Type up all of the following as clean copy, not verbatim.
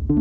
Hey,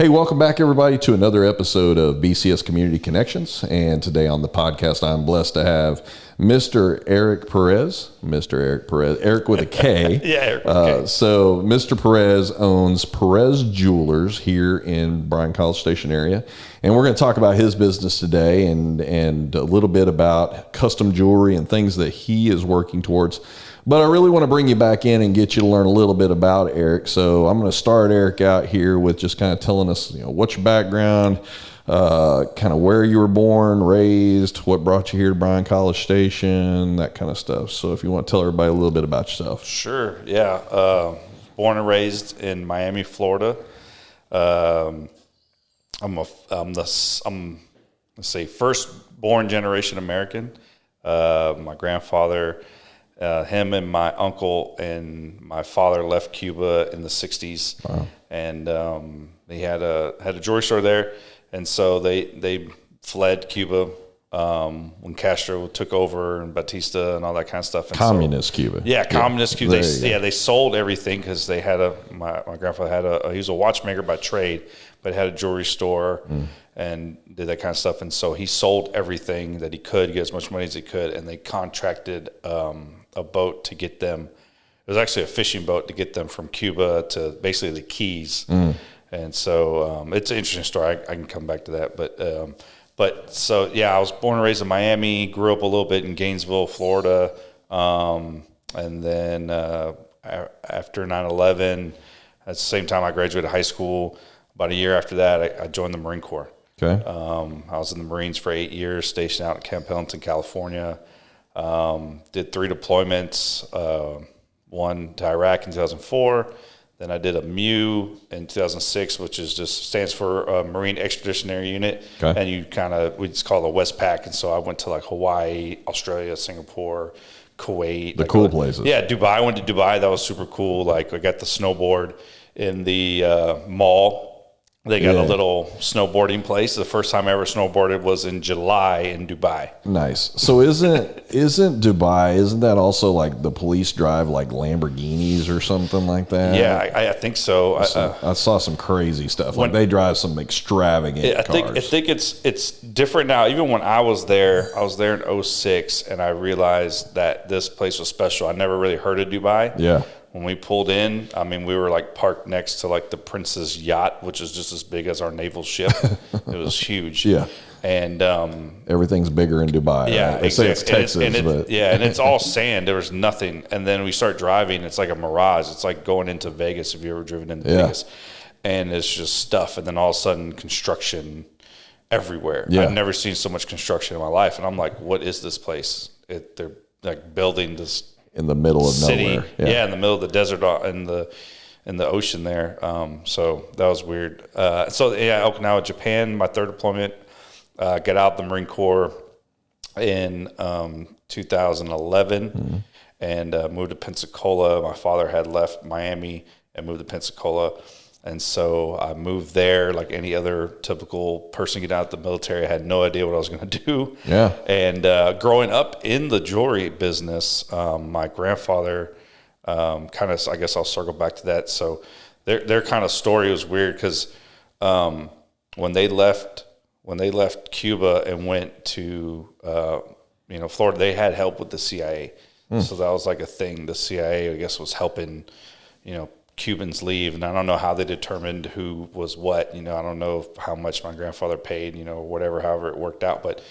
welcome back, everybody, to another episode of BCS Community Connections. And today on the podcast, I'm blessed to have Mr. Erik Perez. Erik with a K. Yeah, Erik with a K. So Mr. Perez owns Perez Jewelers here in Bryan College Station area. And we're going to talk about his business today and a little bit about custom jewelry and things that he is working towards. But I really want to bring you back in and get you to learn a little bit about Erik. So I'm going to start Erik out here with just kind of telling us, what's your background, kind of where you were born, raised, what brought you here to Bryan College Station, that kind of stuff. So if you want to tell everybody a little bit about yourself. Sure. Yeah. Born and raised in Miami, Florida. Let's say first born generation American. My grandfather, him and my uncle and my father left Cuba in the 60s. Wow. And they had a jewelry store there, and so they fled Cuba when Castro took over and Batista and all that kind of stuff. And communist Cuba. Yeah, communist Cuba. They sold everything because they had my grandfather he was a watchmaker by trade, but had a jewelry store and did that kind of stuff. And so he sold everything that he could, get as much money as he could, and they contracted a boat to get them. It was actually a fishing boat to get them from Cuba to basically the Keys. And so it's an interesting story. I can come back to that. But so, yeah, I was born and raised in Miami, grew up a little bit in Gainesville, Florida. And then after 9/11, at the same time I graduated high school, about a year after that, I joined the Marine Corps. Okay. I was in the Marines for 8 years, stationed out in Camp Pendleton, California. Did 3 deployments, one to Iraq in 2004. Then I did a MU in 2006, which stands for Marine Expeditionary Unit. Okay. And we just call it a Westpac. And so I went to like Hawaii, Australia, Singapore, Kuwait. The cool places. Yeah, Dubai. I went to Dubai. That was super cool. Like I got the snowboard in the mall. They got a little snowboarding place. The first time I ever snowboarded was in July in Dubai. Nice. So isn't Dubai, isn't that also like the police drive like Lamborghinis or something like that? Yeah, I think so. I saw some crazy stuff. Like they drive some extravagant cars. I think it's different now. Even when I was there in 2006, and I realized that this place was special. I never really heard of Dubai. Yeah. When we pulled in, I mean, we were like parked next to like the Prince's yacht, which is just as big as our naval ship. It was huge. Yeah. And everything's bigger in Dubai. Yeah, right? They say it's Texas, but and it's all sand. There was nothing. And then we start driving. It's like a mirage. It's like going into Vegas if you ever driven into Vegas. And it's just stuff. And then all of a sudden, construction everywhere. Yeah. I've never seen so much construction in my life. And I'm like, what is this place? They're like building this in the middle of city, nowhere. Yeah, in the middle of the desert, in the ocean there. So that was weird. Okinawa, Japan, my third deployment. Got out of the Marine Corps in 2011 and moved to Pensacola. My father had left Miami and moved to Pensacola. And so I moved there like any other typical person getting out of the military. I had no idea what I was going to do. Yeah. And growing up in the jewelry business, my grandfather I guess I'll circle back to that. So their kind of story was weird because when they left Cuba and went to Florida, they had help with the CIA. So that was like a thing. The CIA, I guess, was helping, Cubans leave, and I don't know how they determined who was what. I don't know how much my grandfather paid, or whatever, however it worked out. But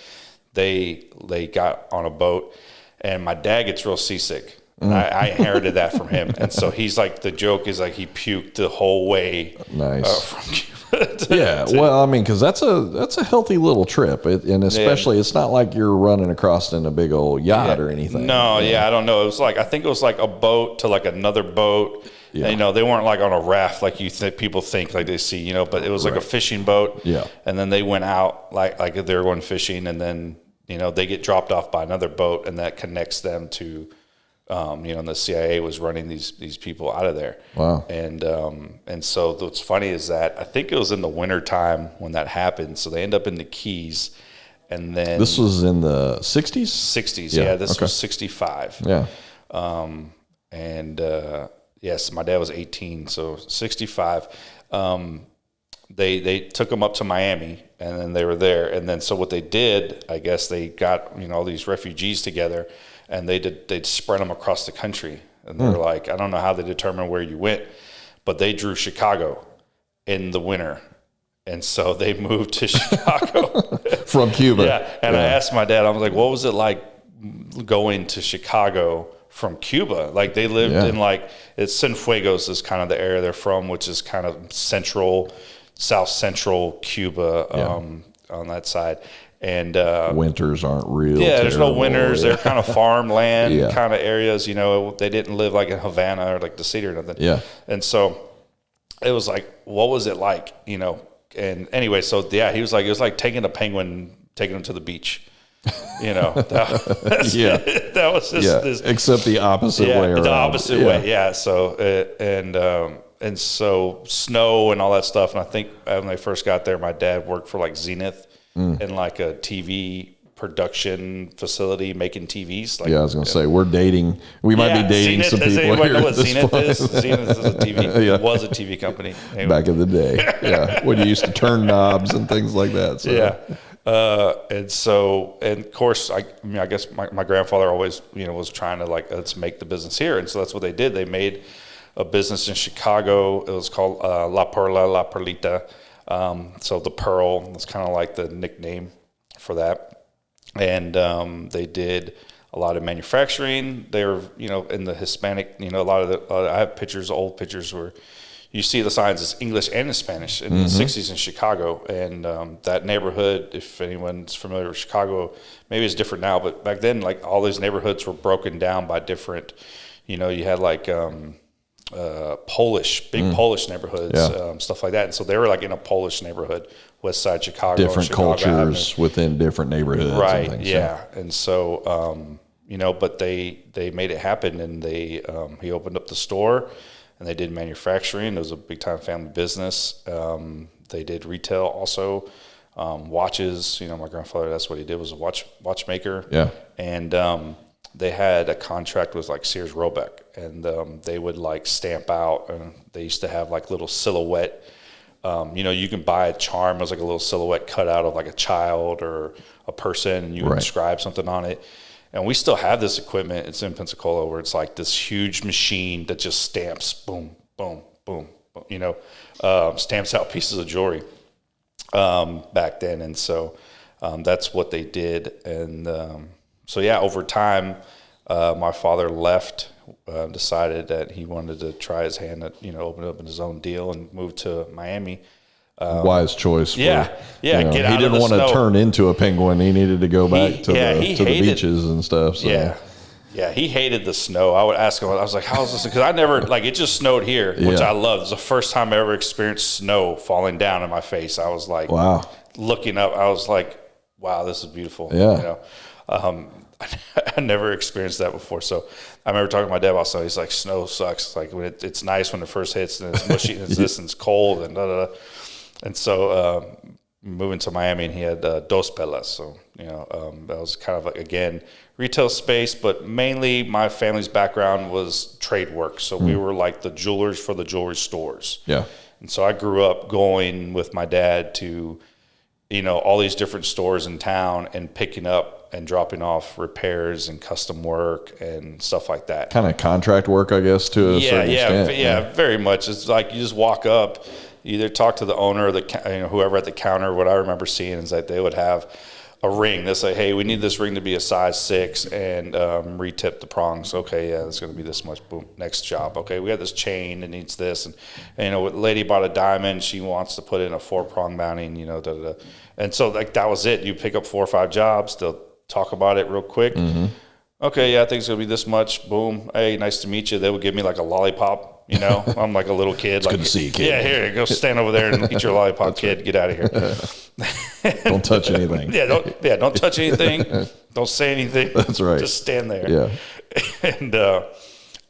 they got on a boat, and my dad gets real seasick. And I inherited that from him, and so he's like, the joke is like he puked the whole way. Nice. From Cuba. Well, I mean, because that's a healthy little trip, and especially it's not like you're running across in a big old yacht or anything. No, I don't know. It was like I think it was like a boat to like another boat. Yeah. And, they weren't like on a raft like people think like they see, but it was like a fishing boat. Yeah. And then they went out like they were going fishing, and then they get dropped off by another boat, and that connects them to. And the CIA was running these people out of there. Wow. And so what's funny is that I think it was in the winter time when that happened. So they end up in the Keys, And then this was in the 60s? 60s. Yeah, this was 65. Yeah. Yes, my dad was 18, so 65. They took them up to Miami, and then they were there. And then so what they did, I guess they got all these refugees together, and they'd spread them across the country. And they're like, I don't know how they determined where you went, but they drew Chicago in the winter. And so they moved to Chicago. From Cuba. Yeah. And I asked my dad, I was like, what was it like going to Chicago from Cuba? Like they lived in it's Cienfuegos is kind of the area they're from, which is kind of south central Cuba on that side. And winters aren't real. Yeah, there's no winters. Yeah. They're kind of farmland kind of areas. They didn't live like in Havana or like the city or nothing. Yeah. And so it was like, what was it like? And anyway, so he was like, it was like taking a penguin, taking him to the beach. That was just this, except the opposite way around. The opposite way. Yeah. So and so snow and all that stuff. And I think when I first got there, my dad worked for like Zenith in like a TV production facility making TVs. Like, I was going to say, we're dating. We might be dating Zenith, some people. Does anybody know what this Zenith point. is? Zenith is a TV. It was a TV company. Anyway. Back in the day. Yeah. When you used to turn knobs and things like that. So. Yeah. And of course, I guess my grandfather always, was trying to let's make the business here. And so that's what they did. They made a business in Chicago. It was called La Perla, La Perlita. So the Pearl, that's kind of like the nickname for that. And they did a lot of manufacturing. They were, in the Hispanic, a lot of I have pictures, old pictures where you see the signs as English and in Spanish in the 60s in Chicago. And that neighborhood, if anyone's familiar with Chicago, maybe it's different now, but back then, like all these neighborhoods were broken down by different, you had like Polish neighborhoods, stuff like that. And so they were like in a Polish neighborhood, West Side Chicago. Different Chicago cultures Avenue. within different neighborhoods. Right, and things, yeah. And so, but they made it happen, and he opened up the store, and they did manufacturing. It was a big-time family business. They did retail also, watches. My grandfather, that's what he did, was a watchmaker. Yeah. And they had a contract with like Sears Roebuck, and they would like stamp out, and they used to have like little silhouette. You can buy a charm. It was like a little silhouette cut out of like a child or a person, and you would inscribe something on it. And we still have this equipment. It's in Pensacola, where it's like this huge machine that just stamps, boom, boom, boom, stamps out pieces of jewelry back then. And so that's what they did. And over time, my father left, decided that he wanted to try his hand at, open up his own deal, and moved to Miami. Wise choice. Get out he of the didn't want snow. to turn into a penguin. He needed to go back to the beaches and stuff. So. Yeah, he hated the snow. I would ask him, I was like, how's this? Because I never, it just snowed here, which I loved. It was the first time I ever experienced snow falling down in my face. I was like, wow. Looking up, I was like, wow, this is beautiful. Yeah. I never experienced that before. So I remember talking to my dad about snow. He's like, snow sucks. It's like, when it's nice when it first hits, and it's mushy, and it's this, and it's cold, and da-da-da. And so moving to Miami, and he had Dos Pelas. So, that was kind of like, again, retail space, but mainly my family's background was trade work. So we were like the jewelers for the jewelry stores. Yeah. And so I grew up going with my dad to, all these different stores in town, and picking up and dropping off repairs and custom work and stuff like that. Kind of contract work, I guess, to a certain extent. Yeah, very much. It's like you just walk up, you either talk to the owner or whoever at the counter. What I remember seeing is that they would have a ring. They say, hey, we need this ring to be a size 6 and retip the prongs. Okay, yeah, that's going to be this much. Boom, next job. Okay, we got this chain that needs this. And a lady bought a diamond. She wants to put in a 4-prong mounting, da-da-da. And so that was it. You pick up 4 or 5 jobs. They'll talk about it real quick. Mm-hmm. Okay, yeah, I think it's going to be this much. Boom. Hey, nice to meet you. They would give me like a lollipop. I'm like a little kid. It's good to see you, kid. Yeah, here, go stand over there and eat your lollipop, kid. Get out of here. Don't touch anything. Don't touch anything. Don't say anything. That's right. Just stand there. Yeah.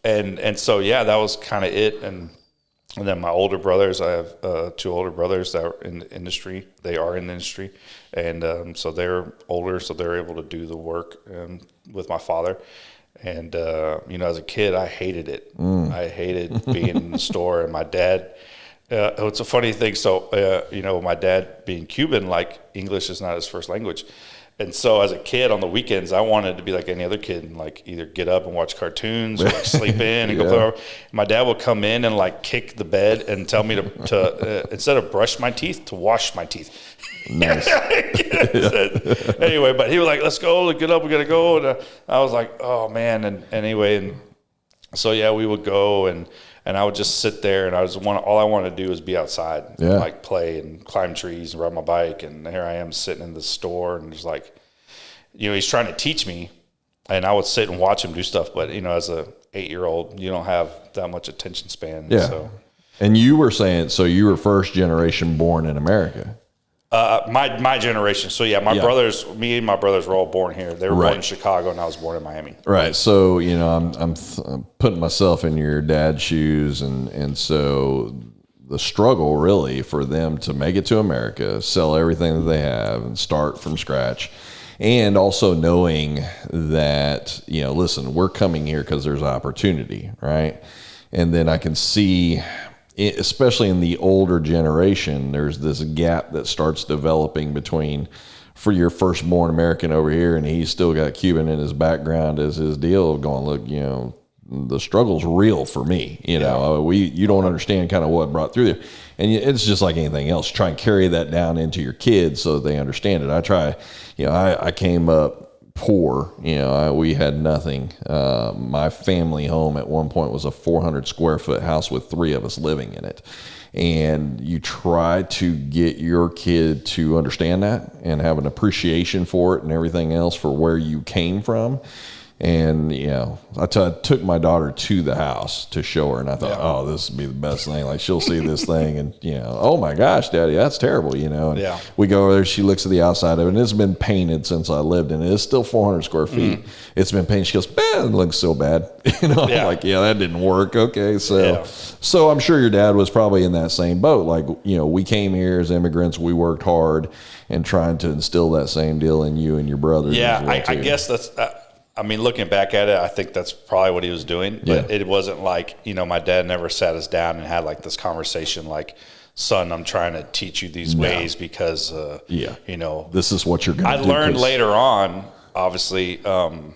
And so that was kind of it. And then my older brothers, I have 2 older brothers that are in the industry. They are in the industry, And so they're older, so they're able to do the work with my father. And, as a kid, I hated it. I hated being in the store. And my dad, it's a funny thing. So, my dad being Cuban, like English is not his first language. And so as a kid on the weekends, I wanted to be like any other kid and like either get up and watch cartoons or like sleep in and go play. My dad would come in and like kick the bed and tell me to instead of brush my teeth, to wash my teeth. Nice. Anyway, but he was like, let's go, get up, we got to go. And I was like, oh man. And anyway, and so yeah, we would go and I would just sit there and all I wanted to do was be outside, and like play and climb trees and ride my bike. And here I am sitting in the store and just like, he's trying to teach me and I would sit and watch him do stuff. But, as a 8-year-old, you don't have that much attention span. Yeah. So. And you were saying, so you were first generation born in America. My generation. So yeah, me and my brothers were all born here. They were born in Chicago and I was born in Miami. Right. So, I'm putting myself in your dad's shoes. And so the struggle really for them to make it to America, sell everything that they have and start from scratch. And also knowing that, listen, we're coming here because there's opportunity. Right. And then I can see, especially in the older generation, there's this gap that starts developing between for your firstborn American over here, and he's still got Cuban in his background as his deal of going, look, the struggle's real for me. You don't understand kind of what brought through there. And it's just like anything else. Try and carry that down into your kids so they understand it. I try, I came up poor, we had nothing. My family home at one point was a 400 square foot house with 3 of us living in it. And you try to get your kid to understand that and have an appreciation for it and everything else for where you came from. And, I took my daughter to the house to show her, and I thought, oh, this would be the best thing. Like, she'll see this thing and, oh my gosh, Daddy, that's terrible, And we go over there, she looks at the outside of it, and it's been painted since I lived in it. It's still 400 square feet. It's been painted. She goes, man, it looks so bad. I'm like, that didn't work. Okay. So I'm sure your dad was probably in that same boat. Like, we came here as immigrants, we worked hard and trying to instill that same deal in you and your brothers. Yeah. I guess that's, looking back at it, I think that's probably what he was doing. But it wasn't like, my dad never sat us down and had like this conversation like, son, I'm trying to teach you these ways because, this is what you're going to do. I learned later on, obviously, how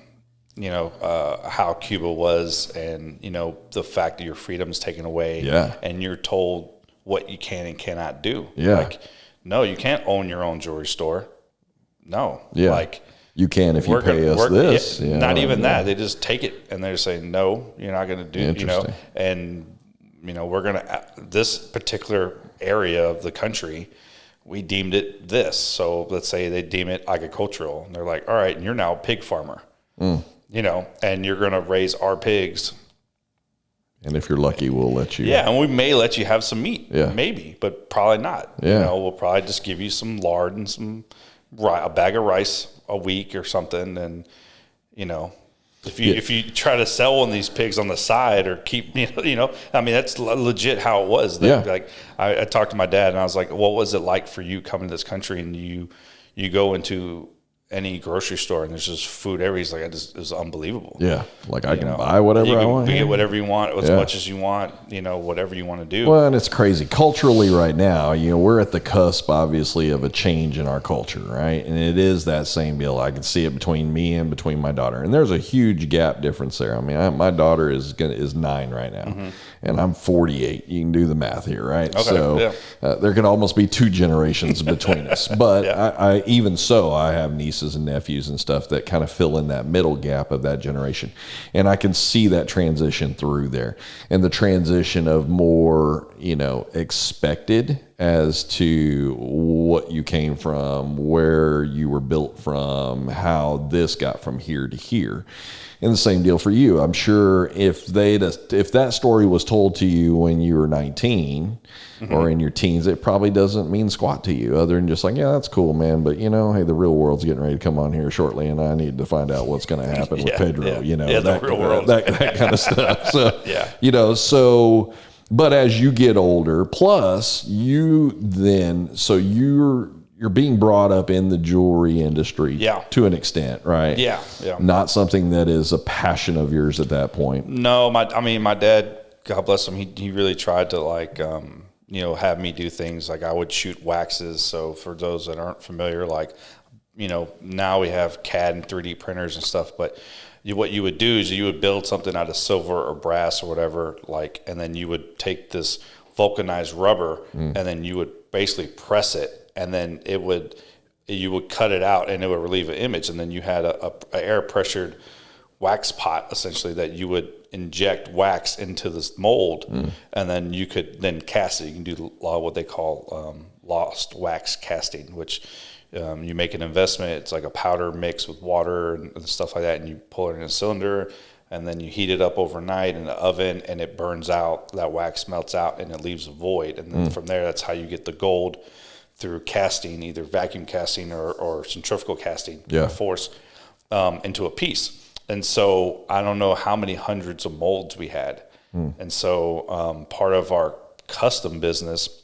Cuba was and, the fact that your freedom is taken away and you're told what you can and cannot do. Yeah. Like, no, you can't own your own jewelry store. No. Yeah. Like, you can if you pay us this. Not even that. They just take it and they're saying, no, you're not going to do, and, we're going to, this particular area of the country, we deemed it this. So let's say they deem it agricultural. And they're like, all right, and you're now a pig farmer, and you're going to raise our pigs. And if you're lucky, we'll let you. Yeah, and we may let you have some meat. Yeah. Maybe, but probably not. Yeah. We'll probably just give you some lard and a bag of rice a week or something, and if you try to sell one of these pigs on the side or keep that's legit how it was. Like I talked to my dad and I was like, what was it like for you coming to this country and you go into any grocery store and there's just food everywhere? He's like, it was unbelievable. Yeah, like I can buy whatever I want. You can get whatever you want, as much as you want, whatever you want to do. Well, and it's crazy. Culturally right now, we're at the cusp, obviously, of a change in our culture, right? And it is that same deal. I can see it between me and between my daughter. And there's a huge gap difference there. My daughter is 9 right now, and I'm 48. You can do the math here, right? Okay, so there can almost be 2 generations between us. But I even so, I have nieces and nephews and stuff that kind of fill in that middle gap of that generation. And I can see that transition through there and the transition of more, expected as to what you came from, where you were built from, how this got from here to here. And the same deal for you. I'm sure if that story was told to you when you were 19 or in your teens, it probably doesn't mean squat to you other than just like, yeah, that's cool, man. But, hey, the real world's getting ready to come on here shortly, and I need to find out what's going to happen with Pedro, the real world. That kind of stuff. So, but as you get older, plus you're you're being brought up in the jewelry industry Yeah. to an extent, right? Yeah. Not something that is a passion of yours at that point. No, my dad, God bless him, he really tried to like, have me do things like I would shoot waxes. So for those that aren't familiar, like, now we have CAD and 3D printers and stuff, but what you would do is you would build something out of silver or brass or whatever, like, and then you would take this vulcanized rubber and then you would basically press it, and then you would cut it out and it would relieve an image. And then you had a air pressured wax pot essentially that you would inject wax into this mold, and then you could then cast it. You can do a lot of what they call lost wax casting, which you make an investment. It's like a powder mix with water and stuff like that, and you pull it in a cylinder, and then you heat it up overnight in the oven, and it burns out. That wax melts out, and it leaves a void. And then from there, that's how you get the gold through casting, either vacuum casting or centrifugal casting, force, into a piece. And so I don't know how many hundreds of molds we had. And so part of our custom business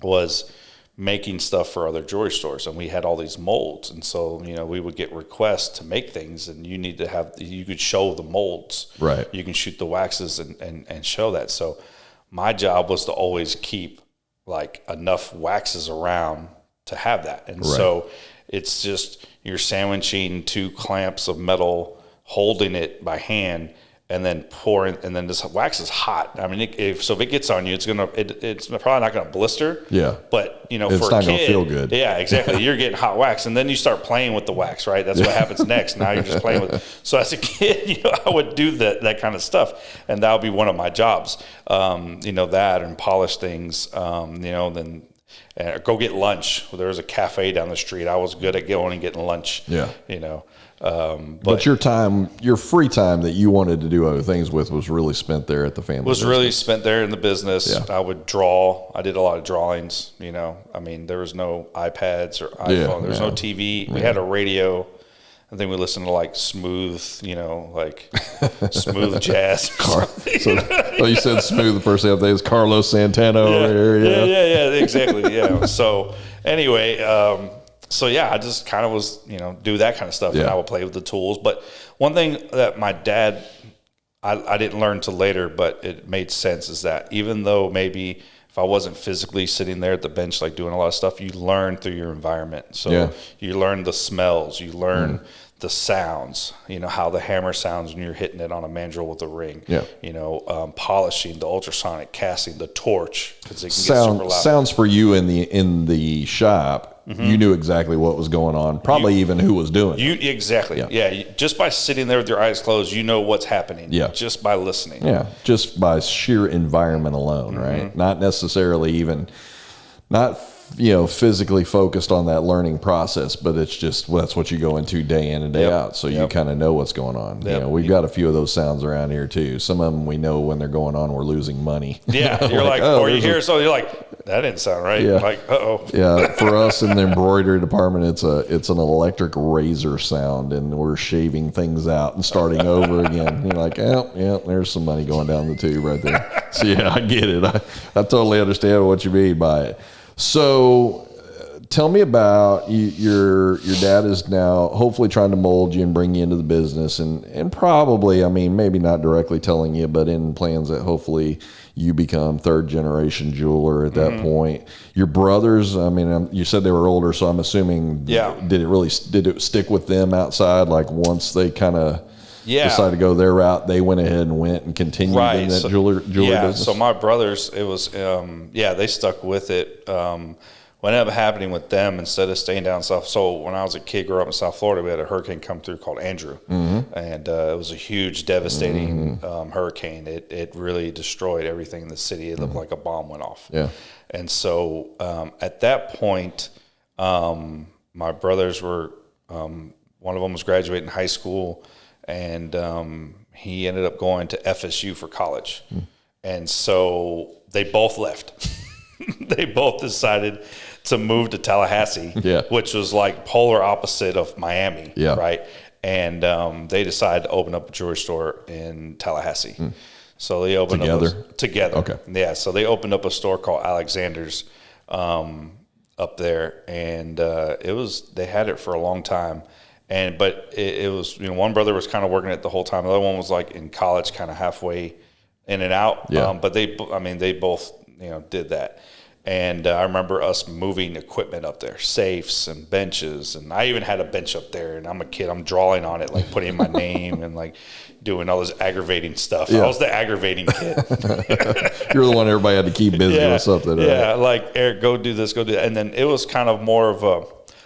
was making stuff for other jewelry stores, and we had all these molds. And so, we would get requests to make things, and you could show the molds. Right. You can shoot the waxes and show that. So my job was to always keep like enough waxes around to have that. And so it's just, you're sandwiching 2 clamps of metal, holding it by hand, and then pouring, and then this wax is hot. I mean, if it gets on you, it's probably not gonna blister. Yeah. But it's for a not kid, gonna feel good. Yeah, exactly. You're getting hot wax, and then you start playing with the wax, right? That's what happens next. Now you're just playing with it. So as a kid, I would do that kind of stuff, and that would be one of my jobs. That and polish things. Then go get lunch. There was a cafe down the street. I was good at going and getting lunch. Yeah. But your free time that you wanted to do other things with was really spent there at the family. Really spent there in the business. Yeah. I would draw. I did a lot of drawings. There was no iPads or iPhone. There was no TV. We had a radio. I think we listened to like smooth, smooth jazz. You said smooth the first thing I think it was Carlos Santana over here. Yeah, exactly. Yeah. So anyway, I just kind of was, do that kind of stuff, and I would play with the tools. But one thing that my dad, I didn't learn till later, but it made sense, is that even though maybe if I wasn't physically sitting there at the bench, like doing a lot of stuff, you learn through your environment. So you learn the smells, you learn the sounds, how the hammer sounds when you're hitting it on a mandrel with a ring, polishing, the ultrasonic casting, the torch, because it can get super loud. Sounds for you in the shop. You knew exactly what was going on, probably even who was doing it. Exactly. Yeah. Just by sitting there with your eyes closed, you know what's happening. Yeah. Just by listening. Yeah. Just by sheer environment alone, right? Not necessarily even, not physically focused on that learning process, but it's just, that's what you go into day in and day out. So you kind of know what's going on. We've got a few of those sounds around here too. Some of them we know when they're going on, we're losing money. Yeah. You're like or you hear something, you're like, that didn't sound right. Yeah. Like, uh-oh. Yeah. For us in the embroidery department, it's an electric razor sound, and we're shaving things out and starting over again. You're like, there's some money going down the tube right there. So I get it. I totally understand what you mean by it. So tell me about your dad is now hopefully trying to mold you and bring you into the business, and probably, maybe not directly telling you, but in plans that hopefully you become 3rd generation jeweler at that point. Your brothers, you said they were older, so I'm assuming, did it stick with them outside? Like once they kind of decided to go their route, they went ahead and went and continued in that jewelry business? So my brothers, it was, they stuck with it. What ended up happening with them, instead of staying down south, so when I was a kid growing up in South Florida, we had a hurricane come through called Andrew, and it was a huge, devastating hurricane. It really destroyed everything in the city. It looked like a bomb went off. Yeah. And so at that point, my brothers were, one of them was graduating high school, and he ended up going to FSU for college. And so they both left. They both decided to move to Tallahassee, which was like polar opposite of Miami, right? And they decided to open up a jewelry store in Tallahassee. So they opened up together. Okay. Yeah. So they opened up a store called Alexander's, up there, and they had it for a long time. But it was, one brother was kind of working it the whole time. The other one was like in college, kind of halfway in and out. Yeah. But they both, did that. And I remember us moving equipment up there, safes and benches. And I even had a bench up there, and I'm a kid. I'm drawing on it, like putting in my name and like doing all this aggravating stuff. Yeah. I was the aggravating kid. You're the one everybody had to keep busy with something. Right? Yeah, like, Eric, go do this, go do that. And then it was kind of more of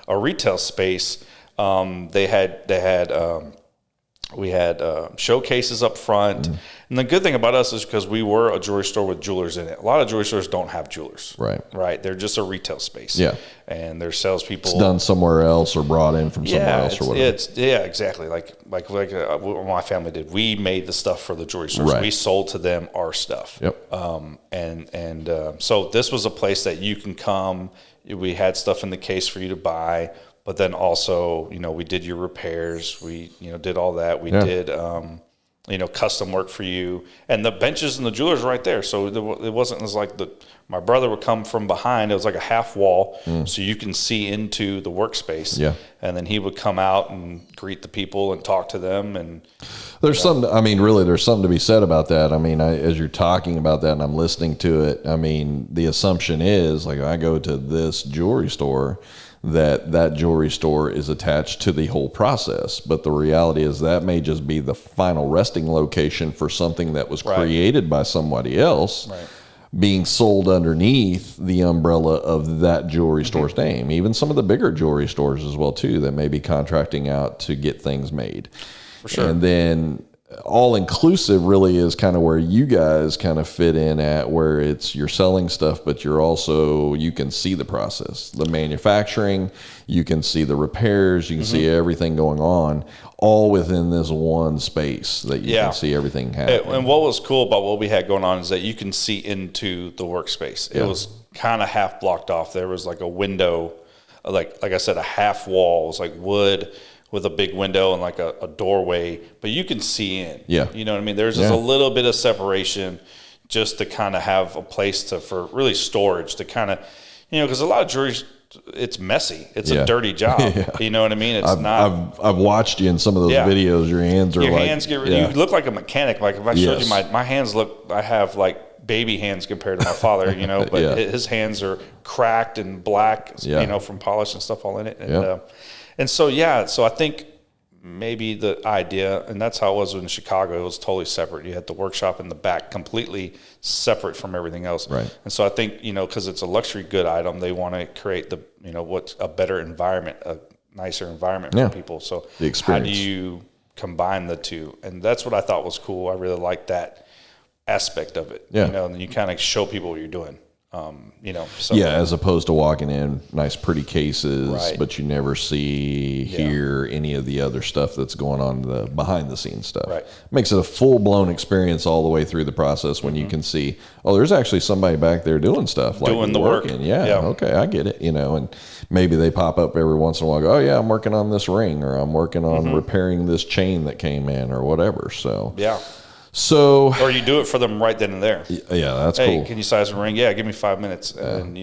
a retail space. We had showcases up front. Mm. And the good thing about us is because we were a jewelry store with jewelers in it. A lot of jewelry stores don't have jewelers. Right. They're just a retail space. Yeah. And their salespeople. It's done somewhere else or brought in from somewhere else or whatever. Exactly. Like what my family did. We made the stuff for the jewelry stores. Right. We sold to them our stuff. Yep. So this was a place that you can come. We had stuff in the case for you to buy. But then also, we did your repairs. We, did all that. We did, custom work for you. And the benches and the jewelers right there. So it wasn't as like my brother would come from behind. It was like a half wall, so you can see into the workspace. Yeah. And then he would come out and greet the people and talk to them. And there's something to be said about that. As you're talking about that and I'm listening to it, the assumption is, like, I go to this jewelry store, that jewelry store is attached to the whole process. But the reality is that may just be the final resting location for something that was created by somebody else, being sold underneath the umbrella of that jewelry store's name. Even some of the bigger jewelry stores as well, too, that may be contracting out to get things made. For sure. And then all inclusive really is kind of where you guys kind of fit in at, where you're selling stuff, but you can see the process, the manufacturing, you can see the repairs, you can see everything going on, all within this one space that you can see everything happening. And what was cool about what we had going on is that you can see into the workspace. It was kind of half blocked off. There was like a window, like I said, a half wall. It was like wood with a big window and like a doorway, but you can see in. Yeah. You know what I mean? There's just a little bit of separation just to kind of have a place for really storage to kind of, because a lot of jewelry, it's messy. It's a dirty job. You know what I mean? I've watched you in some of those videos. Your hands are you look like a mechanic. Like if I showed you my hands I have like baby hands compared to my father, but his hands are cracked and black, from polish and stuff all in it. And so I think maybe the idea, and that's how it was in Chicago, it was totally separate. You had the workshop in the back, completely separate from everything else. Right. And so I think, because it's a luxury good item, they want to create what's a better environment, a nicer environment for people. So the experience. How do you combine the two? And that's what I thought was cool. I really liked that aspect of it. Yeah. And you kind of show people what you're doing. As opposed to walking in nice pretty cases, but you never hear any of the other stuff that's going on, the behind the scenes stuff. Makes it a full blown experience all the way through the process when you can see, there's actually somebody back there doing stuff, like doing the working. Work. Yeah, okay, I get it. And maybe they pop up every once in a while, go, I'm working on this ring, or I'm working on repairing this chain that came in, or whatever. So So, or you do it for them right then and there. Yeah, that's cool. Hey, can you size a ring? Yeah, give me 5 minutes, and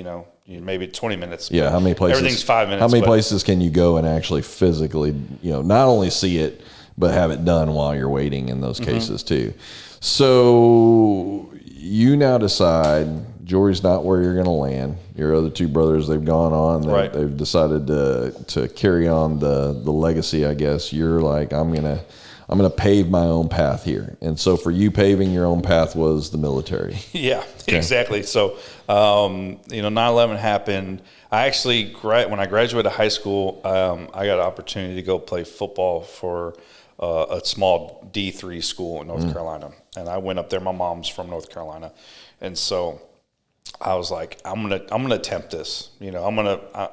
maybe 20 minutes. Yeah, how many places? Everything's 5 minutes. How many places can you go and actually physically, not only see it, but have it done while you're waiting in those cases too? So you now decide jewelry's not where you're going to land. Your other two brothers, they've gone on. They've decided to carry on the legacy, I guess. You're like, I'm going to pave my own path here. And so for you, paving your own path was the military. Yeah, exactly. So, 9/11 happened. I actually, when I graduated high school, I got an opportunity to go play football for a small D3 school in North Carolina. And I went up there. My mom's from North Carolina. And so I was like, I'm gonna attempt this. I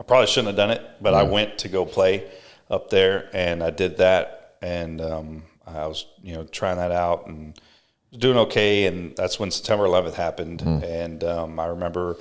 probably shouldn't have done it, but I went to go play up there, and I did that. And I was, trying that out and was doing okay. And that's when September 11th happened. And I remember,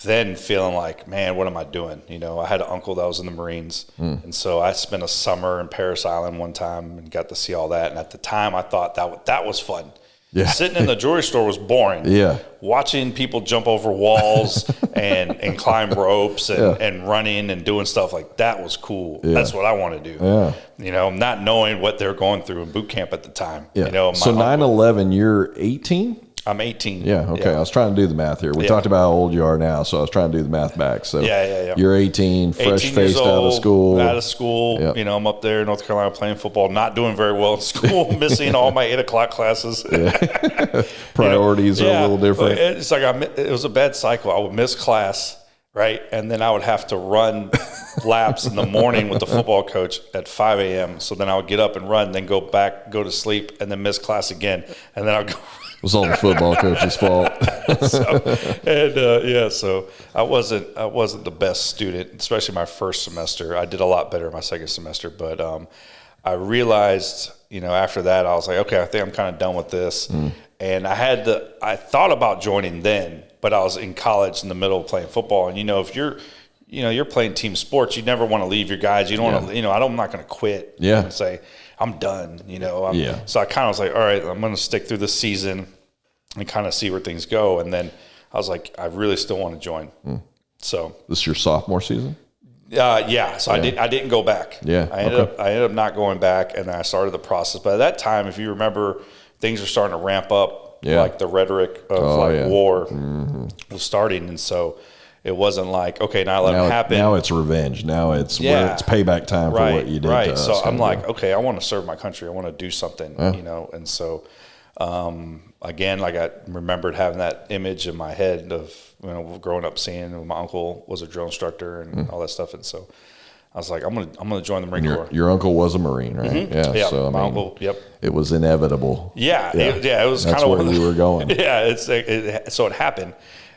then feeling like, man, what am I doing? I had an uncle that was in the Marines. And so I spent a summer in Paris Island one time and got to see all that. And at the time I thought that was fun. Yeah. Sitting in the jewelry store was boring. Yeah. Watching people jump over walls and climb ropes and running and doing stuff like that was cool. Yeah. That's what I want to do. Yeah. You know, not knowing what they're going through in boot camp at the time. Yeah. You know, so 9/11, you're 18? I'm 18. Yeah, okay. Yeah. I was trying to do the math here. We talked about how old you are now, so I was trying to do the math back. So you're 18, fresh-faced out of school. Out of school. Yep. You know, I'm up there in North Carolina playing football, not doing very well in school, missing all my 8 o'clock classes. Priorities are a little different. It's like it was a bad cycle. I would miss class, right? And then I would have to run laps in the morning with the football coach at 5 a.m. So then I would get up and run, then go back, go to sleep, and then miss class again. And then I would go. It was all the football coach's fault. So I wasn't the best student, especially my first semester. I did a lot better my second semester, but I realized, you know, after that I was like, okay, I think I'm kind of done with this. And I thought about joining then, but I was in college in the middle of playing football, and you know, if you're playing team sports, you never want to leave your guys. You don't want to, I'm not going to quit. And say I'm done. You know. So I kind of was like, all right, I'm going to stick through this season and kind of see where things go. And then I was like, I really still want to join. So this is your sophomore season? So I didn't go back. I ended up not going back, and then I started the process. But at that time, if you remember, things were starting to ramp up. Like the rhetoric of war was starting, and so it wasn't like, okay, 9/11 happened. Now it's revenge. Now it's where it's payback time for what you did. To us. So I'm like, okay, I want to serve my country. I want to do something, you know. And so, again, like I remembered having that image in my head of, you know, growing up seeing my uncle was a drill instructor and all that stuff. And so I was like, I'm gonna join the Marine Corps. Your uncle was a Marine, right? Yeah. So my uncle. Yep. It was inevitable. It was kind of where we were going. So it happened.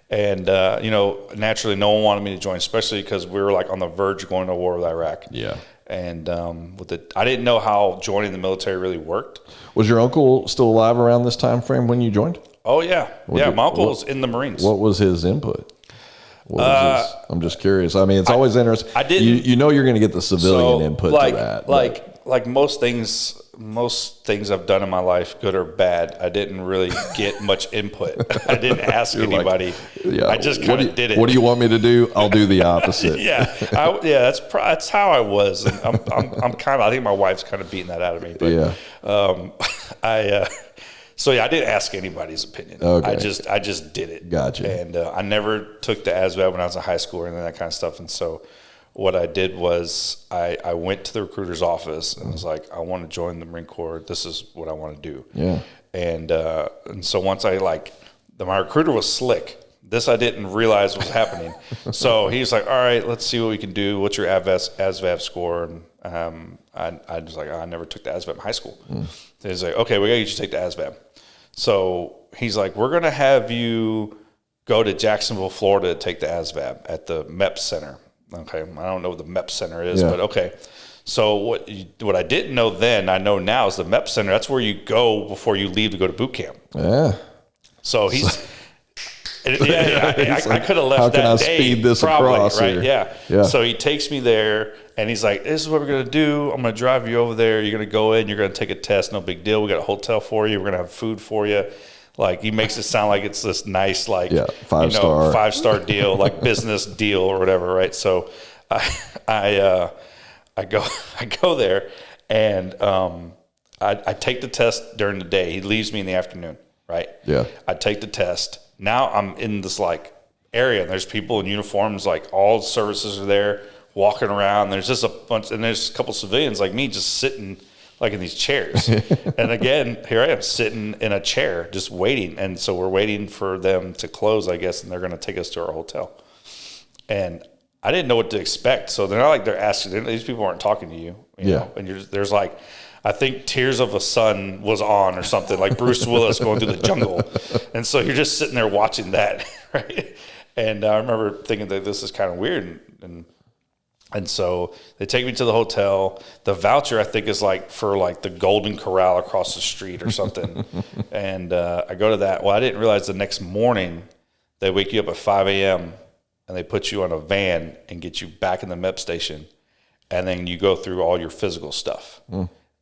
And, you know, naturally no one wanted me to join, especially because we were like on the verge of going to war with Iraq. Yeah. And I didn't know how joining the military really worked. Was your uncle still alive around this time frame when you joined? Oh, yeah. My uncle was in the Marines. What was his input? I'm just curious. I mean, it's always interesting. You know you're going to get the civilian input to that. Like most things I've done in my life, good or bad, I didn't really get much input. I didn't ask anybody. I just kind of did it. What do you want me to do? I'll do the opposite. That's how I was. And I think my wife's kind of beating that out of me. But, I didn't ask anybody's opinion. Okay. I just did it. Gotcha. And I never took the ASVAB when I was in high school or anything, that kind of stuff. And so what I did was I went to the recruiter's office and was like, I want to join the Marine Corps. This is what I want to do. Yeah. And so once my recruiter was slick. This I didn't realize was happening. So he's like, all right, let's see what we can do. What's your ASVAB score? And I was like, I never took the ASVAB in high school. So he's like, okay, we got to get you to take the ASVAB. So he's like, we're going to have you go to Jacksonville, Florida to take the ASVAB at the MEP Center. Okay, I don't know what the MEP Center is, but okay. So what I didn't know then, I know now, is the MEP Center. That's where you go before you leave to go to boot camp. Yeah. So he's... I could have left how that can I day. Speed this probably, across right? Here? Yeah. So he takes me there, and he's like, this is what we're going to do. I'm going to drive you over there. You're going to go in. You're going to take a test. No big deal. We got a hotel for you. We're going to have food for you. Like, he makes it sound like it's this nice, like, five-star deal, like business deal or whatever, right? So I go there, and I take the test during the day. He leaves me in the afternoon, right? Yeah. I take the test. Now I'm in this like area, and there's people in uniforms, like all services are there walking around. There's just a bunch, and there's a couple civilians like me just sitting like in these chairs. And again, here I am sitting in a chair just waiting. And so we're waiting for them to close, I guess, and they're going to take us to our hotel. And I didn't know what to expect. So they're not like they're asking, these people aren't talking to you, you know? And there's like, I think Tears of a Son was on or something, like Bruce Willis going through the jungle. And so you're just sitting there watching that, right? And I remember thinking that this is kind of weird. And so they take me to the hotel. The voucher, I think, is like for like the Golden Corral across the street or something. And I go to that. Well, I didn't realize the next morning they wake you up at 5 a.m. and they put you on a van and get you back in the MEP station. And then you go through all your physical stuff.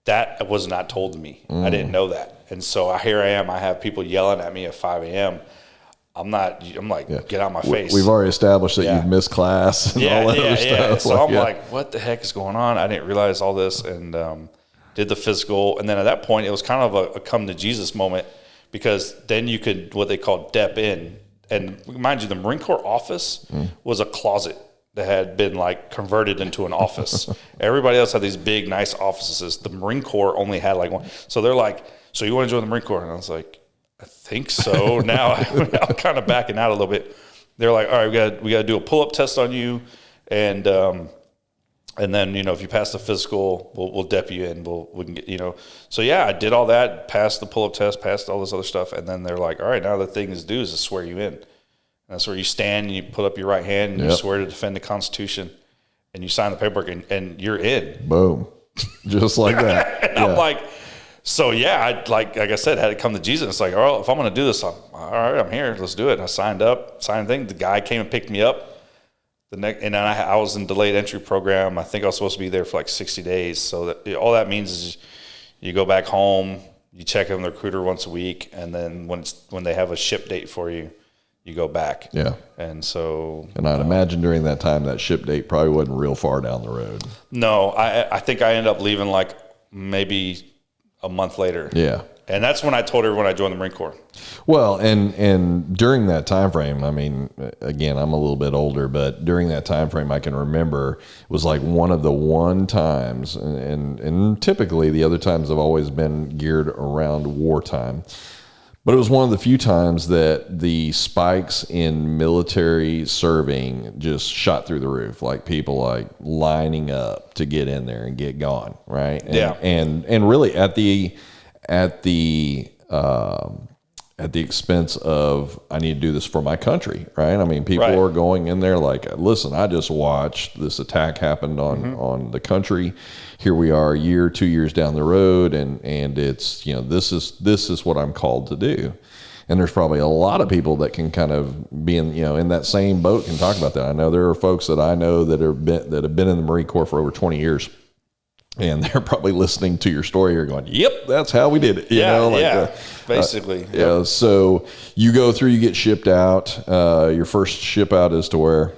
That was not told to me. I didn't know that. And so here I am. I have people yelling at me at 5 a.m. I'm like, get out of my face. We've already established that you've missed class and all that other stuff. So I'm like, what the heck is going on? I didn't realize all this, and did the physical. And then at that point, it was kind of a come to Jesus moment, because then you could, what they call dep in. And mind you, the Marine Corps office was a closet that had been like converted into an office. Everybody else had these big, nice offices. The Marine Corps only had like one. So they're like, so you want to join the Marine Corps? And I was like, I think so. Now I'm kind of backing out a little bit. They're like, all right, we got to do a pull-up test on you. And then, if you pass the physical, we'll dep you in. We can get, So yeah, I did all that, passed the pull-up test, passed all this other stuff. And then they're like, all right, now the thing is to swear you in. And that's where you stand and you put up your right hand and you swear to defend the Constitution, and you sign the paperwork and you're in. Boom. Just like that. And I'm like, so yeah, I like I said, had to come to Jesus. It's like, all right, if I'm going to do this, all right, I'm here. Let's do it. And I signed the thing. The guy came and picked me up. And then I was in delayed entry program. I think I was supposed to be there for like 60 days. So all that means is you go back home, you check on the recruiter once a week, and then when they have a ship date for you, you go back. Yeah. And so. And I'd imagine during that time, that ship date probably wasn't real far down the road. No, I think I ended up leaving like maybe a month later. Yeah. And that's when I told everyone I joined the Marine Corps. Well, and during that time frame, I mean, again, I'm a little bit older, but during that time frame, I can remember it was like one of the times, and typically the other times have always been geared around wartime. But it was one of the few times that the spikes in military serving just shot through the roof, like people like lining up to get in there and get gone, right? And really at the expense of, I need to do this for my country, right? I mean, people are going in there like, listen, I just watched this attack happened on the country. Here we are 2 years down the road, and it's, this is what I'm called to do. And there's probably a lot of people that can kind of be in that same boat, can talk about that. I know there are folks that I know that have been in the Marine Corps for over 20 years. And they're probably listening to your story. You're going, yep, that's how we did it. Basically. Yeah. So you go through, you get shipped out. Your first ship out is to where?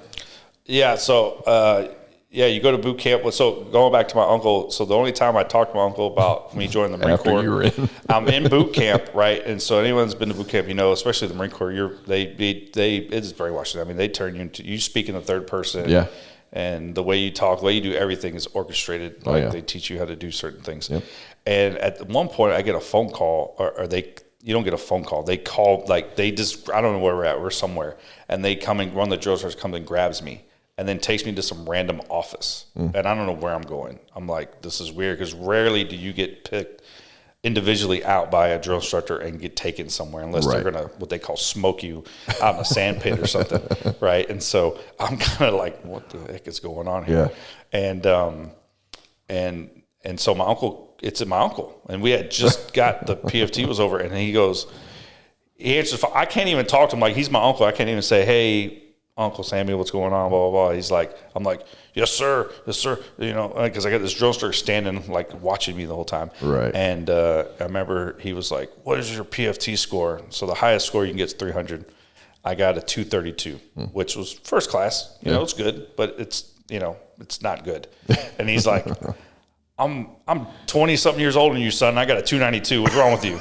Yeah. So, you go to boot camp. So going back to my uncle. So the only time I talked to my uncle about me joining the Marine Corps, you were in. I'm in boot camp, right? And so anyone's been to boot camp, especially the Marine Corps, it's brainwashing. I mean, they turn you into, you speak in the third person. Yeah. And the way you talk, the way you do everything is orchestrated. They teach you how to do certain things. Yep. And at one point, I get a phone call, you don't get a phone call. They call, I don't know where we're at. We're somewhere. And they come and, one of the drill sergeants comes and grabs me and then takes me to some random office. And I don't know where I'm going. I'm like, this is weird, because rarely do you get picked individually out by a drill instructor and get taken somewhere, unless they're going to, what they call, smoke you out in a sand pit or something. Right. And so I'm kind of like, what the heck is going on here? Yeah. And so my uncle, and we had just got the PFT was over, and he answers, I can't even talk to him. Like, he's my uncle. I can't even say, hey, Uncle Sammy, what's going on? Blah, blah, blah. He's like, I'm like, yes, sir. Because I got this drill instructor standing, like, watching me the whole time. Right. And I remember he was like, what is your PFT score? So the highest score you can get is 300. I got a 232, which was first class. It's good, but it's not good. And he's like, I'm 20-something years older than you, son. I got a 292. What's wrong with you?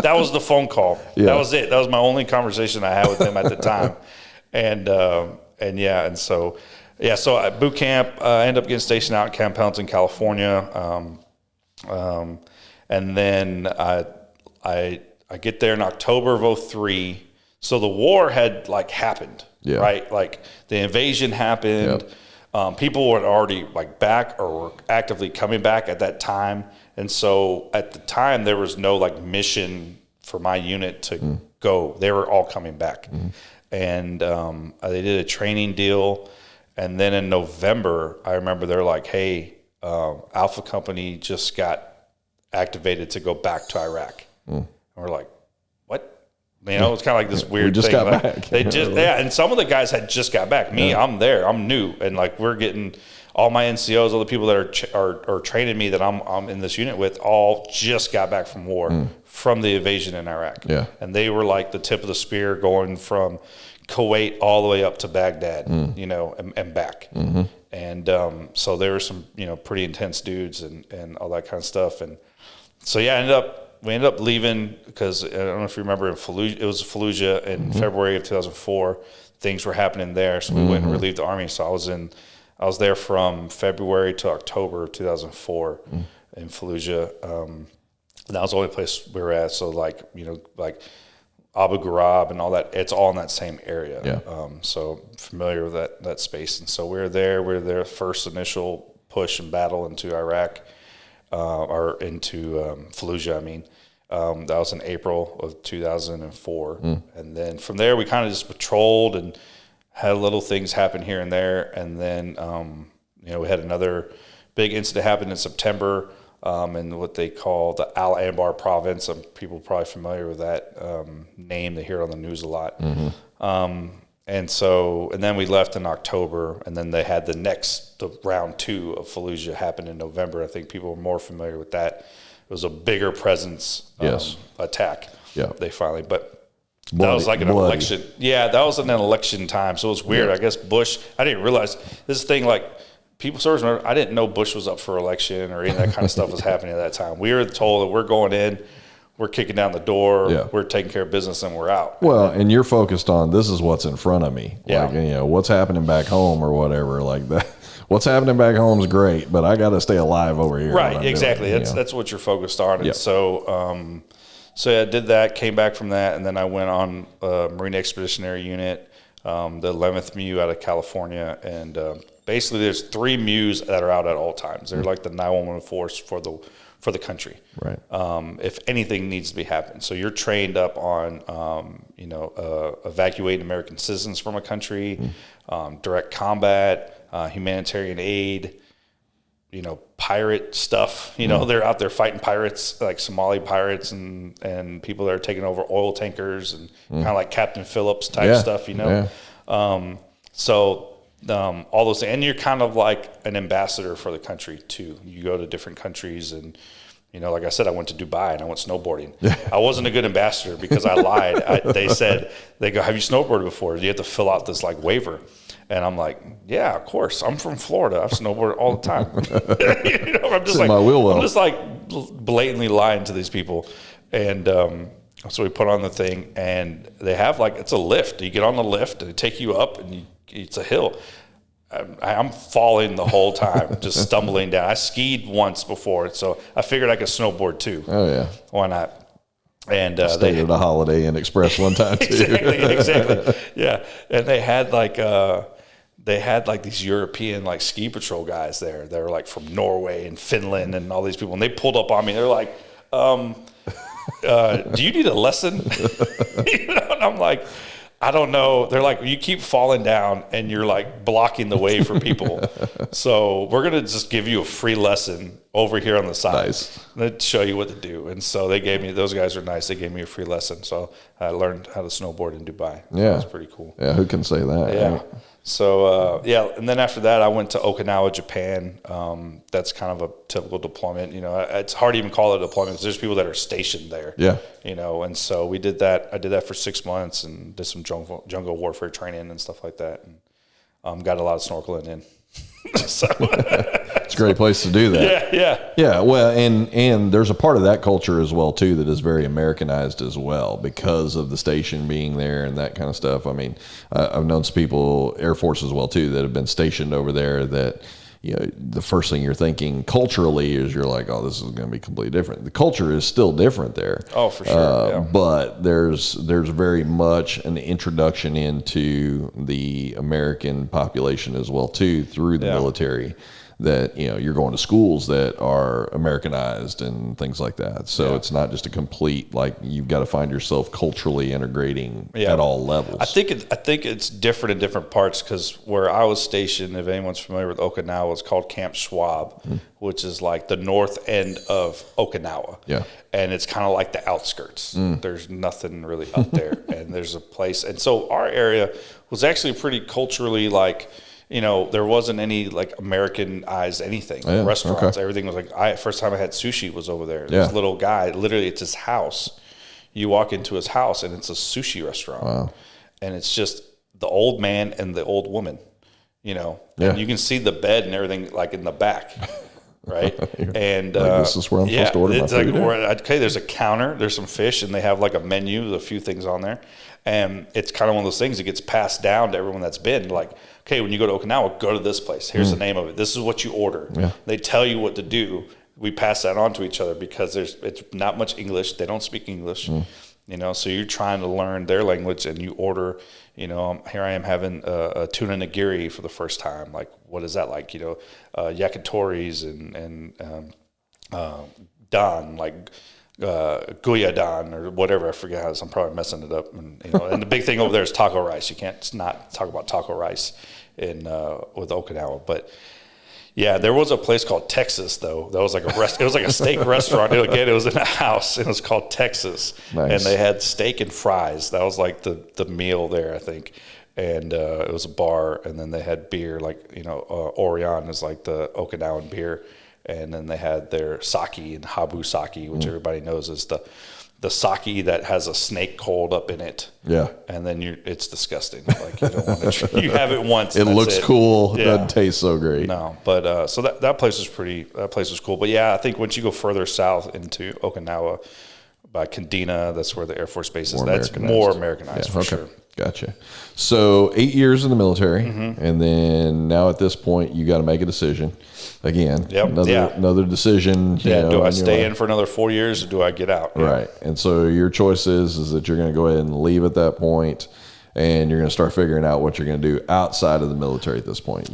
That was the phone call. Yeah. That was it. That was my only conversation I had with him at the time. So at boot camp, I ended up getting stationed out in Camp Pendleton, California. And then I get there in October of 2003. So the war had happened, right? Like the invasion happened. Yep. People were already back or were actively coming back at that time. And so at the time there was no mission for my unit to go. They were all coming back. And they did a training deal. And then in November, I remember they're like, hey, Alpha Company just got activated to go back to Iraq. And we're like, what? It's kind of like this weird we just thing. Got back. They just, and some of the guys had just got back. Me, I'm there. I'm new. And we're getting all my NCOs, all the people that are training me that I'm in this unit with, all just got back from war, from the invasion in Iraq. Yeah. And they were like the tip of the spear going from Kuwait all the way up to Baghdad, you know, and back. And so there were some, you know, pretty intense dudes and all that kind of stuff. And so, yeah, we ended up leaving because I don't know if you remember in Fallujah, it was Fallujah in February of 2004. Things were happening there. So we went and relieved the Army. So I was there from February to October of 2004 in Fallujah. And that was the only place we were at. So like, you know, like Abu Ghraib and all that, it's all in that same area. Yeah. So familiar with that space. And so we were there first initial push and battle into Iraq, or into Fallujah, I mean. That was in April of 2004. And then from there, we kind of just patrolled and had little things happen here and there. And then, you know, we had another big incident happen in September in what they call the Al Anbar province. People are probably familiar with that name. They hear it on the news a lot. And then we left in October, and then they had the round 2 of Fallujah happen in November. I think people were more familiar with that. It was a bigger presence attack. Yeah. They finally, but that was like an election. Yeah, that was an election time. So it was weird. I guess Bush, I didn't realize this thing, like people sort of remember, I didn't know Bush was up for election or any of that kind of stuff was happening at that time. We were told that we're going in, we're kicking down the door, we're taking care of business, and we're out. Well, and you're focused on, this is what's in front of me. Yeah. Like, you know, what's happening back home or whatever like that. What's happening back home is great, but I got to stay alive over here. Right, exactly. That's what you're focused on. And so, yeah, I did that, came back from that, and then I went on Marine Expeditionary Unit, the 11th MU out of California. And basically there's 3 MUs that are out at all times. They're like the 911 force for the country. Right. If anything needs to be happened. So you're trained up on, you know, evacuating American citizens from a country, direct combat, humanitarian aid, you know, pirate stuff. You know, they're out there fighting pirates, like Somali pirates and people that are taking over oil tankers and kind of like Captain Phillips type stuff, you know. So all those things. And you're kind of like an ambassador for the country too. You go to different countries and, you know, like I said, I went to Dubai and I went snowboarding. I wasn't a good ambassador because I lied. They go, have you snowboarded before? You have to fill out this like waiver. And I'm like, yeah, of course. I'm from Florida. I've snowboarded all the time. You know, I'm just like blatantly lying to these people. And so we put on the thing, and they have like, it's a lift. You get on the lift, and they take you up, and it's a hill. I'm falling the whole time, just stumbling down. I skied once before, so I figured I could snowboard too. Oh yeah, why not? And stayed at a Holiday Inn Express one time too. exactly, yeah. And they had like these European like ski patrol guys there. They were like from Norway and Finland and all these people, and they pulled up on me. They're like, "Do you need a lesson?" You know, and I'm like, I don't know. They're like, you keep falling down and you're like blocking the way for people. So we're going to just give you a free lesson over here on the side. Nice. Let's show you what to do. And so those guys are nice. They gave me a free lesson. So I learned how to snowboard in Dubai. Yeah. That's pretty cool. Yeah. Who can say that? Yeah. Right? So, and then after that, I went to Okinawa, Japan. That's kind of a typical deployment. You know, it's hard to even call it a deployment because there's people that are stationed there. Yeah. You know, and so we did that. I did that for 6 months and did some jungle warfare training and stuff like that. And got a lot of snorkeling in. So it's a great place to do that. Yeah. Well, and there's a part of that culture as well too that is very Americanized as well because of the station being there and that kind of stuff. I mean, I've known some people, Air Force as well too, that have been stationed over there that, you know, the first thing you're thinking culturally is you're like, oh, this is going to be completely different. The culture is still different there. Oh, for sure. But there's very much an introduction into the American population as well too through the military. That, you know, you're going to schools that are Americanized and things like that. So it's not just a complete, like, you've got to find yourself culturally integrating at all levels. I think it's different in different parts because where I was stationed, if anyone's familiar with Okinawa, it's called Camp Schwab, which is like the north end of Okinawa. Yeah. And it's kind of like the outskirts. There's nothing really up there. And there's a place. And so our area was actually pretty culturally like, there wasn't any like Americanized anything. Yeah, Restaurants, okay. everything was like, first time I had sushi was over there. This little guy, literally, it's his house. You walk into his house and it's a sushi restaurant. Wow. And it's just the old man and the old woman, Yeah. and you can see the bed and everything like in the back. Right. And this is where I'm supposed to order my food. Okay, there's a counter, there's some fish, and they have like a menu, a few things on there. And it's kind of one of those things that gets passed down to everyone that's been like, okay, when you go to Okinawa, go to this place. Here's the name of it. This is what you order. Yeah. They tell you what to do. We pass that on to each other because it's not much English. They don't speak English. So you're trying to learn their language, and you order, here I am having a tuna nigiri for the first time. Like, what is that like? Yakitoris and dan, like guyadan or whatever. I forget how. I'm probably messing it up. And the big thing over there is taco rice. You can't not talk about taco rice with Okinawa, but. Yeah, there was a place called Texas though. That was like it was like a steak restaurant. Again, it was in a house. It was called Texas, Nice. And they had steak and fries. That was like the meal there, I think. And it was a bar, and then they had beer, like Orion is like the Okinawan beer, and then they had their sake and habu sake, which everybody knows is the sake that has a snake coiled up in it. Yeah. And then it's disgusting. Like you don't want to. You have it once. It looks cool. Yeah. Doesn't taste so great. No, but so that place was cool. But yeah, I think once you go further south into Okinawa by Kandina, that's where the Air Force Base is. That's more Americanized for sure. Gotcha. So 8 years in the military, and then now at this point, you got to make a decision. Again, another decision. Do I stay in for another 4 years, or do I get out? Right. And so your choice is that you're going to go ahead and leave at that point, and you're going to start figuring out what you're going to do outside of the military at this point.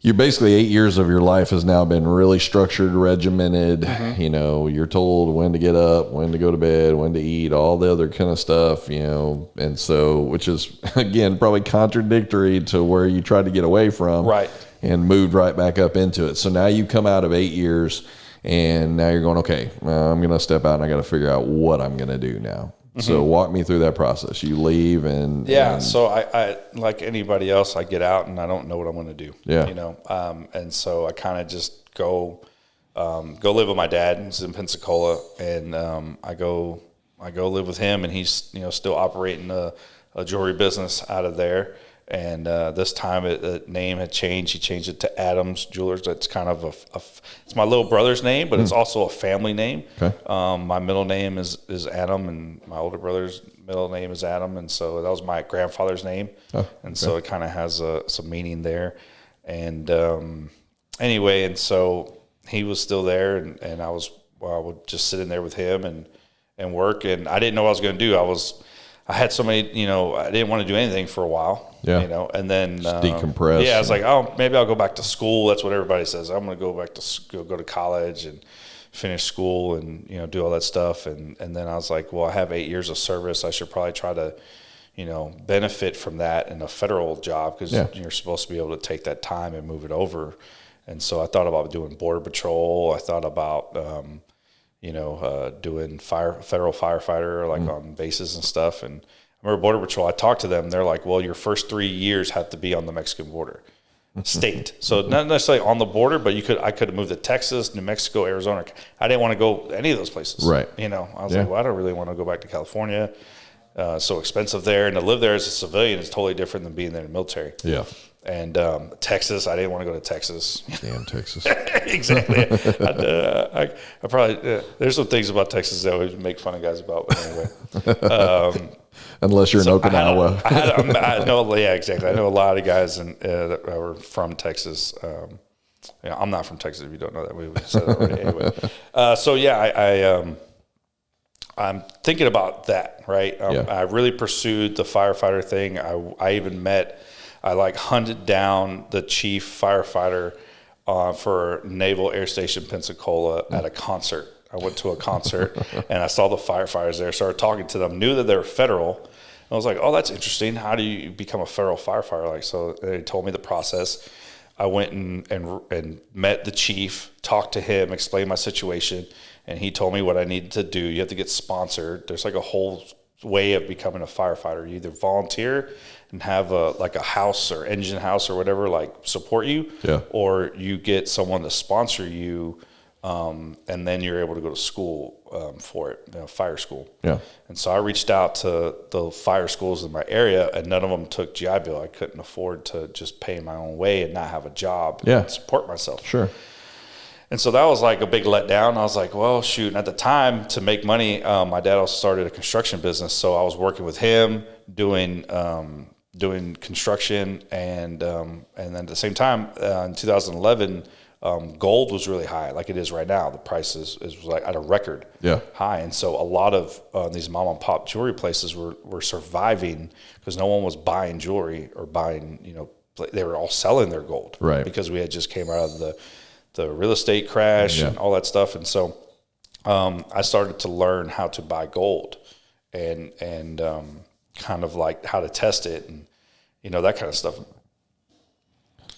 You're basically 8 years of your life has now been really structured, regimented. You're told when to get up, when to go to bed, when to eat, all the other kind of stuff, and so, which is again, probably contradictory to where you tried to get away from. Right. And moved right back up into it. So now you come out of 8 years, and now you're going, okay, I'm going to step out and I got to figure out what I'm going to do now. So walk me through that process. You leave and so I like anybody else, I get out and I don't know what I'm going to do. And so I kind of just go live with my dad. He's in Pensacola, and I go live with him, and he's still operating a jewelry business out of there. And this time the name had changed. He changed it to Adams Jewelers. That's kind of it's my little brother's name, but it's also a family name. Okay. My middle name is Adam, and my older brother's middle name is Adam. And so that was my grandfather's name. So it kind of has some meaning there. And anyway, and so he was still there, and I would just sit in there with him and work. And I didn't know what I was going to do. I had so many, I didn't want to do anything for a while, and then decompress. Yeah, I was like, oh, maybe I'll go back to school. That's what everybody says. I'm going to go back to go to college and finish school and do all that stuff. And then I was like, well, I have 8 years of service. I should probably try to, benefit from that in a federal job, because you're supposed to be able to take that time and move it over. And so I thought about doing Border Patrol. I thought about doing federal firefighter, like on bases and stuff. And I remember Border Patrol, I talked to them. They're like, well, your first 3 years have to be on the Mexican border state. So not necessarily on the border, but I could have moved to Texas, New Mexico, Arizona. I didn't want to go any of those places. Right. I was like, well, I don't really want to go back to California. So expensive there. And to live there as a civilian is totally different than being there in the military. Yeah. And Texas, I didn't want to go to Texas. Damn Texas. Exactly. I probably there's some things about Texas that I would make fun of guys about, but anyway. Unless you're in Okinawa. I know, yeah, exactly. I know a lot of guys that were from Texas. I'm not from Texas, if you don't know that. We said that already anyway. I'm thinking about that, right? I really pursued the firefighter thing. I even hunted down the chief firefighter for Naval Air Station Pensacola at a concert. I went to a concert and I saw the firefighters there, started talking to them, knew that they were federal. And I was like, oh, that's interesting. How do you become a federal firefighter? So they told me the process. I went and met the chief, talked to him, explained my situation, and he told me what I needed to do. You have to get sponsored. There's like a whole way of becoming a firefighter. You either volunteer and have a house or engine house or whatever, like support you, or you get someone to sponsor you, and then you're able to go to school for it, fire school. Yeah. And so I reached out to the fire schools in my area, and none of them took GI Bill. I couldn't afford to just pay my own way and not have a job and support myself. Sure. And so that was like a big letdown. I was like, well, shoot. And at the time, to make money, my dad also started a construction business. So I was working with him, doing construction. And then at the same time, in 2011, gold was really high, like it is right now. The price is like at a record high. And so a lot of these mom and pop jewelry places were surviving because no one was buying jewelry or buying, they were all selling their gold. Right. Because we had just came out of the real estate crash and all that stuff. And so I started to learn how to buy gold and kind of like how to test it and, that kind of stuff.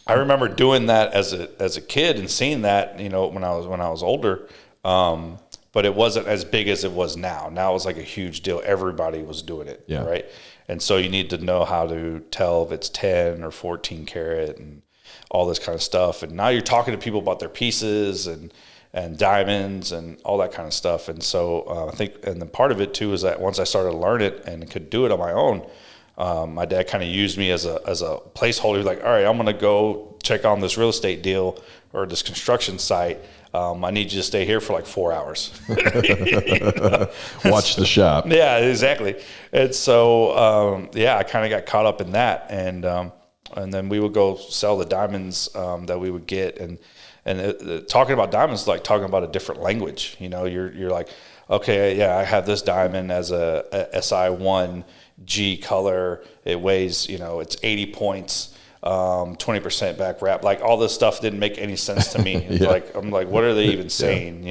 I remember doing that as a kid and seeing that, when I was older. But it wasn't as big as it was now. Now it's like a huge deal. Everybody was doing it. Yeah. Right. And so you need to know how to tell if it's 10 or 14 karat and all this kind of stuff. And now you're talking to people about their pieces and diamonds and all that kind of stuff. And so I think, and then part of it too, is that once I started to learn it and could do it on my own, my dad kind of used me as a placeholder. Like, all right, I'm going to go check on this real estate deal or this construction site. I need you to stay here for like 4 hours. Watch the shop. Yeah, exactly. And so, I kind of got caught up in that. And then we would go sell the diamonds that we would get, and talking about diamonds is like talking about a different language. You're like, okay, yeah, I have this diamond as a SI1 G color. It weighs, it's 80 points, 20% back wrap. Like all this stuff didn't make any sense to me. I'm like, what are they even saying?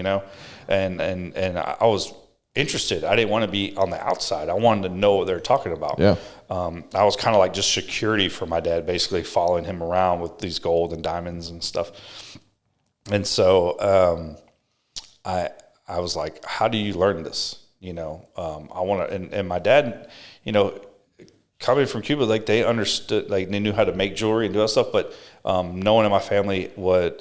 And I was interested. I didn't want to be on the outside. I wanted to know what they're talking about. Yeah. I was kind of like just security for my dad, basically following him around with these gold and diamonds and stuff. And so I was like, how do you learn this? I want to, and my dad, coming from Cuba, like they understood, like they knew how to make jewelry and do that stuff, but no one in my family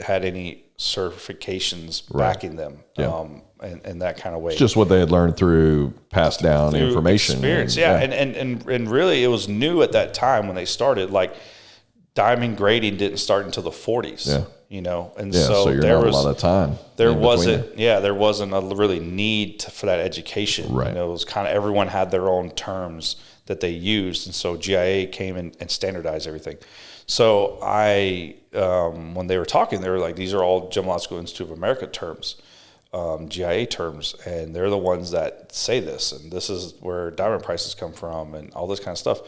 had any certifications backing them. Yeah. In that kind of way. It's just what they had learned through passed down information. Experience, and really it was new at that time when they started. Like diamond grading didn't start until the 40s. And so you're there not was a lot of time. There wasn't a really need for that education. Right. It was kind of everyone had their own terms that they used, and so GIA came and standardized everything. So when they were talking, they were like, these are all Gemological Institute of America terms. GIA terms, and they're the ones that say this, and this is where diamond prices come from and all this kind of stuff.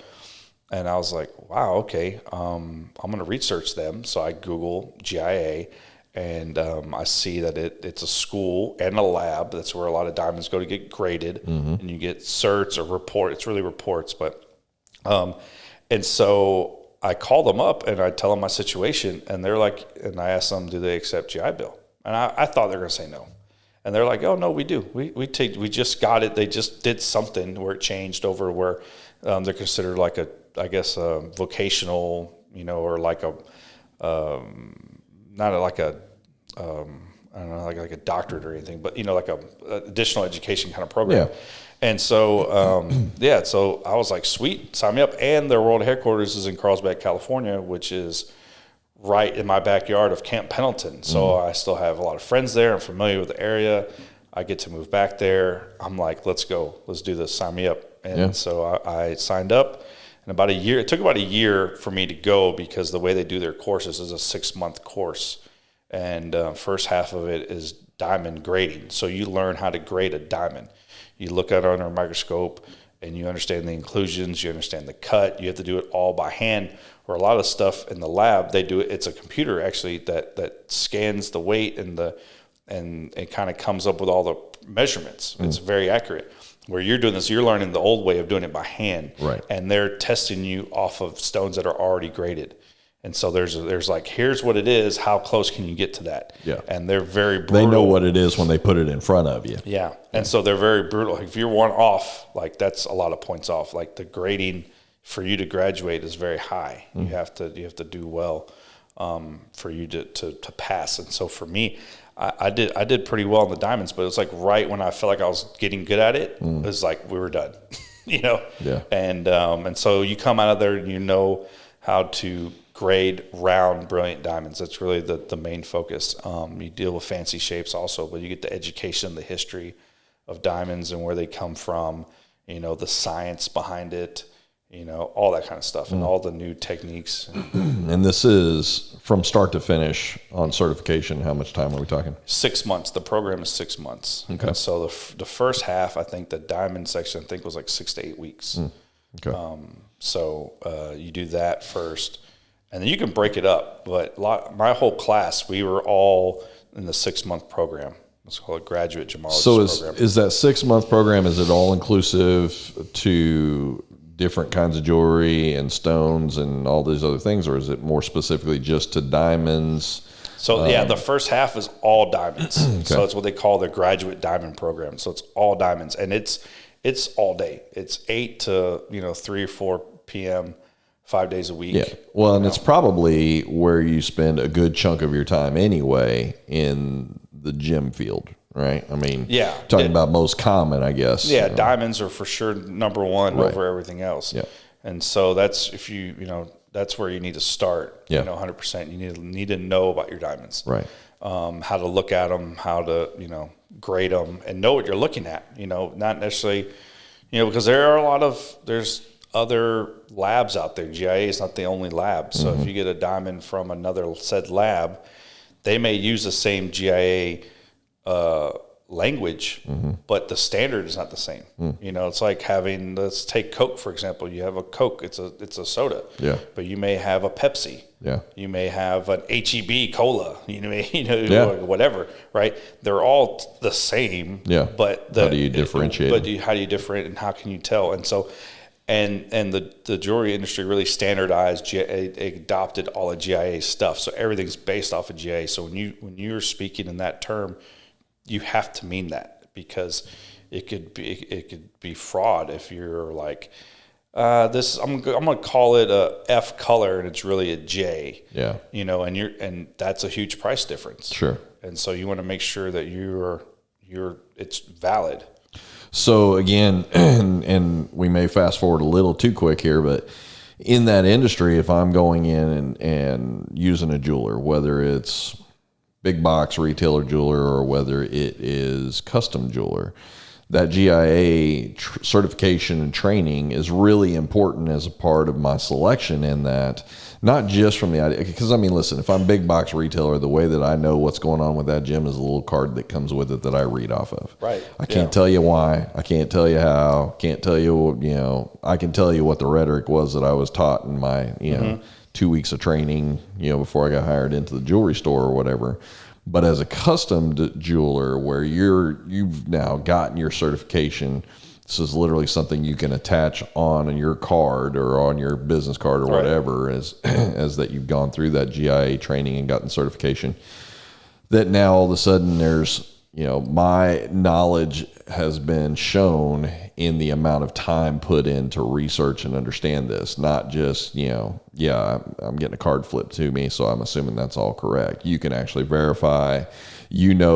And I was like, wow, okay, I'm going to research them. So I Google GIA, and I see that it's a school and a lab. That's where a lot of diamonds go to get graded, and you get certs or report. It's really reports, but and so I call them up and I tell them my situation, and they're like, and I ask them, do they accept GI Bill? And I thought they were going to say no. And they're like, oh, no, we do. We just got it. They just did something where it changed over where they're considered like a vocational, or like a, not like a, I don't know, like a doctorate or anything, but, like a additional education kind of program. Yeah. And so, so I was like, sweet, sign me up. And their world headquarters is in Carlsbad, California, which is right in my backyard of Camp Pendleton. So I still have a lot of friends there. I'm familiar with the area. I get to move back there. I'm like, let's go. Let's do this. Sign me up. And so I signed up. And it took about a year for me to go because the way they do their courses is a 6-month course. And first half of it is diamond grading. So you learn how to grade a diamond. You look at it under a microscope and you understand the inclusions, you understand the cut. You have to do it all by hand. Or a lot of stuff in the lab, they do it. It's a computer actually that scans the weight and it kind of comes up with all the measurements. It's very accurate. Where you're doing this, you're learning the old way of doing it by hand. Right. And they're testing you off of stones that are already graded. And so there's like, here's what it is. How close can you get to that? Yeah. And they're very brutal. They know what it is when they put it in front of you. Yeah. And so they're very brutal. If you're one off, like that's a lot of points off. Like the grading for you to graduate is very high. You have to do well for you to pass. And so for me, I did pretty well in the diamonds, but it was like right when I felt like I was getting good at it, it was like we were done. Yeah. And so you come out of there and you know how to grade round, brilliant diamonds. That's really the main focus. You deal with fancy shapes also, but you get the education, the history of diamonds and where they come from, the science behind it, all that kind of stuff and all the new techniques. And this is from start to finish on certification. How much time are we talking? 6 months. The program is 6 months. Okay. And so the first half, I think the diamond section, was like 6 to 8 weeks. Okay. So you do that first, and then you can break it up. But my whole class, we were all in the 6 month program. It's called a graduate gemologist program. So is that 6 month program, is it all inclusive to different kinds of jewelry and stones and all these other things, or is it more specifically just to diamonds? So the first half is all diamonds. So it's what they call the graduate diamond program. So it's all diamonds, and it's all day. It's 8 to 3 or 4 p.m. 5 days a week. Yeah. Well, and it's probably where you spend a good chunk of your time anyway in the gem field, right? I mean, talking about most common, I guess. Yeah, diamonds are for sure number one Right. over everything else. Yeah. And so that's that's where you need to start. Yeah. 100%. You need to know about your diamonds. Right. How to look at them, how to grade them, and know what you're looking at. Not necessarily, because there's other labs out there. GIA is not the only lab. So if you get a diamond from another said lab, they may use the same GIA language, but the standard is not the same. It's like let's take Coke, for example. You have a Coke, it's a soda. Yeah. But you may have a Pepsi. Yeah. You may have an HEB cola, whatever, right? They're all the same. Yeah. But how do you differentiate? How do you differentiate and how can you tell? And so, and the jewelry industry really standardized, adopted all of GIA stuff. So everything's based off of GIA. So when you're speaking in that term, you have to mean that, because it could be fraud if you're like, I'm gonna call it a F color and it's really a J. Yeah. And that's a huge price difference. Sure. And so you want to make sure that it's valid. So again, and we may fast forward a little too quick here, but in that industry, if I'm going in and using a jeweler, whether it's big box retailer jeweler or whether it is custom jeweler, that GIA certification and training is really important as a part of my selection, in that not just from the idea, because I mean, listen, if I'm big box retailer, the way that I know what's going on with that gem is a little card that comes with it that I read off of. Right. I can't tell you why. I can't tell you how. Can't tell you, I can tell you what the rhetoric was that I was taught in my, 2 weeks of training, before I got hired into the jewelry store or whatever. But as a custom jeweler, where you've now gotten your certification, this is literally something you can attach on your card or on your business card or whatever, as that you've gone through that GIA training and gotten certification. That now all of a sudden there's, my knowledge has been shown in the amount of time put in to research and understand this, not just, I'm getting a card flipped to me, so I'm assuming that's all correct. You can actually verify,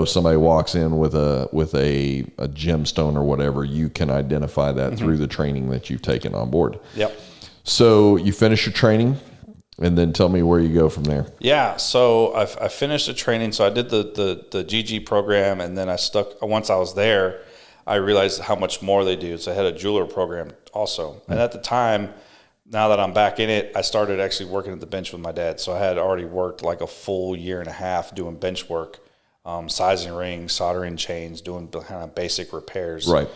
somebody walks in with a gemstone or whatever, you can identify that through the training that you've taken on board. Yep. So you finish your training, and then tell me where you go from there. Yeah, so I finished the training. So I did the GG program, and then once I was there, I realized how much more they do. So I had a jeweler program also. And at the time, now that I'm back in it, I started actually working at the bench with my dad. So I had already worked like a full year and a half doing bench work, sizing rings, soldering chains, doing kind of basic repairs. Right.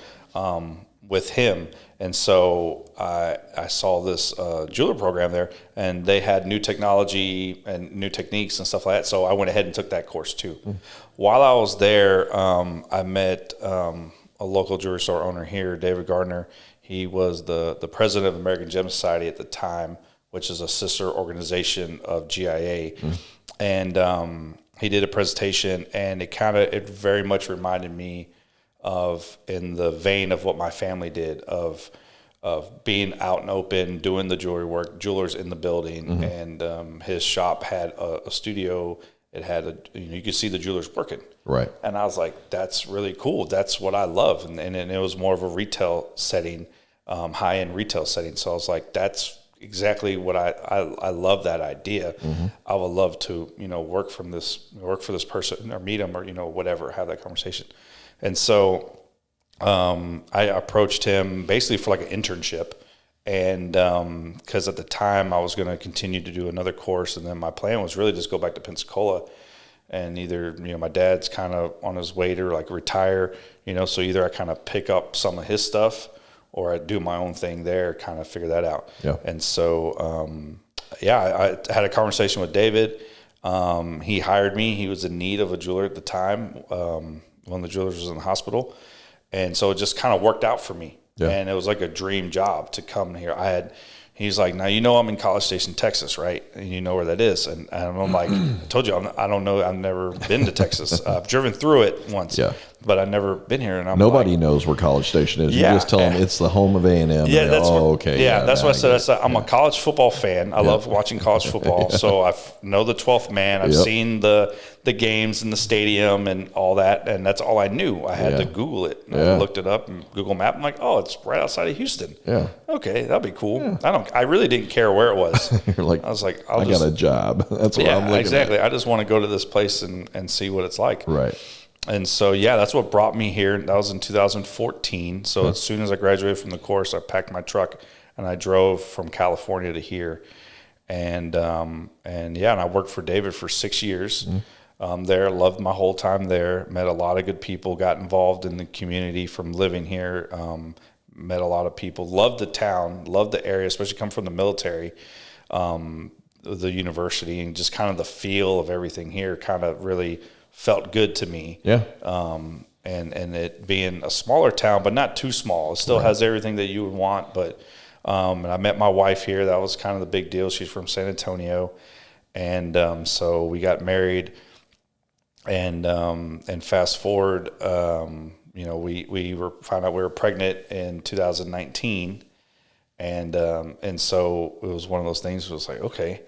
With him. And so I saw this jeweler program there, and they had new technology and new techniques and stuff like that. So I went ahead and took that course too. While I was there, I met a local jewelry store owner here, David Gardner. He was the president of the American Gem Society at the time which is a sister organization of GIA. And he did a presentation, and it very much reminded me of, in the vein of what my family did, of being out and open, doing the jewelry work, jewelers in the building. And his shop had a studio. It had you could see the jewelers working. Right. And I was like, that's really cool. That's what I love. And it was more of a retail setting, high-end retail setting. So I was like, that's exactly what I love that idea. I would love to, work for this person, or meet him, or, whatever, have that conversation. And so I approached him basically for like an internship. And because at the time I was going to continue to do another course, and then my plan was really just go back to Pensacola, and either, my dad's kind of on his way to like retire, so either I kind of pick up some of his stuff, or I do my own thing there, kind of figure that out. Yeah. And so, I had a conversation with David. He hired me. He was in need of a jeweler at the time. One of the jewelers was in the hospital. And so it just kind of worked out for me. Yeah. And it was like a dream job to come here. He's like, now, I'm in College Station, Texas, right? And you know where that is. And I'm like, I told you, I don't know. I've never been to Texas. I've driven through it once, but I've never been here. And nobody knows where College Station is. You just tell them it's the home of A&M. Yeah, that's okay. Yeah, that's what I said. I'm a college football fan. I love watching college football. So I know the 12th man. I've seen the games in the stadium and all that, and that's all I knew. I had to Google it. I looked it up and Google Map. I'm like, oh, it's right outside of Houston. Yeah. Okay, that'd be cool. Yeah. I really didn't care where it was. You're like, I was like, I got a job. That's what I'm looking exactly. at. I just want to go to this place and see what it's like. Right. And so, that's what brought me here. That was in 2014. So as soon as I graduated from the course, I packed my truck and I drove from California to here. And I worked for David for 6 years. There, loved my whole time there. Met a lot of good people. Got involved in the community from living here. Met a lot of people. Loved the town. Loved the area, especially come from the military, the university, and just kind of the feel of everything here kind of really felt good to me. Yeah. And it being a smaller town, but not too small. It still has everything that you would want. But and I met my wife here. That was kind of the big deal. She's from San Antonio, and so we got married. And fast forward, we found out we were pregnant in 2019, and so it was one of those things. It was like, okay,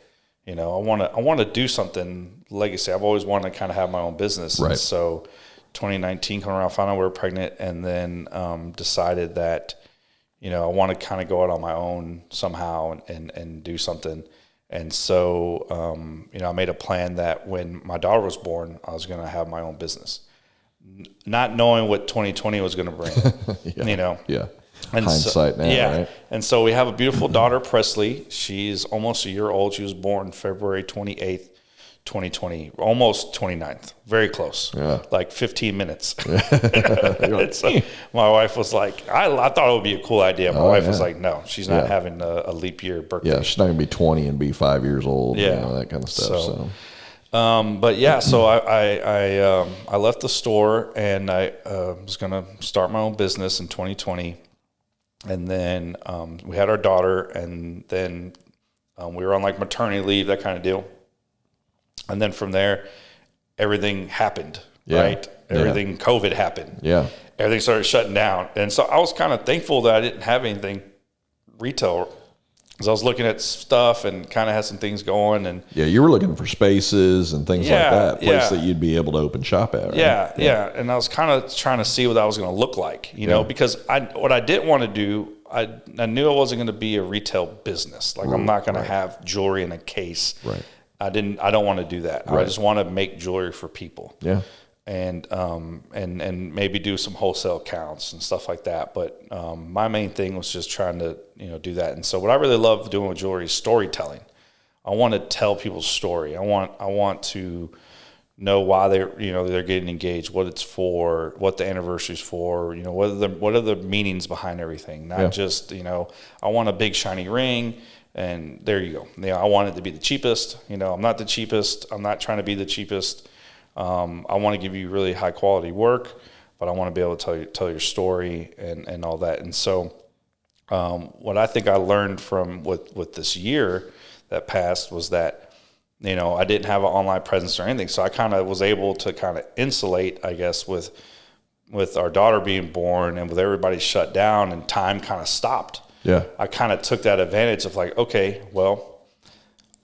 I want to do something legacy. I've always wanted to kind of have my own business. Right. And so 2019 coming around, found out we were pregnant, and then decided that I want to kind of go out on my own somehow and do something. And so, I made a plan that when my daughter was born, I was going to have my own business, not knowing what 2020 was going to bring, Yeah. And hindsight now, right? And so we have a beautiful daughter, Presley. She's almost a year old. She was born February 28th, 2020, almost 29th, very close, like 15 minutes. So my wife was like, I thought it would be a cool idea. My wife was like, no, she's not having a leap year birthday. Yeah, she's not going to be 20 and be 5 years old, that kind of stuff. So. So I left the store, and I was going to start my own business in 2020. And then we had our daughter, and then we were on like maternity leave, that kind of deal. And then from there, everything happened, right? Everything, COVID happened. Yeah. Everything started shutting down. And so I was kind of thankful that I didn't have anything retail, because I was looking at stuff and kind of had some things going. And you were looking for spaces and things like that, place that you'd be able to open shop at, right? Yeah. And I was kind of trying to see what that was going to look like, because what I didn't want to do, I knew I wasn't going to be a retail business. Like, I'm not going to have jewelry in a case. Right. I don't want to do that. Right. I just want to make jewelry for people. Yeah. And maybe do some wholesale accounts and stuff like that. But my main thing was just trying to, do that. And so what I really love doing with jewelry is storytelling. I want to tell people's story. I want to know why they're getting engaged, what it's for, what the anniversary's for, what are the meanings behind everything. Not just, I want a big shiny ring. And there you go. I want it to be the cheapest. I'm not the cheapest. I'm not trying to be the cheapest. I want to give you really high quality work, but I want to be able to tell your story and all that. And so what I think I learned from with this year that passed was that, I didn't have an online presence or anything. So I kind of was able to kind of insulate, I guess, with our daughter being born and with everybody shut down and time kind of stopped. Yeah. I kind of took that advantage of like, okay, well,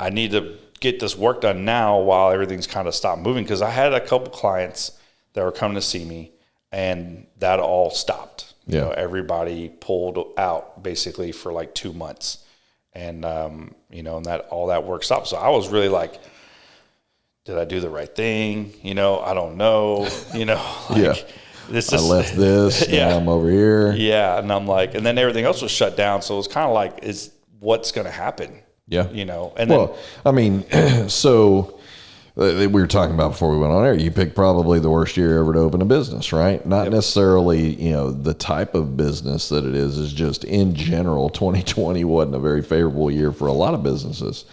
I need to get this work done now while everything's kind of stopped moving. Because I had a couple clients that were coming to see me, and that all stopped. Yeah. Everybody pulled out basically for like 2 months. And, and that all that work stopped. So I was really like, did I do the right thing? I don't know, Yeah. I left this. Yeah. Now I'm over here. Yeah. And I'm like, and then everything else was shut down. So it was kind of like, is what's going to happen? Yeah. And then, so we were talking about before we went on air, you picked probably the worst year ever to open a business, right? Not necessarily, the type of business that it is just in general, 2020 wasn't a very favorable year for a lot of businesses.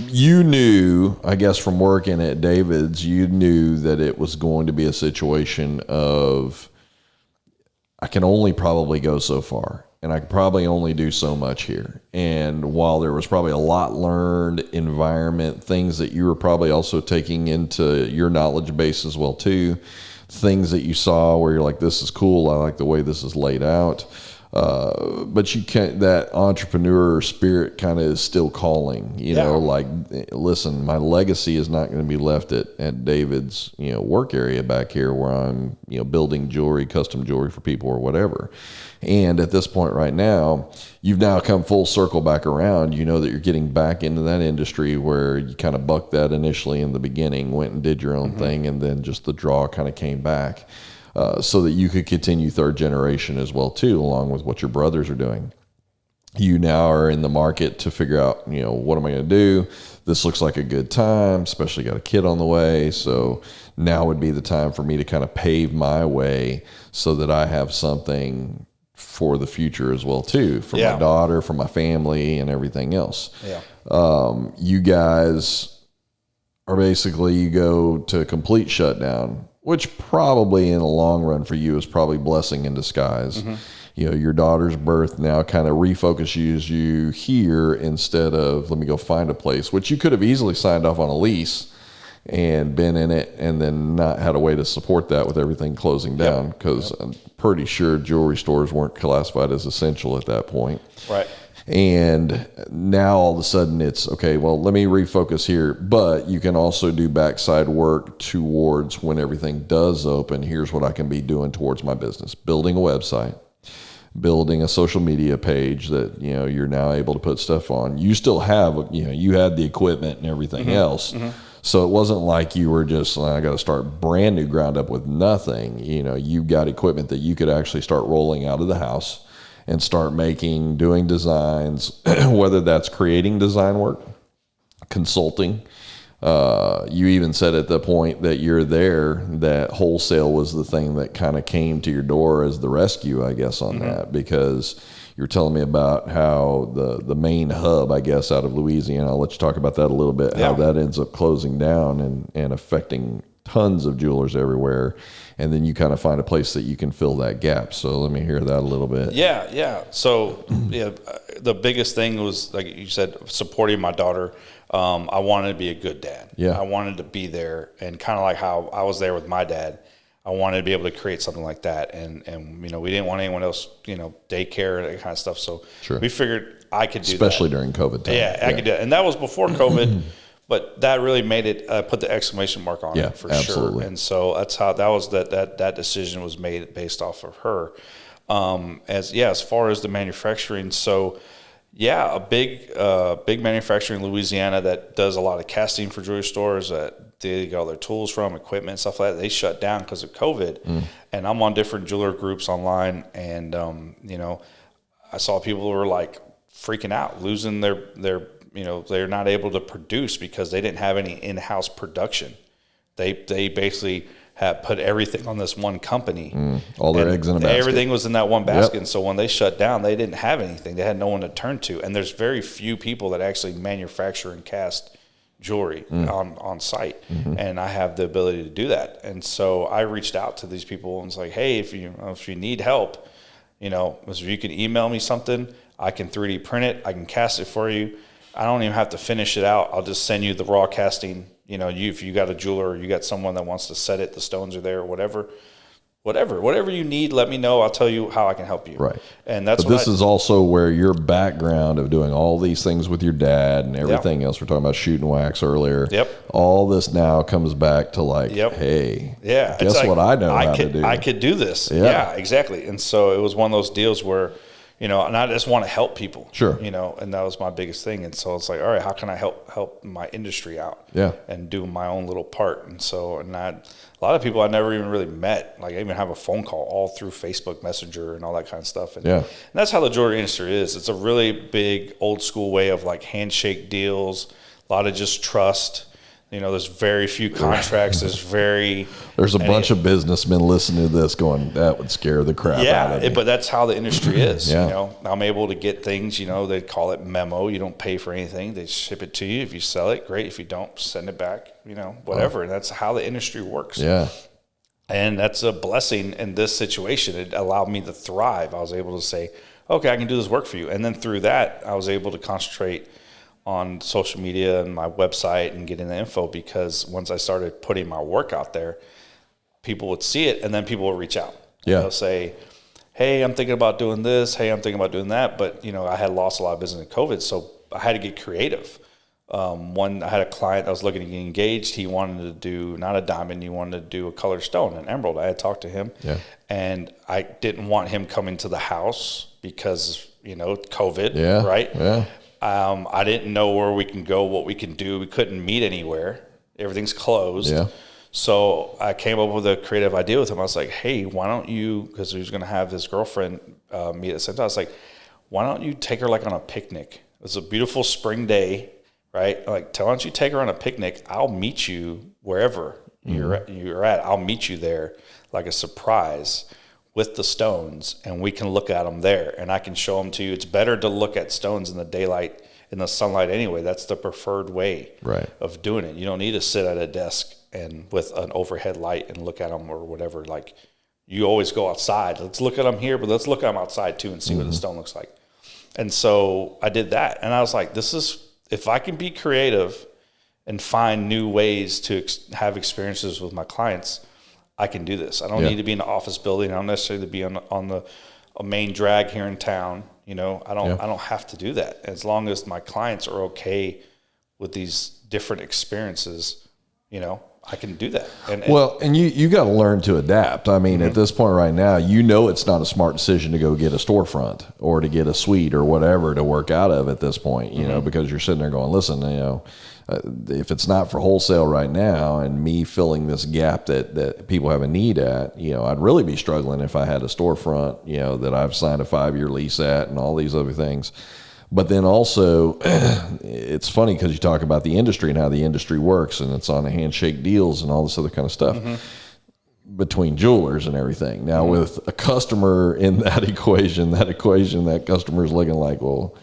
You knew, I guess, from working at David's, you knew that it was going to be a situation of, I can only probably go so far, and I could probably only do so much here. And while there was probably a lot learned, environment, things that you were probably also taking into your knowledge base as well too, things that you saw where you're like, this is cool, I like the way this is laid out. But you can't, that entrepreneur spirit kind of is still calling, like, listen, my legacy is not going to be left at David's, work area back here where I'm, building jewelry, custom jewelry for people or whatever. And at this point right now, you've now come full circle back around. You know that you're getting back into that industry where you kind of bucked that initially in the beginning, went and did your own thing, and then just the draw kind of came back. So that you could continue third generation as well too, along with what your brothers are doing. You now are in the market to figure out, what am I going to do? This looks like a good time, especially got a kid on the way. So now would be the time for me to kind of pave my way so that I have something for the future as well too, for my daughter, for my family, and everything else. Yeah. You guys are basically, you go to complete shutdown, which probably in the long run for you is probably blessing in disguise. Mm-hmm. Your daughter's birth now kind of refocuses you here instead of let me go find a place, which you could have easily signed off on a lease and been in it and then not had a way to support that with everything closing down, because I'm pretty sure jewelry stores weren't classified as essential at that point. Right. And now all of a sudden it's, okay, well, let me refocus here, but you can also do backside work towards when everything does open. Here's what I can be doing towards my business: building a website, building a social media page that, you're now able to put stuff on. You still have, you had the equipment and everything else. Mm-hmm. So it wasn't like you were just, I got to start brand new ground up with nothing. You've got equipment that you could actually start rolling out of the house and start doing designs, whether that's creating design work, consulting. You even said at the point that you're there that wholesale was the thing that kind of came to your door as the rescue, I guess, on that, because you're telling me about how the main hub, I guess, out of Louisiana, I'll let you talk about that a little bit, how that ends up closing down and affecting tons of jewelers everywhere. And then you kind of find a place that you can fill that gap. So let me hear that a little bit. Yeah. So the biggest thing was, like you said, supporting my daughter. I wanted to be a good dad. Yeah. I wanted to be there, and kind of like how I was there with my dad. I wanted to be able to create something like that. And we didn't want anyone else, daycare, that kind of stuff. So we figured I could do especially that. During COVID time. Yeah, I could do it. And that was before COVID. But that really made it, put the exclamation mark on it for absolutely. sure. And so that's how that was that decision was made based off of her. As far as the manufacturing, so a big manufacturer in Louisiana that does a lot of casting for jewelry stores that they get all their tools from, equipment, stuff like that. They shut down because of COVID. And I'm on different jeweler groups online, and I saw people who were like freaking out, losing their they're not able to produce because they didn't have any in-house production. They basically have put everything on this one company. All their eggs in a basket. Everything was in that one basket. And so when they shut down, they didn't have anything. They had no one to turn to. And there's very few people that actually manufacture and cast jewelry on site. And I have the ability to do that. And so I reached out to these people and was like, hey, if you need help, You know, if you can email me something, I can 3D print it. I can cast it for you. I don't even have to finish it out. I'll just send you the raw casting. You know, if you got a jeweler or you got someone that wants to set it, the stones are there, whatever you need, let me know. I'll tell you how I can help you. Right. And that's but this is also where your background of doing all these things with your dad and everything else. We're talking about shooting wax earlier. Yep. All this now comes back to like, hey, guess what I know how to do. I could do this. Yeah, exactly. And so it was one of those deals where, you know, and I just want to help people. Sure. You know, and that was my biggest thing. And so it's like, all right, how can I help my industry out? Yeah. And do my own little part. And so, a lot of people I never even really met. Like I even have a phone call all through Facebook Messenger and all that kind of stuff. And that's how the jewelry industry is. It's a really big old school way of like handshake deals, a lot of just trust. You know, there's very few contracts. There's a bunch of businessmen listening to this going, that would scare the crap out of me. But that's how the industry is. You know, I'm able to get things, you know, they call it memo. You don't pay for anything. They ship it to you. If you sell it, great. If you don't, send it back, you know, whatever. And that's how the industry works. Yeah. And that's a blessing in this situation. It allowed me to thrive. I was able to say, okay, I can do this work for you. And then through that, I was able to concentrate on social media and my website and getting the info, because once I started putting my work out there, people would see it and then people will reach out. Yeah. They'll say, hey, I'm thinking about doing this. Hey, I'm thinking about doing that. But, you know, I had lost a lot of business in COVID, so I had to get creative. I had a client that was looking to get engaged. He wanted to do not a diamond. He wanted to do a colored stone, an emerald. I had talked to him, and I didn't want him coming to the house because, you know, COVID, right? Yeah. I didn't know where we can go, what we can do. We couldn't meet anywhere. Everything's closed. Yeah. So I came up with a creative idea with him. I was like, hey, why don't you, because he was going to have his girlfriend meet at the same time. I was like, why don't you take her like on a picnic? It's a beautiful spring day, right? Like, why don't you take her on a picnic? I'll meet you wherever you're at. I'll meet you there like a surprise with the stones, and we can look at them there, and I can show them to you. It's better to look at stones in the daylight, in the sunlight anyway. That's the preferred way of doing it. You don't need to sit at a desk and with an overhead light and look at them or whatever. Like, you always go outside. Let's look at them here, but let's look at them outside too and see what the stone looks like. And so I did that, and I was like, if I can be creative and find new ways to have experiences with my clients, I can do this. I don't need to be in an office building. I don't necessarily be on a main drag here in town. You know, I don't have to do that. As long as my clients are okay with these different experiences, you know, I can do that. And you got to learn to adapt. I mean, at this point right now, you know, it's not a smart decision to go get a storefront or to get a suite or whatever to work out of at this point, you know, because you're sitting there going, listen, you know, if it's not for wholesale right now and me filling this gap that people have a need at, you know, I'd really be struggling if I had a storefront, you know, that I've signed a 5-year lease at and all these other things. But then also, it's funny because you talk about the industry and how the industry works, and it's on the handshake deals and all this other kind of stuff between jewelers and everything. Now, with a customer in that equation, that customer is looking like, well,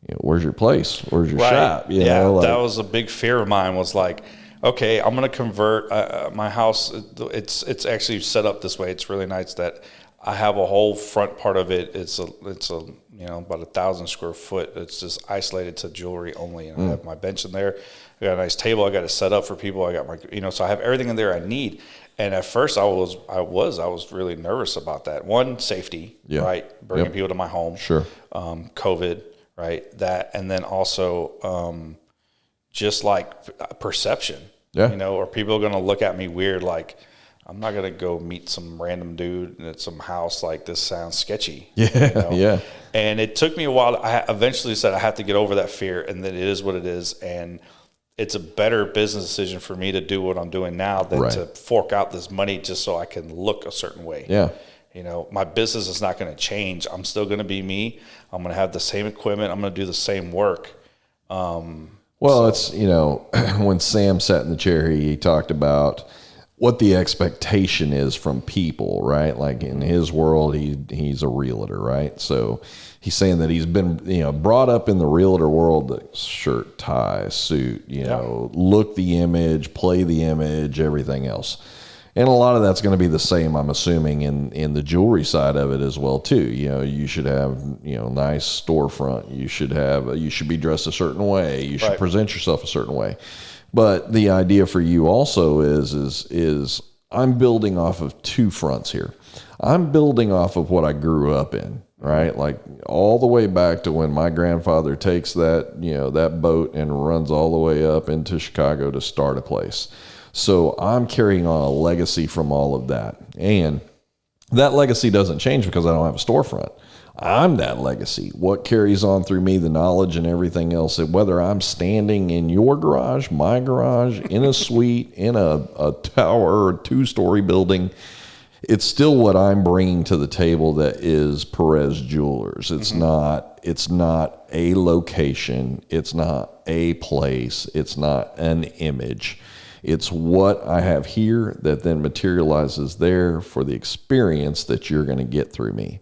you know, where's your place? Where's your shop? You know, like, that was a big fear of mine, was like, okay, I'm going to convert my house. It's actually set up this way. It's really nice that I have a whole front part of it. It's a you know, about 1,000 square foot. It's just isolated to jewelry only. And I have my bench in there. I got a nice table. I got it set up for people. I got my, you know, so I have everything in there I need. And at first I was really nervous about that. One, safety, right? Bringing people to my home. Sure. COVID, right? That, and then also just like perception. Yeah. You know, are people going to look at me weird? Like, I'm not going to go meet some random dude at some house. Like, this sounds sketchy. Yeah. You know? Yeah. And it took me a while. I eventually said I have to get over that fear, and that it is what it is. And it's a better business decision for me to do what I'm doing now than to fork out this money just so I can look a certain way. Yeah. You know, my business is not going to change. I'm still going to be me. I'm going to have the same equipment. I'm going to do the same work. Well, it's, you know, when Sam sat in the chair, he talked about what the expectation is from people, right? Like in his world, he's a realtor, right? So he's saying that he's been, you know, brought up in the realtor world, that shirt, tie, suit, you know, look the image, play the image, everything else. And a lot of that's going to be the same, I'm assuming, in the jewelry side of it as well too. You should have, nice storefront. You should be dressed a certain way. You should Right. present yourself a certain way. But the idea for you also is I'm building off of two fronts here. I'm building off of what I grew up in, right? Like all the way back to when my grandfather takes that boat and runs all the way up into Chicago to start a place. So I'm carrying on a legacy from all of that. And that legacy doesn't change because I don't have a storefront. I'm that legacy. What carries on through me, the knowledge and everything else, that whether I'm standing in your garage, my garage, in a suite, in a tower or 2-story building, it's still what I'm bringing to the table that is Perez Jewelers. It's not a location. It's not a place. It's not an image. It's what I have here that then materializes there for the experience that you're going to get through me.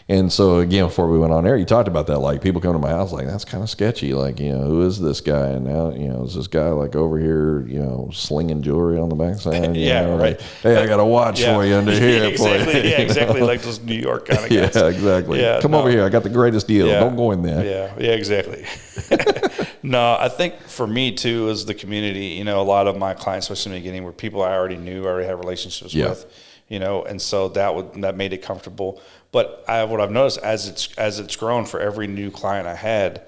And so again, before we went on air, you talked about that. Like people come to my house, like that's kind of sketchy. Like, who is this guy? And now, is this guy like over here, slinging jewelry on the backside? Yeah, right. Like, hey, I got a watch for you under here. Exactly. Yeah, exactly. Like those New York kind of guys. Yeah, exactly. Yeah, come over here. I got the greatest deal. Yeah. Don't go in there. Yeah, exactly. No, I think for me too, is the community. A lot of my clients, especially in the beginning, were people I already knew, already had relationships with. And so that made it comfortable. But what I've noticed as it's grown, for every new client I had,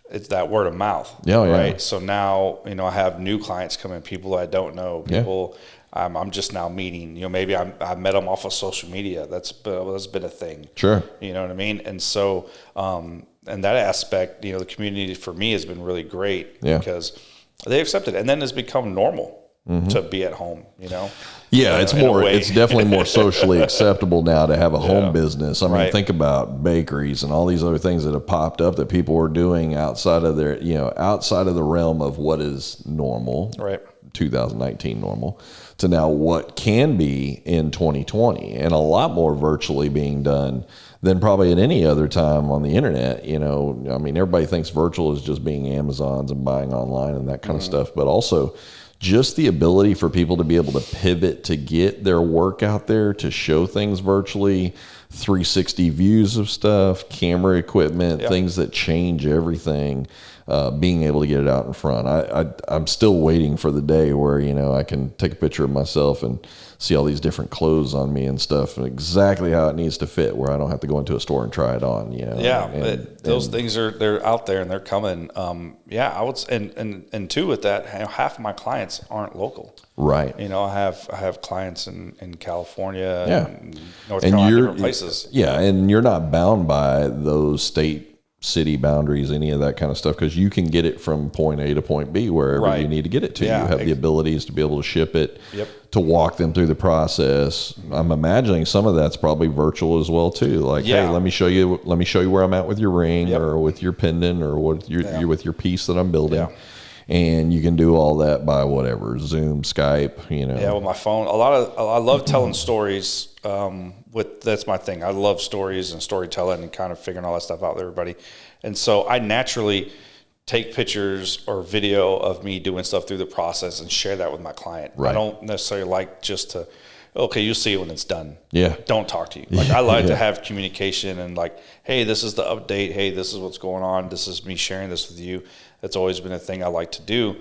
it's that word of mouth. Yeah, right. Yeah. So now, I have new clients come in, people I don't know, people I'm just now meeting. Maybe I met them off of social media. That's been a thing. Sure. You know what I mean? And so, and that aspect, the community for me has been really great because they accept it, and then it's become normal to be at home. Yeah, it's definitely more socially acceptable now to have a home business. I mean, think about bakeries and all these other things that have popped up that people are doing outside of outside of the realm of what is normal, right? 2019 normal, to now what can be in 2020, and a lot more virtually being done than probably at any other time on the internet. I mean, everybody thinks virtual is just being Amazons and buying online and that kind of stuff, but also just the ability for people to be able to pivot, to get their work out there, to show things virtually, 360 views of stuff, camera equipment, things that change everything, being able to get it out in front. I'm still waiting for the day where, I can take a picture of myself and see all these different clothes on me and stuff and exactly how it needs to fit, where I don't have to go into a store and try it on. Those things they're out there and they're coming. I would, and two, with that, half of my clients aren't local. Right. I have clients in California, and North and Carolina, different places. Yeah, and you're not bound by those city boundaries, any of that kind of stuff, because you can get it from point A to point B wherever you need to get it to. You have the abilities to be able to ship it, to walk them through the process. I'm imagining some of that's probably virtual as well too. Like, hey, let me show you where I'm at with your ring or with your pendant or with your piece that I'm building. Yeah. And you can do all that by whatever, Zoom, Skype, Yeah, with my phone. I love telling stories. That's my thing. I love stories and storytelling and kind of figuring all that stuff out with everybody. And so I naturally take pictures or video of me doing stuff through the process and share that with my client. Right. I don't necessarily like just to, okay, you'll see it when it's done. Yeah. Don't talk to you. Like I like to have communication and like, hey, this is the update. Hey, this is what's going on. This is me sharing this with you. That's always been a thing I like to do.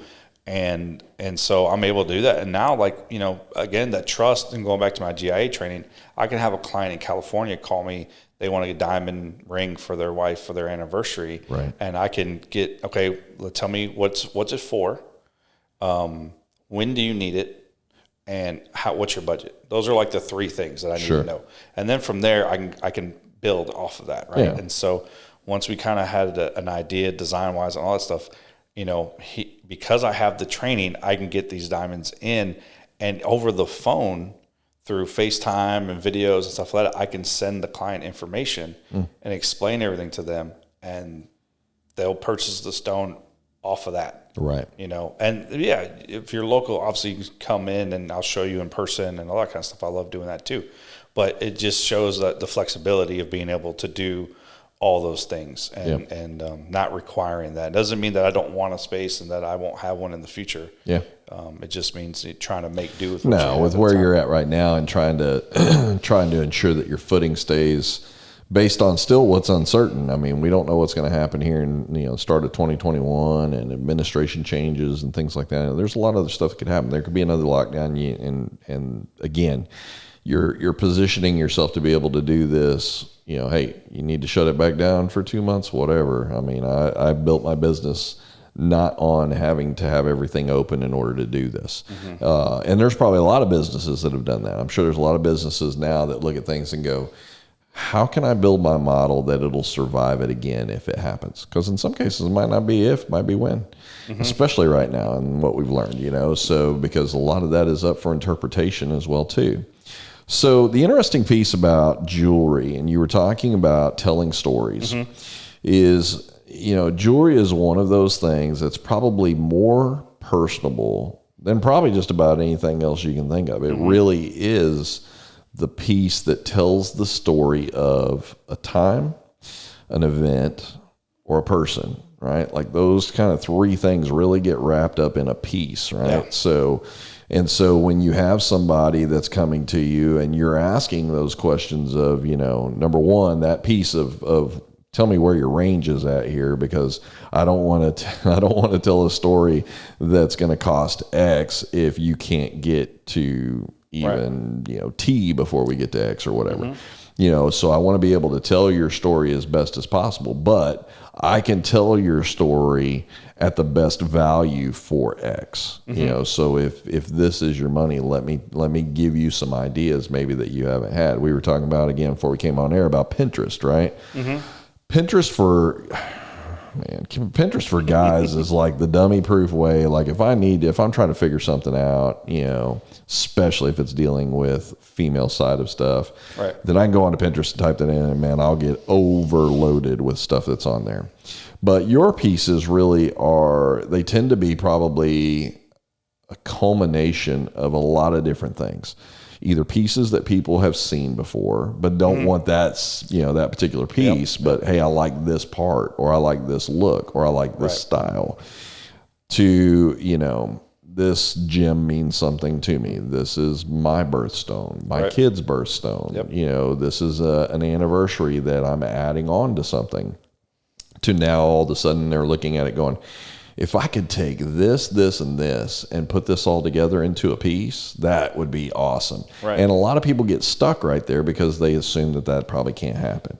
And so I'm able to do that. And now, like, again, that trust, and going back to my GIA training, I can have a client in California call me. They want a diamond ring for their wife for their anniversary. Right. And I can get, okay, tell me what's it for? When do you need it? And what's your budget? Those are like the three things that I need to know. And then from there, I can build off of that. Right. Yeah. And so once we kind of had an idea design wise and all that stuff, because I have the training, I can get these diamonds in, and over the phone through FaceTime and videos and stuff like that, I can send the client information and explain everything to them, and they'll purchase the stone off of that. Right. And if you're local, obviously you can come in and I'll show you in person and all that kind of stuff. I love doing that too, but it just shows that the flexibility of being able to do all those things and not requiring that. It doesn't mean that I don't want a space and that I won't have one in the future. Yeah. It just means trying to make do with what you No, have with at where the time. you're at right now and trying to trying to ensure that your footing stays based on still what's uncertain. I mean, we don't know what's going to happen here in start of 2021 and administration changes and things like that. There's a lot of other stuff that could happen. There could be another lockdown, and again, you're positioning yourself to be able to do this. Hey, you need to shut it back down for 2 months, whatever. I mean, I built my business not on having to have everything open in order to do this. And there's probably a lot of businesses that have done that. I'm sure there's a lot of businesses now that look at things and go, how can I build my model that it'll survive it again if it happens? Because in some cases, it might not be if, it might be when, especially right now and what we've learned, so because a lot of that is up for interpretation as well, too. So the interesting piece about jewelry, and you were talking about telling stories, is, jewelry is one of those things that's probably more personable than probably just about anything else you can think of. It really is the piece that tells the story of a time, an event, or a person, right? Like those kind of three things really get wrapped up in a piece, right? Yeah. So when you have somebody that's coming to you and you're asking those questions of, number one, that piece of tell me where your range is at here, because I don't want to tell a story that's going to cost X if you can't get to even, T before we get to X or whatever. So I want to be able to tell your story as best as possible, but I can tell your story at the best value for X. So if this is your money, let me give you some ideas maybe that you haven't had. We were talking about, again, before we came on air, about Pinterest, right? Pinterest for guys is like the dummy proof way. Like if I'm trying to figure something out, especially if it's dealing with female side of stuff, then I can go onto Pinterest and type that in, and man, I'll get overloaded with stuff that's on there. But your pieces really they tend to be probably a culmination of a lot of different things. Either pieces that people have seen before, but don't want that particular piece, but hey, I like this part, or I like this look, or I like this style. To, this gem means something to me. This is my birthstone, my kid's birthstone. This is an anniversary that I'm adding on to something. To now all of a sudden they're looking at it going, if I could take this, this, and this and put this all together into a piece, that would be awesome. And a lot of people get stuck right there because they assume that probably can't happen.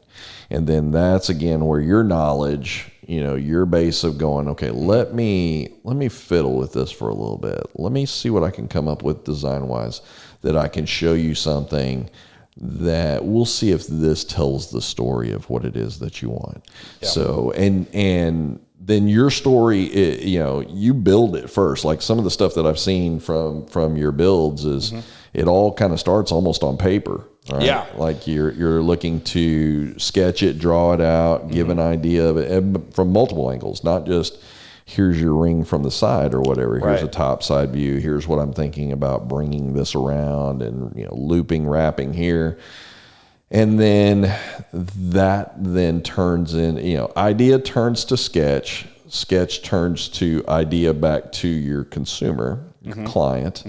And then that's, again, where your knowledge, your base of going, okay, let me fiddle with this for a little bit. Let me see what I can come up with design-wise that I can show you something that we'll see if this tells the story of what it is that you want. So, and then your story, you build it first. Like some of the stuff that I've seen from your builds is it all kind of starts almost on paper. Right? Like you're looking to sketch it, draw it out, give an idea of it from multiple angles, not just here's your ring from the side or whatever. Here's a top side view. Here's what I'm thinking about bringing this around and, looping, wrapping here. And then that then turns in, idea turns to sketch turns to idea back to your consumer, your client.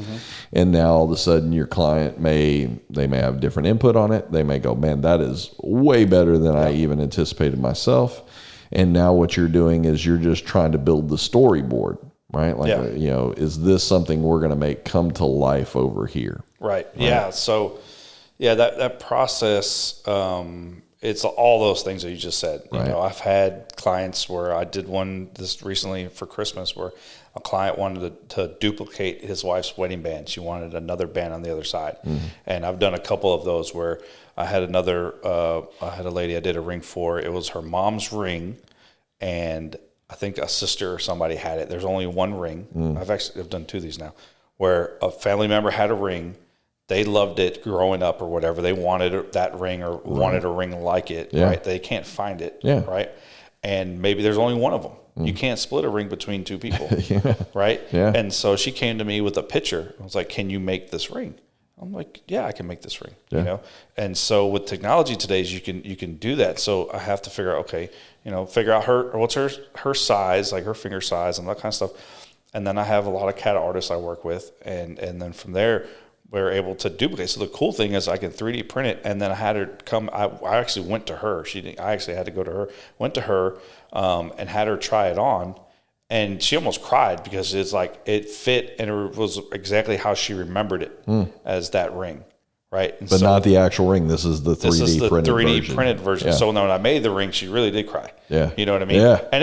And now all of a sudden your client may have different input on it. They may go, man, that is way better than I even anticipated myself. And now what you're doing is you're just trying to build the storyboard, right? Like, is this something we're going to make come to life over here? Right. Yeah. So, that process, it's all those things that you just said. I've had clients where I did one this recently for Christmas where a client wanted to duplicate his wife's wedding band. She wanted another band on the other side. And I've done a couple of those where I had a lady I did a ring for. It was her mom's ring, and I think a sister or somebody had it. There's only one ring. I've done two of these now, where a family member had a ring. They loved it growing up or whatever. They wanted that ring or wanted a ring like it, right? They can't find it, right? And maybe there's only one of them. You can't split a ring between two people, right? And so she came to me with a picture. I was like, can you make this ring? I'm like, yeah, I can make this ring, And so with technology today, you can do that. So I have to figure out, okay, figure out what's her size, like her finger size and that kind of stuff. And then I have a lot of CAD artists I work with. And then from there, we're able to duplicate. So the cool thing is I can 3D print it, and then I had her come. I actually went to her. I actually had to go to her. Went to her and had her try it on, and she almost cried because it's like it fit and it was exactly how she remembered it as that ring, right? And but not the actual ring. This is the 3D this is the printed 3D version. printed version. Yeah. So when I made the ring, she really did cry. Yeah, you know what I mean. Yeah, and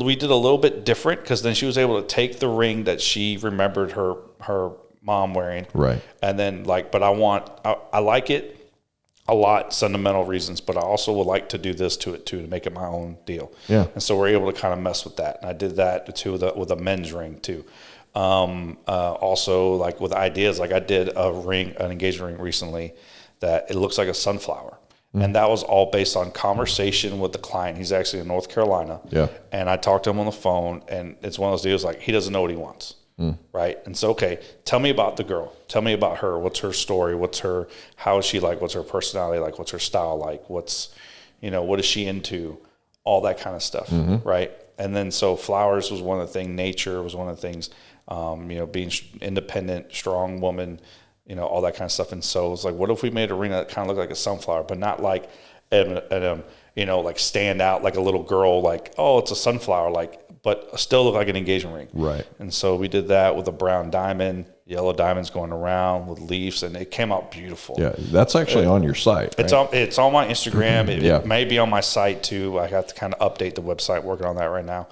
we did a little bit different because then she was able to take the ring that she remembered her mom wearing, right, and then but I like it a lot, sentimental reasons, but I also would like to do this to it too, to make it my own deal. Yeah. And so we're able to kind of mess with that. And I did that too with a men's ring too. Also like with ideas, like I did an engagement ring recently that it looks like a sunflower. And that was all based on conversation with the client. He's actually in North Carolina. Yeah. And I talked to him on the phone, and it's one of those deals like he doesn't know what he wants. Right. And so, okay, tell me about the girl. Tell me about her. What's her story? How is she like? What's her personality like? What's her style like? what is she into? All that kind of stuff. Right. And then, so flowers was one of the things, nature was one of the things, being independent, strong woman, all that kind of stuff. And so it's like, what if we made a ring that kind of looked like a sunflower, but not like, like stand out like a little girl, like, oh, it's a sunflower, but still look like an engagement ring. right. And so we did that with a brown diamond, yellow diamonds going around with leaves, and it came out beautiful. Yeah, that's actually on your site, right? It's on my Instagram. It may be on my site too. I have to kind of update the website, working on that right now.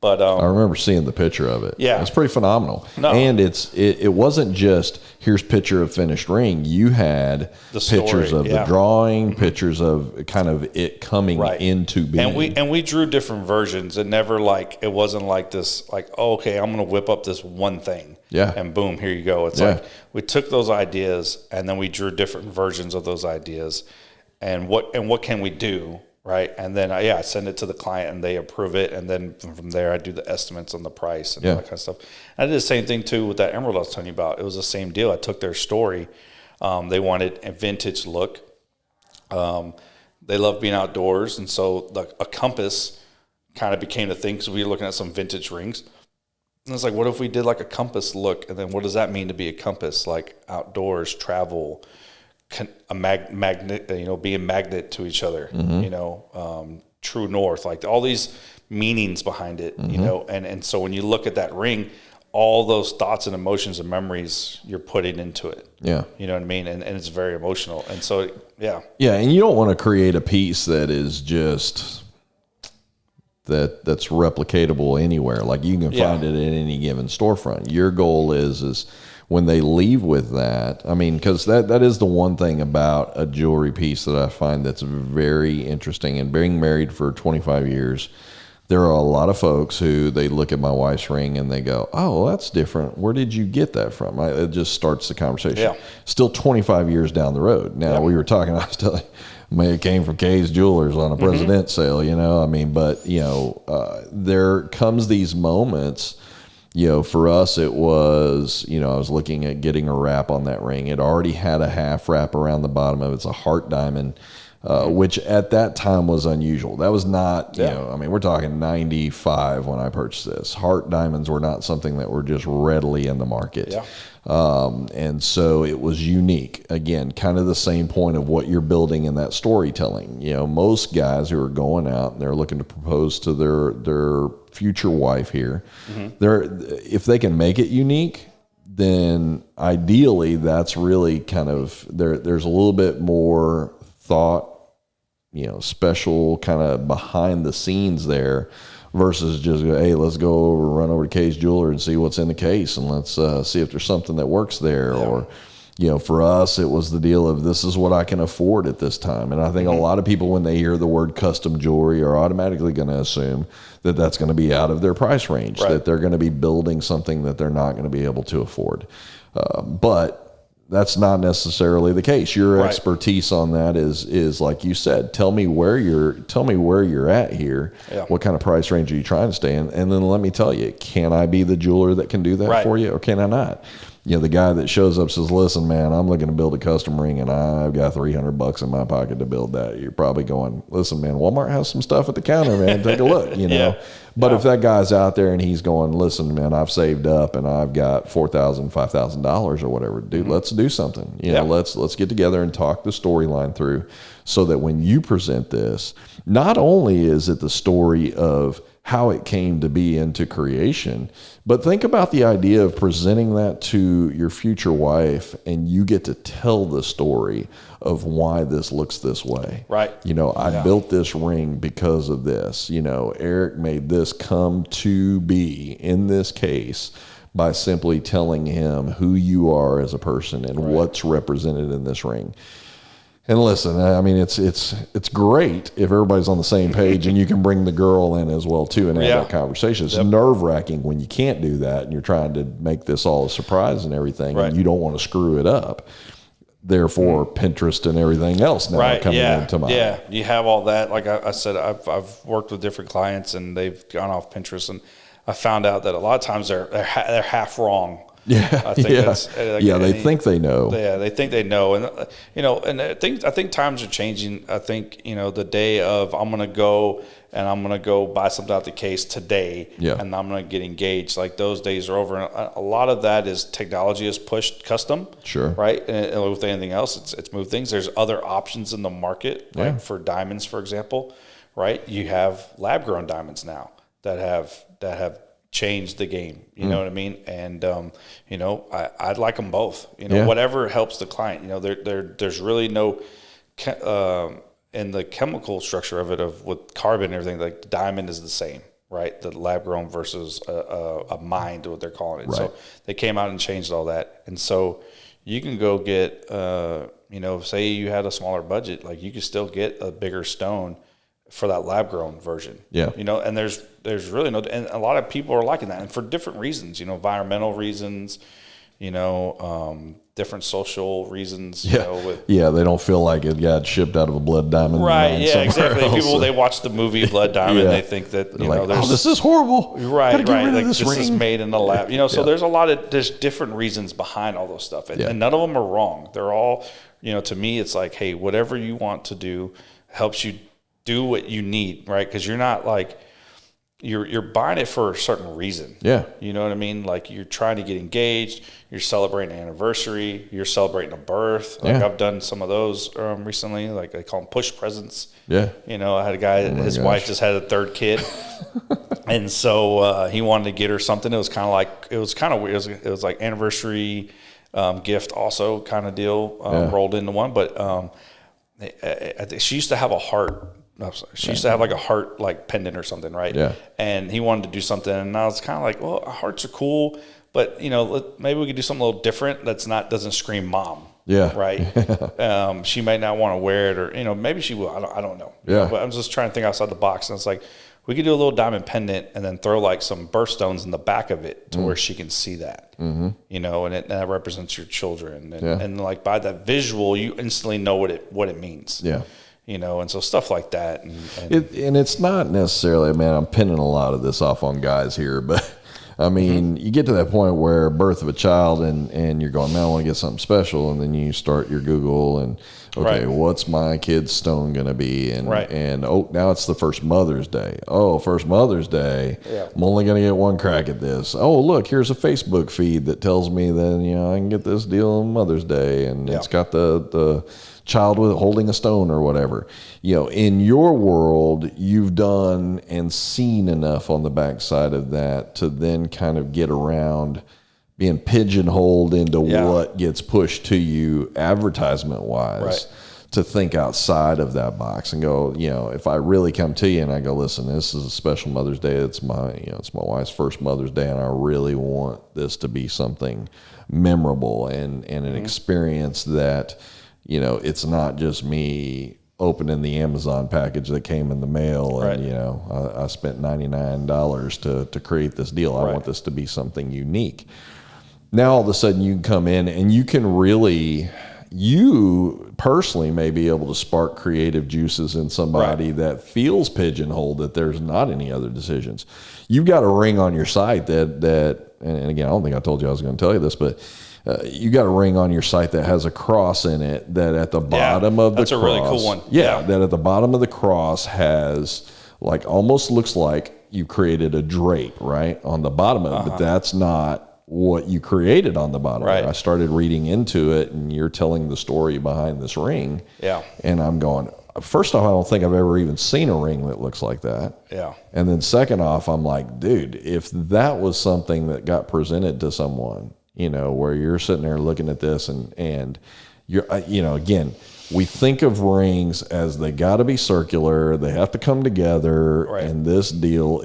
But I remember seeing the picture of it. Yeah. It's pretty phenomenal. No. And it wasn't just here's picture of finished ring. You had The story, pictures of the drawing, pictures of kind of it coming into being. And we drew different versions. It never it wasn't like this, like, oh, okay, I'm going to whip up this one thing. Yeah. And boom, here you go. It's like we took those ideas and then we drew different versions of those ideas. And what can we do? Right. And then, I send it to the client and they approve it. And then from there, I do the estimates on the price and all that kind of stuff. And I did the same thing, too, with that emerald I was telling you about. It was the same deal. I took their story. They wanted a vintage look. They love being outdoors. And so a compass kind of became the thing because we were looking at some vintage rings. And it's like, what if we did like a compass look? And then what does that mean to be a compass? Like outdoors, travel, a magnet, being magnet to each other, true north, like all these meanings behind it, and so when you look at that ring, all those thoughts and emotions and memories you're putting into it. Yeah. You know what I mean? And it's very emotional. And so, yeah. Yeah. And you don't want to create a piece that is just that's replicatable anywhere. Like you can find it at any given storefront. Your goal is when they leave with that, I mean, because that is the one thing about a jewelry piece that I find that's very interesting. And being married for 25 years, there are a lot of folks who they look at my wife's ring and they go, oh, well, that's different. Where did you get that from? It just starts the conversation. Yeah. Still 25 years down the road. Now, we were talking, I was telling you, it came from Perez Jewelers on a President's sale, I mean, but, there comes these moments. For us, it was, I was looking at getting a wrap on that ring. It already had a half wrap around the bottom of it. It's a heart diamond, which at that time was unusual. That was not, we're talking 95 when I purchased this. Heart diamonds were not something that were just readily in the market. Yeah. And so it was unique. Again, kind of the same point of what you're building in that storytelling. Most guys who are going out and they're looking to propose to their future wife here, if they can make it unique, then ideally that's really kind of there's a little bit more thought, special kind of behind the scenes there versus just go, hey, let's go run over to Perez Jeweler and see what's in the case, and let's see if there's something that works there. Or, for us, it was the deal of this is what I can afford at this time. And I think a lot of people, when they hear the word custom jewelry, are automatically going to assume that that's going to be out of their price range, that they're going to be building something that they're not going to be able to afford. But that's not necessarily the case. Your expertise on that is like you said. Tell me where you're at here. Yeah. What kind of price range are you trying to stay in? And then let me tell you, can I be the jeweler that can do that for you, or can I not? the guy that shows up says, listen, man, I'm looking to build a custom ring and I've got $300 in my pocket to build that. You're probably going, listen, man, Walmart has some stuff at the counter, man. Take a look, But if that guy's out there and he's going, listen, man, I've saved up and I've got $4,000, $5,000 or whatever, dude, let's do something. Let's get together and talk the storyline through so that when you present this, not only is it the story of how it came to be into creation, but think about the idea of presenting that to your future wife and you get to tell the story of why this looks this way. Right. I built this ring because of this. Erik made this come to be in this case by simply telling him who you are as a person and what's represented in this ring. And listen, I mean, it's great if everybody's on the same page and you can bring the girl in as well too and have that conversation. It's nerve-wracking when you can't do that and you're trying to make this all a surprise and everything, and you don't want to screw it up. Therefore, Pinterest and everything else now coming into mind. Yeah, you have all that. Like I said, I've worked with different clients and they've gone off Pinterest, and I found out that a lot of times they're half wrong. Yeah, I think they think they know. Yeah, they think they know, and and I think times are changing. I think the day of I'm gonna go buy something out the case today, and I'm gonna get engaged. Like those days are over. And a lot of that is technology has pushed custom, right? And with anything else, it's moved things. There's other options in the market, like for diamonds, for example, right? You have lab grown diamonds now that have changed the game, you know what I mean? And I'd like them both, whatever helps the client. There's really no in the chemical structure of it, with carbon and everything, like the diamond is the same, right? The lab grown versus a mined, what they're calling it. Right. So they came out and changed all that. And so you can go get say you had a smaller budget, like you could still get a bigger stone for that lab grown version. Yeah. And there's really no, and a lot of people are liking that, and for different reasons, environmental reasons, different social reasons. They don't feel like it got shipped out of a blood diamond. Right. Yeah, exactly. Else. People, they watch the movie Blood Diamond, they think that, this is horrible. Right. Like this is made in the lab, so there's different reasons behind all those stuff. And none of them are wrong. They're all, to me, it's like, hey, whatever you want to do helps you do what you need, right? Because you're not like, you're buying it for a certain reason. Yeah. You know what I mean? Like you're trying to get engaged, you're celebrating an anniversary, you're celebrating a birth. Like I've done some of those recently, like they call them push presents. Yeah. I had a guy, his wife just had a third kid. And so he wanted to get her something. It was kind of weird. It was like anniversary gift also kind of deal rolled into one. But she used to have a heart. She used to have like a heart like pendant or something, right? Yeah. And he wanted to do something, and I was kind of like, well, hearts are cool, but maybe we could do something a little different doesn't scream mom. Yeah. Right. She might not want to wear it, or maybe she will. I don't know. Yeah. But I'm just trying to think outside the box, and it's like we could do a little diamond pendant and then throw like some birthstones in the back of it to where she can see that. Mm-hmm. And that represents your children, and like by that visual, you instantly know what it means. Yeah. And so stuff like that. And it's not necessarily, man, I'm pinning a lot of this off on guys here, but I mean, you get to that point where birth of a child and you're going, man, I want to get something special. And then you start your Google and, okay, what's my kid's stone going to be? And, now it's the first Mother's Day. Oh, first Mother's Day. Yeah. I'm only going to get one crack at this. Oh, look, here's a Facebook feed that tells me that, I can get this deal on Mother's Day. And it's got the child with holding a stone or whatever. In your world, you've done and seen enough on the backside of that to then kind of get around being pigeonholed into what gets pushed to you advertisement wise, to think outside of that box and go, if I really come to you and I go, listen, this is a special Mother's Day. It's my wife's first Mother's Day, and I really want this to be something memorable and an experience that, it's not just me opening the Amazon package that came in the mail and, I spent $99 to create this deal. I want this to be something unique. Now, all of a sudden you can come in and you can really, you personally may be able to spark creative juices in somebody that feels pigeonholed, that there's not any other decisions. You've got a ring on your site that, and again, I don't think I told you I was going to tell you this, but you got a ring on your site that has a cross in it, that at the bottom of the cross. That's a really cool one. Yeah, that at the bottom of the cross has like, almost looks like you created a drape, right, on the bottom of it, but that's not what you created on the bottom. Right. I started reading into it, and you're telling the story behind this ring. Yeah. And I'm going, first off, I don't think I've ever even seen a ring that looks like that. Yeah. And then second off, I'm like, dude, if that was something that got presented to someone, where you're sitting there looking at this and you're, again, we think of rings as they got to be circular, they have to come together, right. and this deal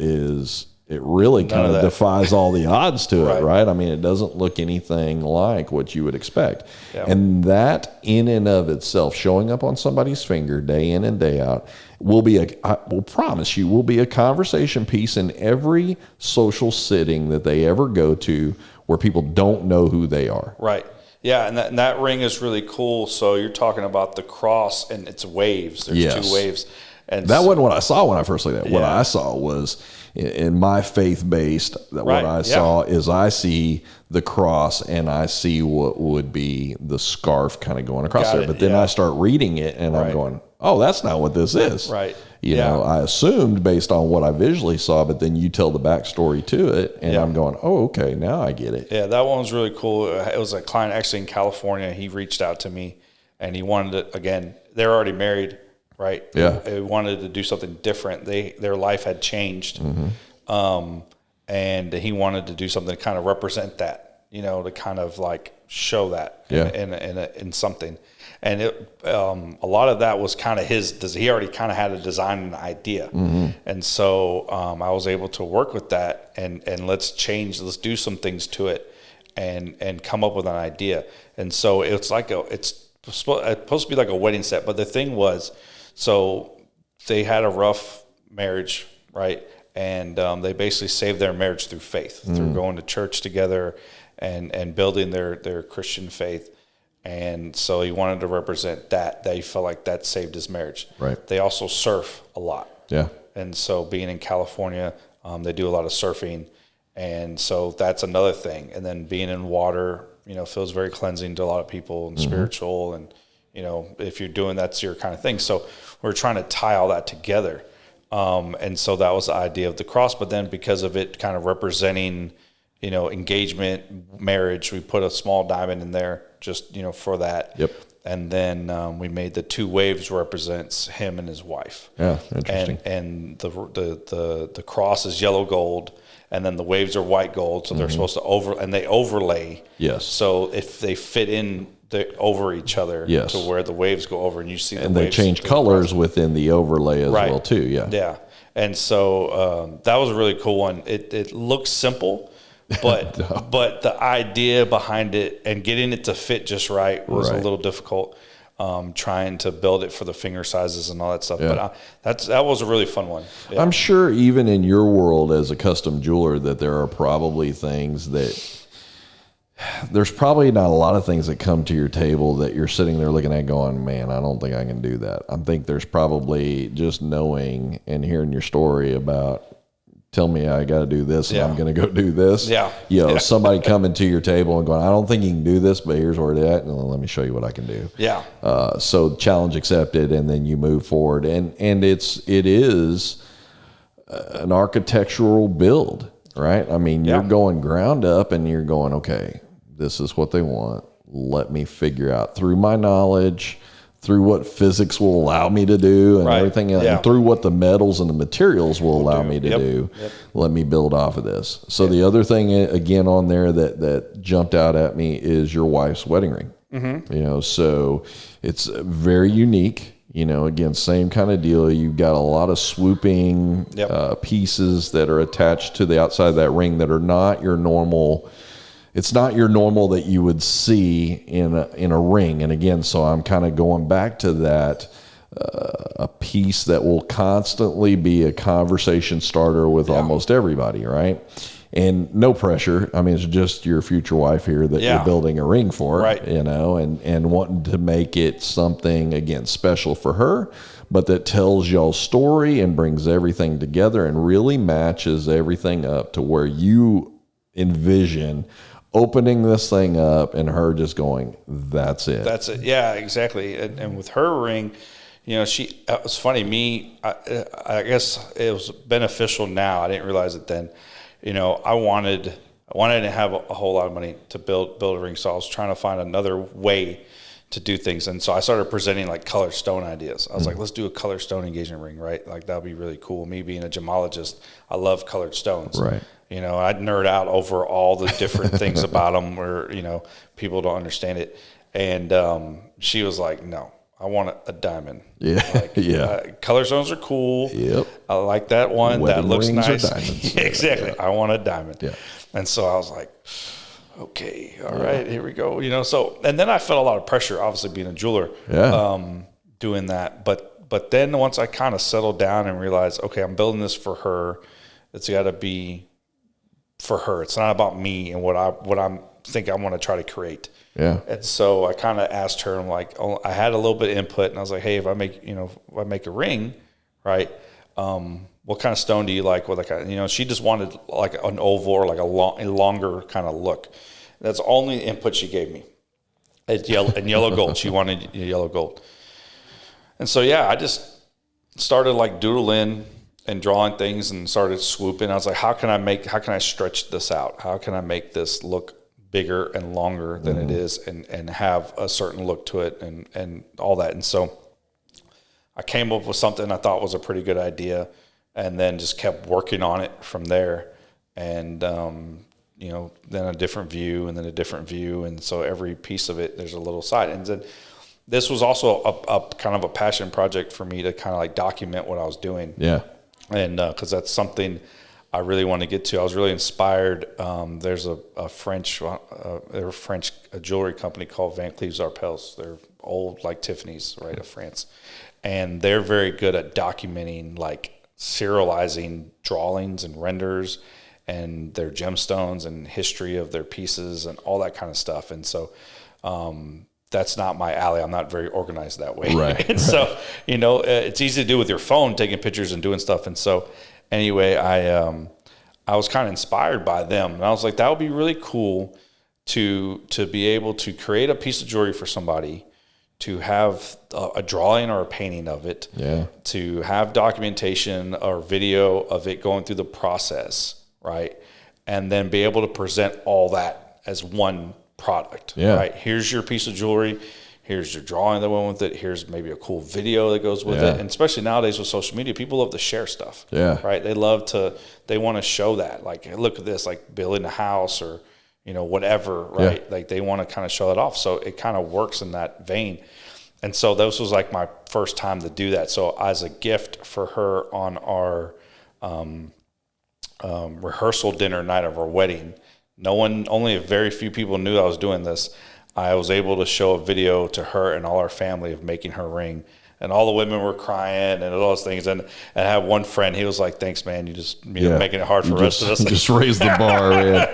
it really kind of defies all the odds to it, right? I mean, it doesn't look anything like what you would expect. Yeah. And that in and of itself, showing up on somebody's finger day in and day out, I will promise you, will be a conversation piece in every social sitting that they ever go to where people don't know who they are. Right. Yeah, and that ring is really cool. So you're talking about the cross and its waves. There's 2 waves. And that wasn't what I saw when I first looked at it. What I saw was, in my faith-based, what I saw is I see the cross and I see what would be the scarf kind of going across there. But then I start reading it and I'm going, oh, that's not what this is. Right. I assumed based on what I visually saw, but then you tell the backstory to it, and I'm going, oh, okay, now I get it. Yeah, that one was really cool. It was a client actually in California. He reached out to me, and he wanted to, again, they're already married, right? Yeah. They wanted to do something different. Their life had changed, and he wanted to do something to kind of represent that, to kind of like show that in something. And a lot of that was kind of he already kind of had a design and idea. And so I was able to work with that and let's do some things to it and come up with an idea. And so it's supposed to be like a wedding set. But the thing was, so they had a rough marriage, right? And they basically saved their marriage through faith, through going to church together and building their Christian faith. And so he wanted to represent that he felt like that saved his marriage. Right. They also surf a lot. Yeah. And so being in California, they do a lot of surfing. And so that's another thing. And then being in water, feels very cleansing to a lot of people and spiritual. And, if you're doing that's your kind of thing. So we're trying to tie all that together. And so that was the idea of the cross. But then because of it kind of representing, engagement, marriage, we put a small diamond in there just, for that. Yep. And then we made the 2 waves represents him and his wife. Yeah, interesting. And the cross is yellow gold, and then the waves are white gold. So they're supposed to they overlay. Yes. So if they fit in over each other, to where the waves go over, and you see and they change colors within the overlay as well too. Yeah. Yeah. And so that was a really cool one. It looks simple. But but the idea behind it and getting it to fit just right was a little difficult. Trying to build it for the finger sizes and all that stuff. Yeah. But that was a really fun one. Yeah. I'm sure even in your world as a custom jeweler that there are probably things that there's probably not a lot of things that come to your table that you're sitting there looking at going, man, I don't think I can do that. I think there's probably just knowing and hearing your story about, tell me I got to do this and I'm going to go do this. Yeah. Somebody coming to your table and going, I don't think you can do this, but here's where it's at. And let me show you what I can do. Yeah. So challenge accepted. And then you move forward and it is an architectural build, right? I mean, you're going ground up and you're going, okay, this is what they want. Let me figure out through my knowledge, through what physics will allow me to do and everything else, and through what the metals and the materials will allow me to do, let me build off of this. So the other thing, again, on there that jumped out at me is your wife's wedding ring. So it's very unique. Again, same kind of deal. You've got a lot of swooping pieces that are attached to the outside of that ring that are not your normal. It's not your normal that you would see in a ring. And again, so I'm kind of going back to that, a piece that will constantly be a conversation starter with almost everybody, right? And no pressure. I mean, it's just your future wife here that you're building a ring for, and wanting to make it something, again, special for her, but that tells y'all's story and brings everything together and really matches everything up to where you envision opening this thing up and her just going, that's it. That's it. Yeah, exactly. And with her ring, you know, it was funny. I guess it was beneficial now. I didn't realize it then. You know, I wanted to have a whole lot of money to build a ring. So I was trying to find another way to do things. And so I started presenting like colored stone ideas. I was like, let's do a colored stone engagement ring, right? Like that would be really cool. Me being a gemologist, I love colored stones. Right. You know, I'd nerd out over all the different things about them where, you know, people don't understand it. And she was like, no, I want a diamond. Yeah. Like, color stones are cool. Yep. I like that one. Wedding that looks rings are nice. diamonds. Exactly. Yeah. I want a diamond. Yeah. And so I was like, okay, all right, here we go. You know, so, and then I felt a lot of pressure, obviously being a jeweler, doing that. But then once I kind of settled down and realized, okay, I'm building this for her. It's got to be for her. It's not about me and what I'm think I want to try to create. Yeah. And so I kind of asked her, I'm like, I had a little bit of input, and I was like, hey, if I make a ring, right? What kind of stone do you like? What kind? You know, she just wanted like an oval or like a longer kind of look. That's the only input she gave me. Yellow gold. She wanted yellow gold. And so yeah, I just started like doodling and drawing things and started swooping. I was like, how can I stretch this out? How can I make this look bigger and longer than it is and have a certain look to it and all that. And so I came up with something I thought was a pretty good idea and then just kept working on it from there. And, you know, then a different view and then a different view. And so every piece of it, there's a little side. And then this was also a kind of a passion project for me to kind of like document what I was doing. Yeah. And because that's something I really want to get to. I was really inspired. There's a French jewelry company called Van Cleves Arpels. They're old like Tiffany's, right, of France. And they're very good at documenting, like serializing drawings and renders and their gemstones and history of their pieces and all that kind of stuff. And so that's not my alley. I'm not very organized that way. Right. And so, you know, it's easy to do with your phone, taking pictures and doing stuff. And so anyway, I was kind of inspired by them. And I was like, that would be really cool to be able to create a piece of jewelry for somebody, to have a drawing or a painting of it, to have documentation or video of it going through the process, right? And then be able to present all that as one product, right? Here's your piece of jewelry. Here's your drawing that went with it. Here's maybe a cool video that goes with it. And especially nowadays with social media, people love to share stuff, right? They want to show that, like, hey, look at this, like building a house or, you know, whatever, right? Like they want to kind of show that off. So it kind of works in that vein. And so this was like my first time to do that. So as a gift for her on our rehearsal dinner night of our wedding, only a very few people knew I was doing this. I was able to show a video to her and all our family of making her ring. And all the women were crying and all those things. And I had one friend, he was like, thanks, man. You just making it hard for the rest of us. Just raise the bar, man.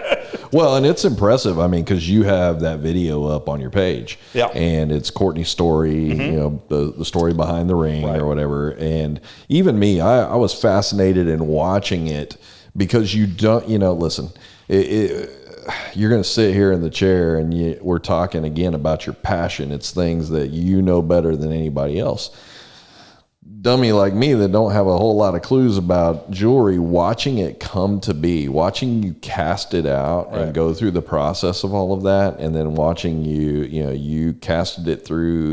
Well, and it's impressive. I mean, because you have that video up on your page. Yeah. And it's Courtney's story, you know, the story behind the ring or whatever. And even me, I was fascinated in watching it because you don't, you know, listen, you're going to sit here in the chair and we're talking again about your passion. It's things that you know better than anybody else. Dummy like me that don't have a whole lot of clues about jewelry, watching it come to be, watching you cast it out and go through the process of all of that, and then watching you casted it through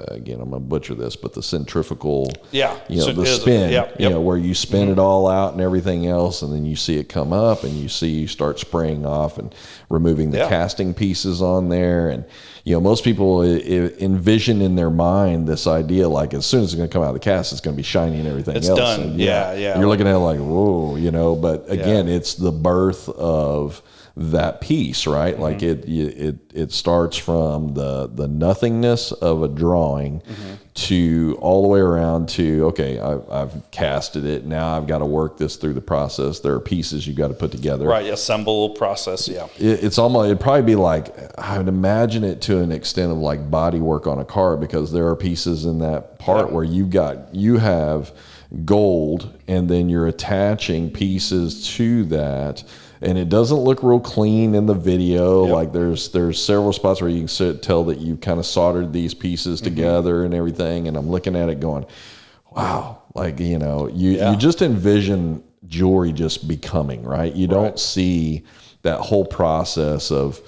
again, I'm going to butcher this, but the centrifugal, the spin, you know, where you spin it all out and everything else, and then you see it come up and you start spraying off and removing the casting pieces on there. And, you know, most people envision in their mind this idea, like as soon as it's going to come out of the cast, it's going to be shiny and everything else. It's done. And you're looking at it like, whoa, you know, but again, it's the birth of that piece, right? Like it starts from the nothingness of a drawing to all the way around to, okay, I've casted it. Now I've got to work this through the process. There are pieces you got to put together. Right. Assemble process. Yeah. It's almost, it'd probably be like, I would imagine it to an extent of like body work on a car, because there are pieces in that part where you have gold and then you're attaching pieces to that and it doesn't look real clean in the video. Like there's several spots where you can tell that you kind of soldered these pieces together and everything. And I'm looking at it going, wow, like, you know, you just envision jewelry just becoming, right? You don't see that whole process of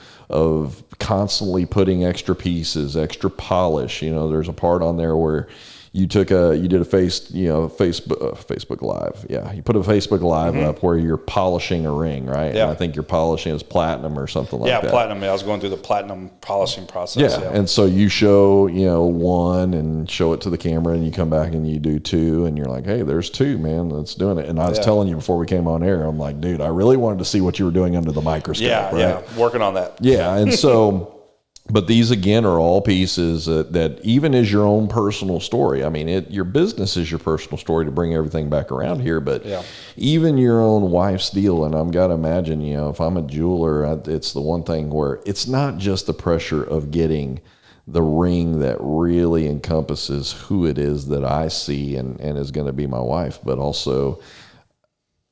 constantly putting extra pieces, extra polish. You know, there's a part on there where you did a Facebook Live. Yeah. You put a Facebook Live up where you're polishing a ring, right? Yeah. And I think you're polishing as platinum or something like that. Yeah, platinum. I was going through the platinum polishing process. Yeah. And so you show, you know, one and show it to the camera, and you come back and you do two, and you're like, hey, there's two, man. That's doing it. And I was telling you before we came on air, I'm like, dude, I really wanted to see what you were doing under the microscope. Yeah. Right? Yeah. Working on that. Yeah. And so, but these, again, are all pieces that even is your own personal story. I mean, your business is your personal story, to bring everything back around here, but even your own wife's deal. And I've got to imagine, you know, if I'm a jeweler, it's the one thing where it's not just the pressure of getting the ring that really encompasses who it is that I see and is going to be my wife, but also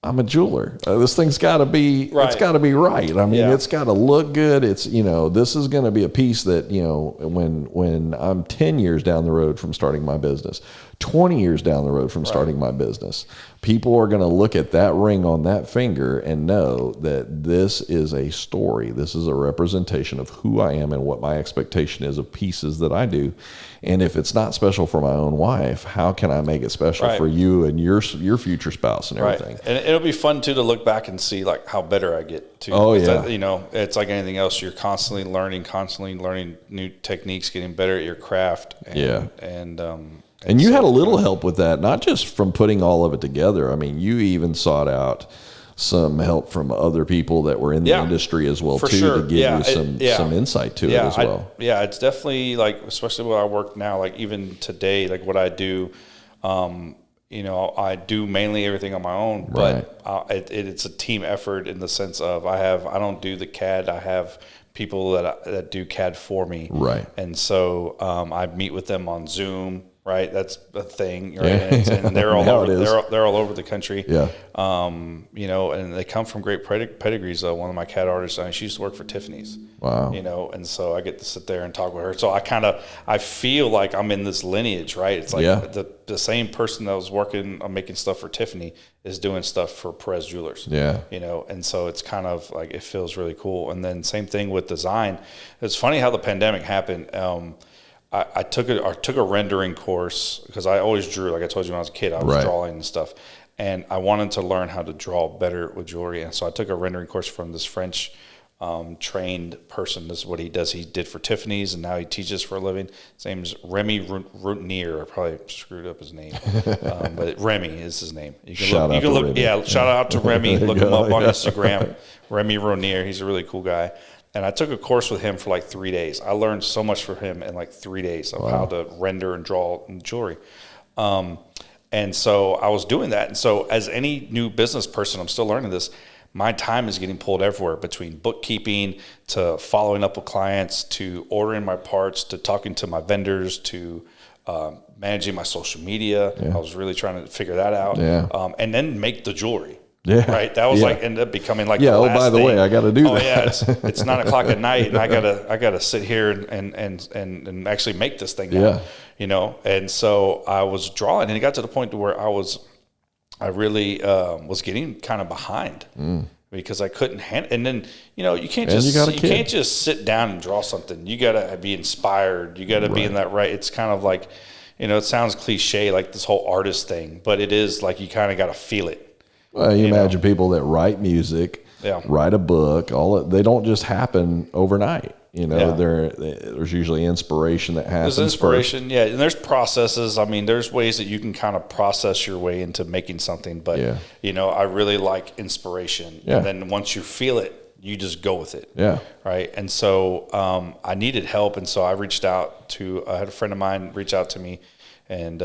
I'm a jeweler. This thing's got to be, it's got to be right. I mean, it's got to look good. It's, you know, this is going to be a piece that, you know, when I'm 10 years down the road from starting my business, 20 years down the road from starting my business, people are going to look at that ring on that finger and know that this is a story. This is a representation of who I am and what my expectation is of pieces that I do. And if it's not special for my own wife, how can I make it special for you and your future spouse and everything? And it'll be fun too to look back and see like how better I get too. Oh yeah. You know, it's like anything else. You're constantly learning new techniques, getting better at your craft. And you had a little help with that, not just from putting all of it together. I mean, you even sought out some help from other people that were in the industry as well, too, to give you some insight to it as well. It's definitely like, especially where I work now, like even today, like what I do, you know, I do mainly everything on my own, but it's a team effort in the sense of I don't do the CAD. I have people that do CAD for me. Right. And so I meet with them on Zoom. Right, that's a thing. Right, and they're all over. They're all over the country. Yeah. You know, and they come from great pedigrees. One of my CAD artists, she used to work for Tiffany's. Wow. You know, and so I get to sit there and talk with her. So I feel like I'm in this lineage, right? It's like the same person that was working on making stuff for Tiffany is doing stuff for Perez Jewelers. Yeah. You know, and so it's kind of like it feels really cool. And then same thing with design. It's funny how the pandemic happened. I took a rendering course because I always drew. Like I told you when I was a kid, I was drawing and stuff. And I wanted to learn how to draw better with jewelry. And so I took a rendering course from this French trained person. This is what he does. He did for Tiffany's, and now he teaches for a living. His name's Remy Routinier. I probably screwed up his name. But Remy is his name. You can look. Yeah, shout out to Remy. Look him up on Instagram. Remy Routinier. He's a really cool guy. And I took a course with him for like 3 days. I learned so much from him in like 3 days of how to render and draw jewelry. And so I was doing that. And so as any new business person, I'm still learning this. My time is getting pulled everywhere, between bookkeeping to following up with clients to ordering my parts to talking to my vendors to managing my social media. I was really trying to figure that out. And then make the jewelry. Yeah. Right. That was like ended up becoming like the last by the way, I got to do that. Oh yeah, it's 9:00 at night, and I gotta sit here and actually make this thing now. Yeah. You know, and so I was drawing, and it got to the point to where I really was getting kind of behind because I couldn't handle. And then you can't just sit down and draw something. You gotta be inspired. You gotta be in that right. It's kind of like, it sounds cliche, like this whole artist thing, but it is like you kind of got to feel it. Well, you imagine people that write music, write a book, they don't just happen overnight. There's usually inspiration that happens. There's inspiration, and there's processes. I mean, there's ways that you can kind of process your way into making something. But, I really like inspiration. Yeah. And then once you feel it, you just go with it. Yeah. Right. And so I needed help. And so I reached out I had a friend of mine reach out to me, and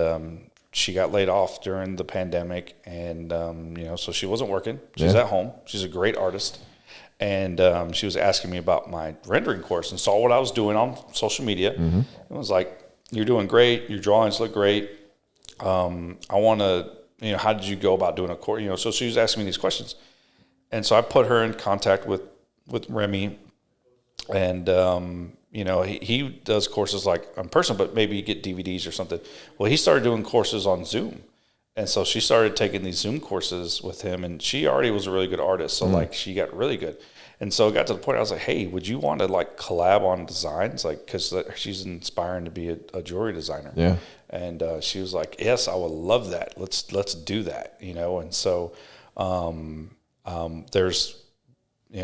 she got laid off during the pandemic, and so she wasn't working. She's at home. She's a great artist, and she was asking me about my rendering course and saw what I was doing on social media. Mm-hmm. It was like, "You're doing great. Your drawings look great. I want to, how did you go about doing a course?" So she was asking me these questions, And so I put her in contact with Remy, and he does courses like in person, but maybe you get DVDs or something. Well, he started doing courses on Zoom, and so she started taking these Zoom courses with him, and she already was a really good artist, so like she got really good. And so it got to the point I was like, hey, would you want to like collab on designs? Like, because she's inspiring to be a jewelry designer. Yeah. And she was like, yes, I would love that. Let's do that, And so there's,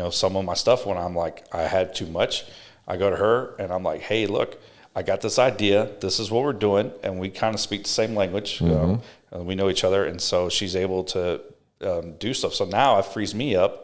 some of my stuff when I'm like, I had too much, I go to her and I'm like, hey, look, I got this idea. This is what we're doing. And we kind of speak the same language. We know each other. And so she's able to do stuff. So now it frees me up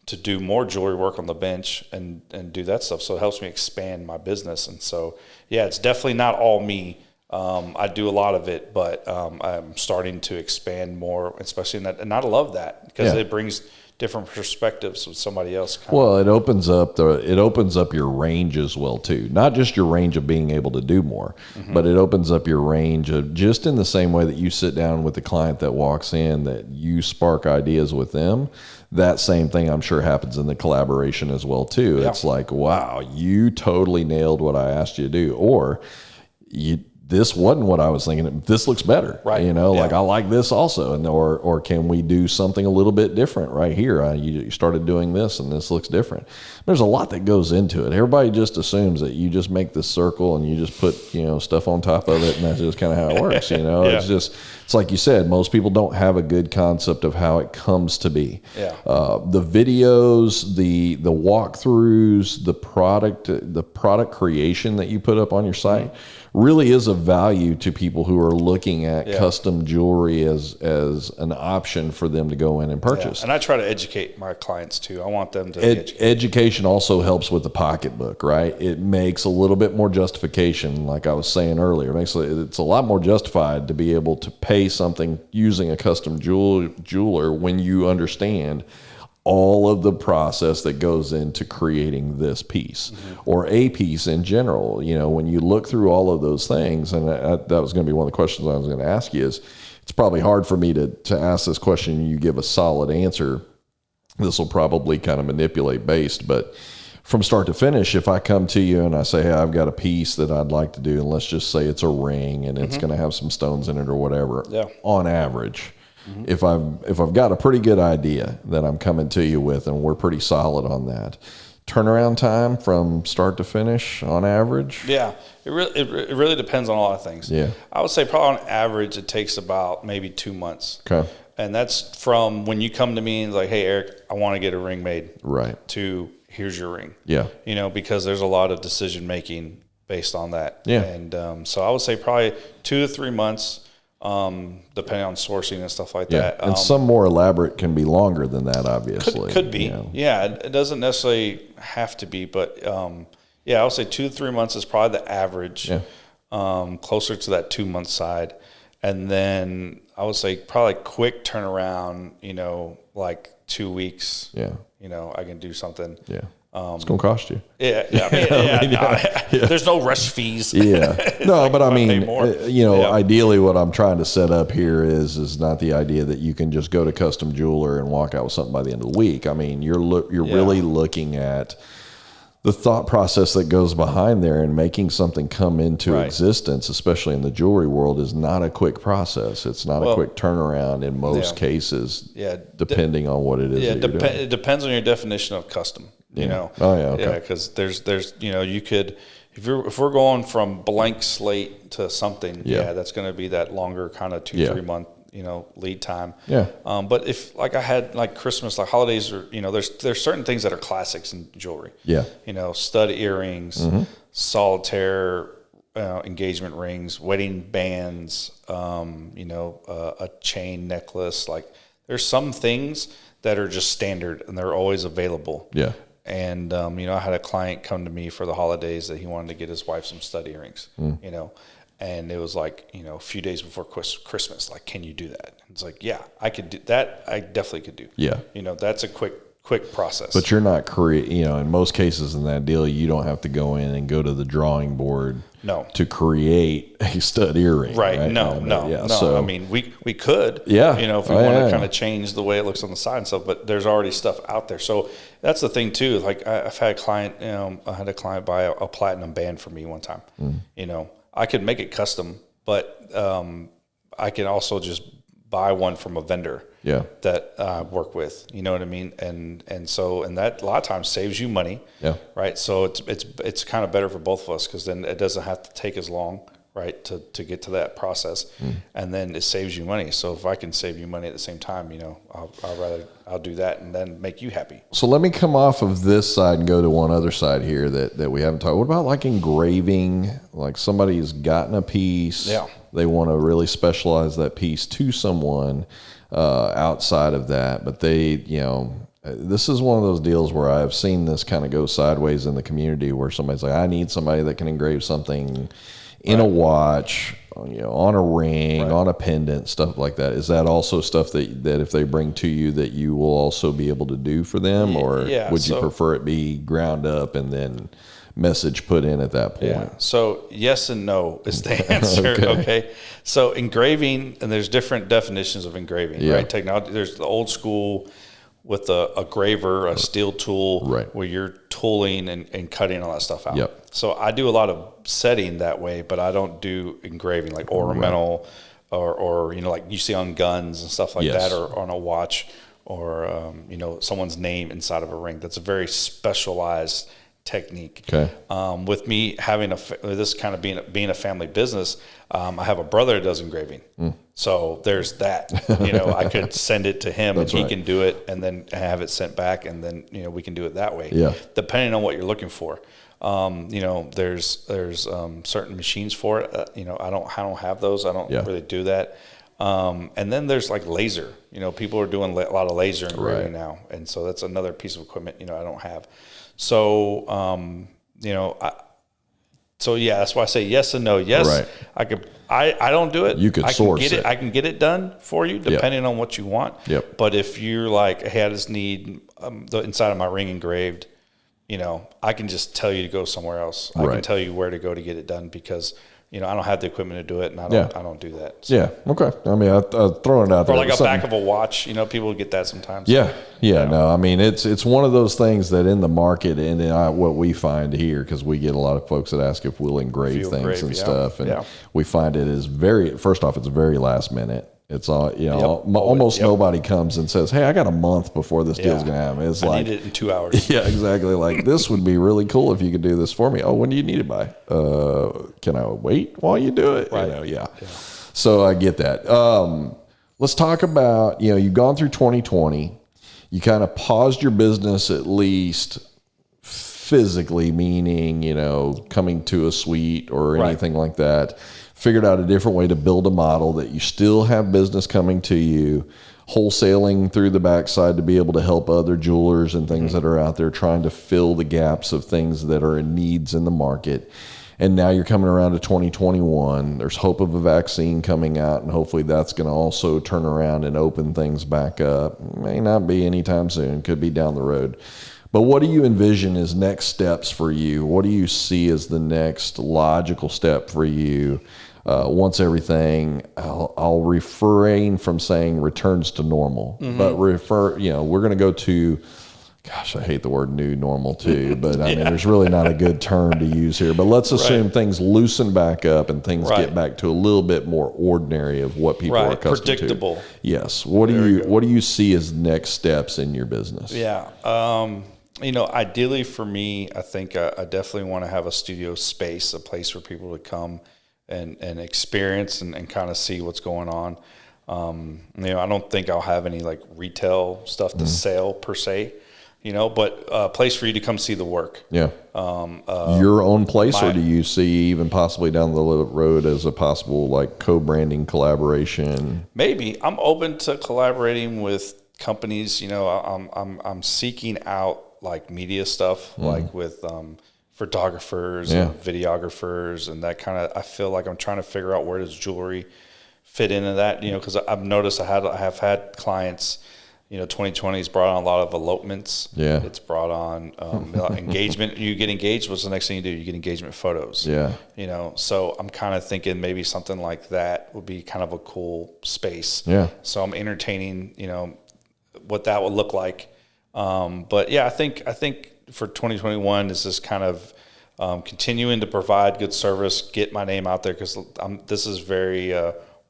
to do more jewelry work on the bench and do that stuff. So it helps me expand my business. And so, yeah, it's definitely not all me. I do a lot of it, but I'm starting to expand more, especially in that. And I love that because it brings different perspectives with somebody else. Well, it opens up your range as well too. Not just your range of being able to do more, but it opens up your range of just in the same way that you sit down with the client that walks in, that you spark ideas with them. That same thing I'm sure happens in the collaboration as well too. Yeah. It's like, wow, you totally nailed what I asked you to do, or this wasn't what I was thinking. This looks better, right? Like I like this also, and or can we do something a little bit different right here? You started doing this, and this looks different. There's a lot that goes into it. Everybody just assumes that you just make this circle and you just put stuff on top of it, and that's just kind of how it works. It's like you said, most people don't have a good concept of how it comes to be. Yeah. The videos, the walkthroughs, the product creation that you put up on your site really is of value to people who are looking at custom jewelry as an option for them to go in and purchase. Yeah. And I try to educate my clients too. I want them to be educated. Education also helps with the pocketbook, right? It makes a little bit more justification, like I was saying earlier. It's a lot more justified to be able to pay something using a custom jeweler when you understand all of the process that goes into creating this piece or a piece in general. When you look through all of those things, and that was going to be one of the questions I was going to ask you, is it's probably hard for me to ask this question and you give a solid answer. This will probably kind of manipulate based, but from start to finish, if I come to you and I say, hey, I've got a piece that I'd like to do, and let's just say it's a ring and it's going to have some stones in it or whatever, on average, if I've got a pretty good idea that I'm coming to you with, and we're pretty solid on that, turnaround time from start to finish on average? Yeah, it really depends on a lot of things. Yeah, I would say probably on average it takes about maybe 2 months. Okay. And that's from when you come to me and like, hey, Eric, I want to get a ring made. Right. To here's your ring. Yeah. Because there's a lot of decision making based on that. Yeah. And so I would say probably 2 to 3 months. Depending on sourcing and stuff like that. And some more elaborate can be longer than that, obviously. Could be. Yeah, it doesn't necessarily have to be, but I would say 2 to 3 months is probably the average. Yeah. Closer to that 2 month side. And then I would say probably quick turnaround, like 2 weeks. Yeah. I can do something. Yeah. It's going to cost you. Yeah. There's no rush fees. Yeah. No, but I mean, ideally what I'm trying to set up here is not the idea that you can just go to Custom Jeweler and walk out with something by the end of the week. I mean, you're really looking at the thought process that goes behind there, and making something come into existence, especially in the jewelry world, is not a quick process. It's not a quick turnaround in most cases. Yeah. Depending on what it is. Yeah. It depends on your definition of custom. Oh yeah. Okay. Yeah. Because there's you could, if we're going from blank slate to something, that's going to be that longer kind of 2-3 month lead time. Yeah. But if like I had like Christmas, like holidays, or there's certain things that are classics in jewelry. Yeah. Stud earrings, solitaire engagement rings, wedding bands, a chain necklace. Like there's some things that are just standard and they're always available. Yeah. And, I had a client come to me for the holidays that he wanted to get his wife some stud earrings, and it was like, a few days before Christmas, like, can you do that? It's like, yeah, I could do that. I definitely could do. Yeah. That's a quick quick process. But you're not in most cases in that deal, you don't have to go in and go to the drawing board to create a stud earring. Right. No. So, I mean, we could, if we want to kind of change the way it looks on the side and stuff, but there's already stuff out there. So that's the thing too. Like I've had a client, I had a client buy a platinum band for me one time. I could make it custom, but I can also just buy one from a vendor that I work with, you know what I mean? And that a lot of times saves you money, right? So it's kind of better for both of us, because then it doesn't have to take as long, right, to get to that process, and then it saves you money. So if I can save you money at the same time, I'll do that and then make you happy. So let me come off of this side and go to one other side here that we haven't talked. What about like engraving? Like somebody's gotten a piece, they want to really specialize that piece to someone outside of that, but this is one of those deals where I've seen this kind of go sideways in the community, where somebody's like, I need somebody that can engrave something in a watch, on a ring, on a pendant, stuff like that. Is that also stuff that if they bring to you, that you will also be able to do for them, or would you prefer it be ground up and then message put in at that point? Yeah. So yes and no is the answer. Okay. So engraving, and there's different definitions of engraving, right? Technology. There's the old school with a graver, a steel tool, where you're tooling and cutting all that stuff out. So I do a lot of setting that way, but I don't do engraving, like ornamental or like you see on guns and stuff like that, or on a watch, or someone's name inside of a ring. That's a very specialized technique. With me having this kind of being a family business, I have a brother that does engraving. So there's that. I could send it to him and he can do it, and then have it sent back, and then we can do it that way. Depending on what you're looking for. There's certain machines for it. I don't have those. I don't really do that. And then there's like laser. People are doing a lot of laser engraving now, and so that's another piece of equipment I don't have. So that's why I say yes and no. Yes, I could. I don't do it. You could source it. I can get it done for you depending on what you want. But if you're like, hey, I just need the inside of my ring engraved, I can just tell you to go somewhere else. I can tell you where to go to get it done, because I don't have the equipment to do it, and I don't do that. So. Okay. I mean, I'm throwing it out there. Or like a back of a watch. People get that sometimes. No, I mean, it's one of those things that in the market, and what we find here, because we get a lot of folks that ask if we'll engrave things and stuff, and we find it is first off, it's very last minute. It's all, almost nobody comes and says, hey, I got a month before this deal's going to happen. It's I need it in 2 hours. Yeah, exactly. Like, this would be really cool if you could do this for me. Oh, when do you need it by? Can I wait while you do it? Right. So I get that. Let's talk about, you've gone through 2020. You kind of paused your business, at least physically, meaning, coming to a suite or anything like that. Figured out a different way to build a model that you still have business coming to you, wholesaling through the backside to be able to help other jewelers and things that are out there trying to fill the gaps of things that are in needs in the market. And now you're coming around to 2021. There's hope of a vaccine coming out, and hopefully that's going to also turn around and open things back up. May not be anytime soon, could be down the road. But what do you envision as next steps for you? What do you see as the next logical step for you? Once everything, I'll refrain from saying returns to normal, but we're going to go to, gosh, I hate the word new normal too, but I mean, there's really not a good term to use here, but let's assume things loosen back up and things get back to a little bit more ordinary of what people are accustomed predictable. To. Yes. What do you see as next steps in your business? Ideally for me, I think I definitely want to have a studio space, a place for people to come and experience and kind of see what's going on. I don't think I'll have any like retail stuff to sell per se, but a place for you to come see the work. Your own place, or do you see even possibly down the road as a possible like co-branding collaboration? Maybe. I'm open to collaborating with companies. I'm seeking out like media stuff, like with photographers and videographers and that kind of. I feel like I'm trying to figure out where does jewelry fit into that, because I've noticed I have had clients 2020's brought on a lot of elopements. Yeah. It's brought on engagement. You get engaged. What's the next thing you do? You get engagement photos. Yeah. So I'm kind of thinking maybe something like that would be kind of a cool space. Yeah. So I'm entertaining, what that would look like. But yeah, I think for 2021 is just kind of continuing to provide good service, get my name out there, because this is very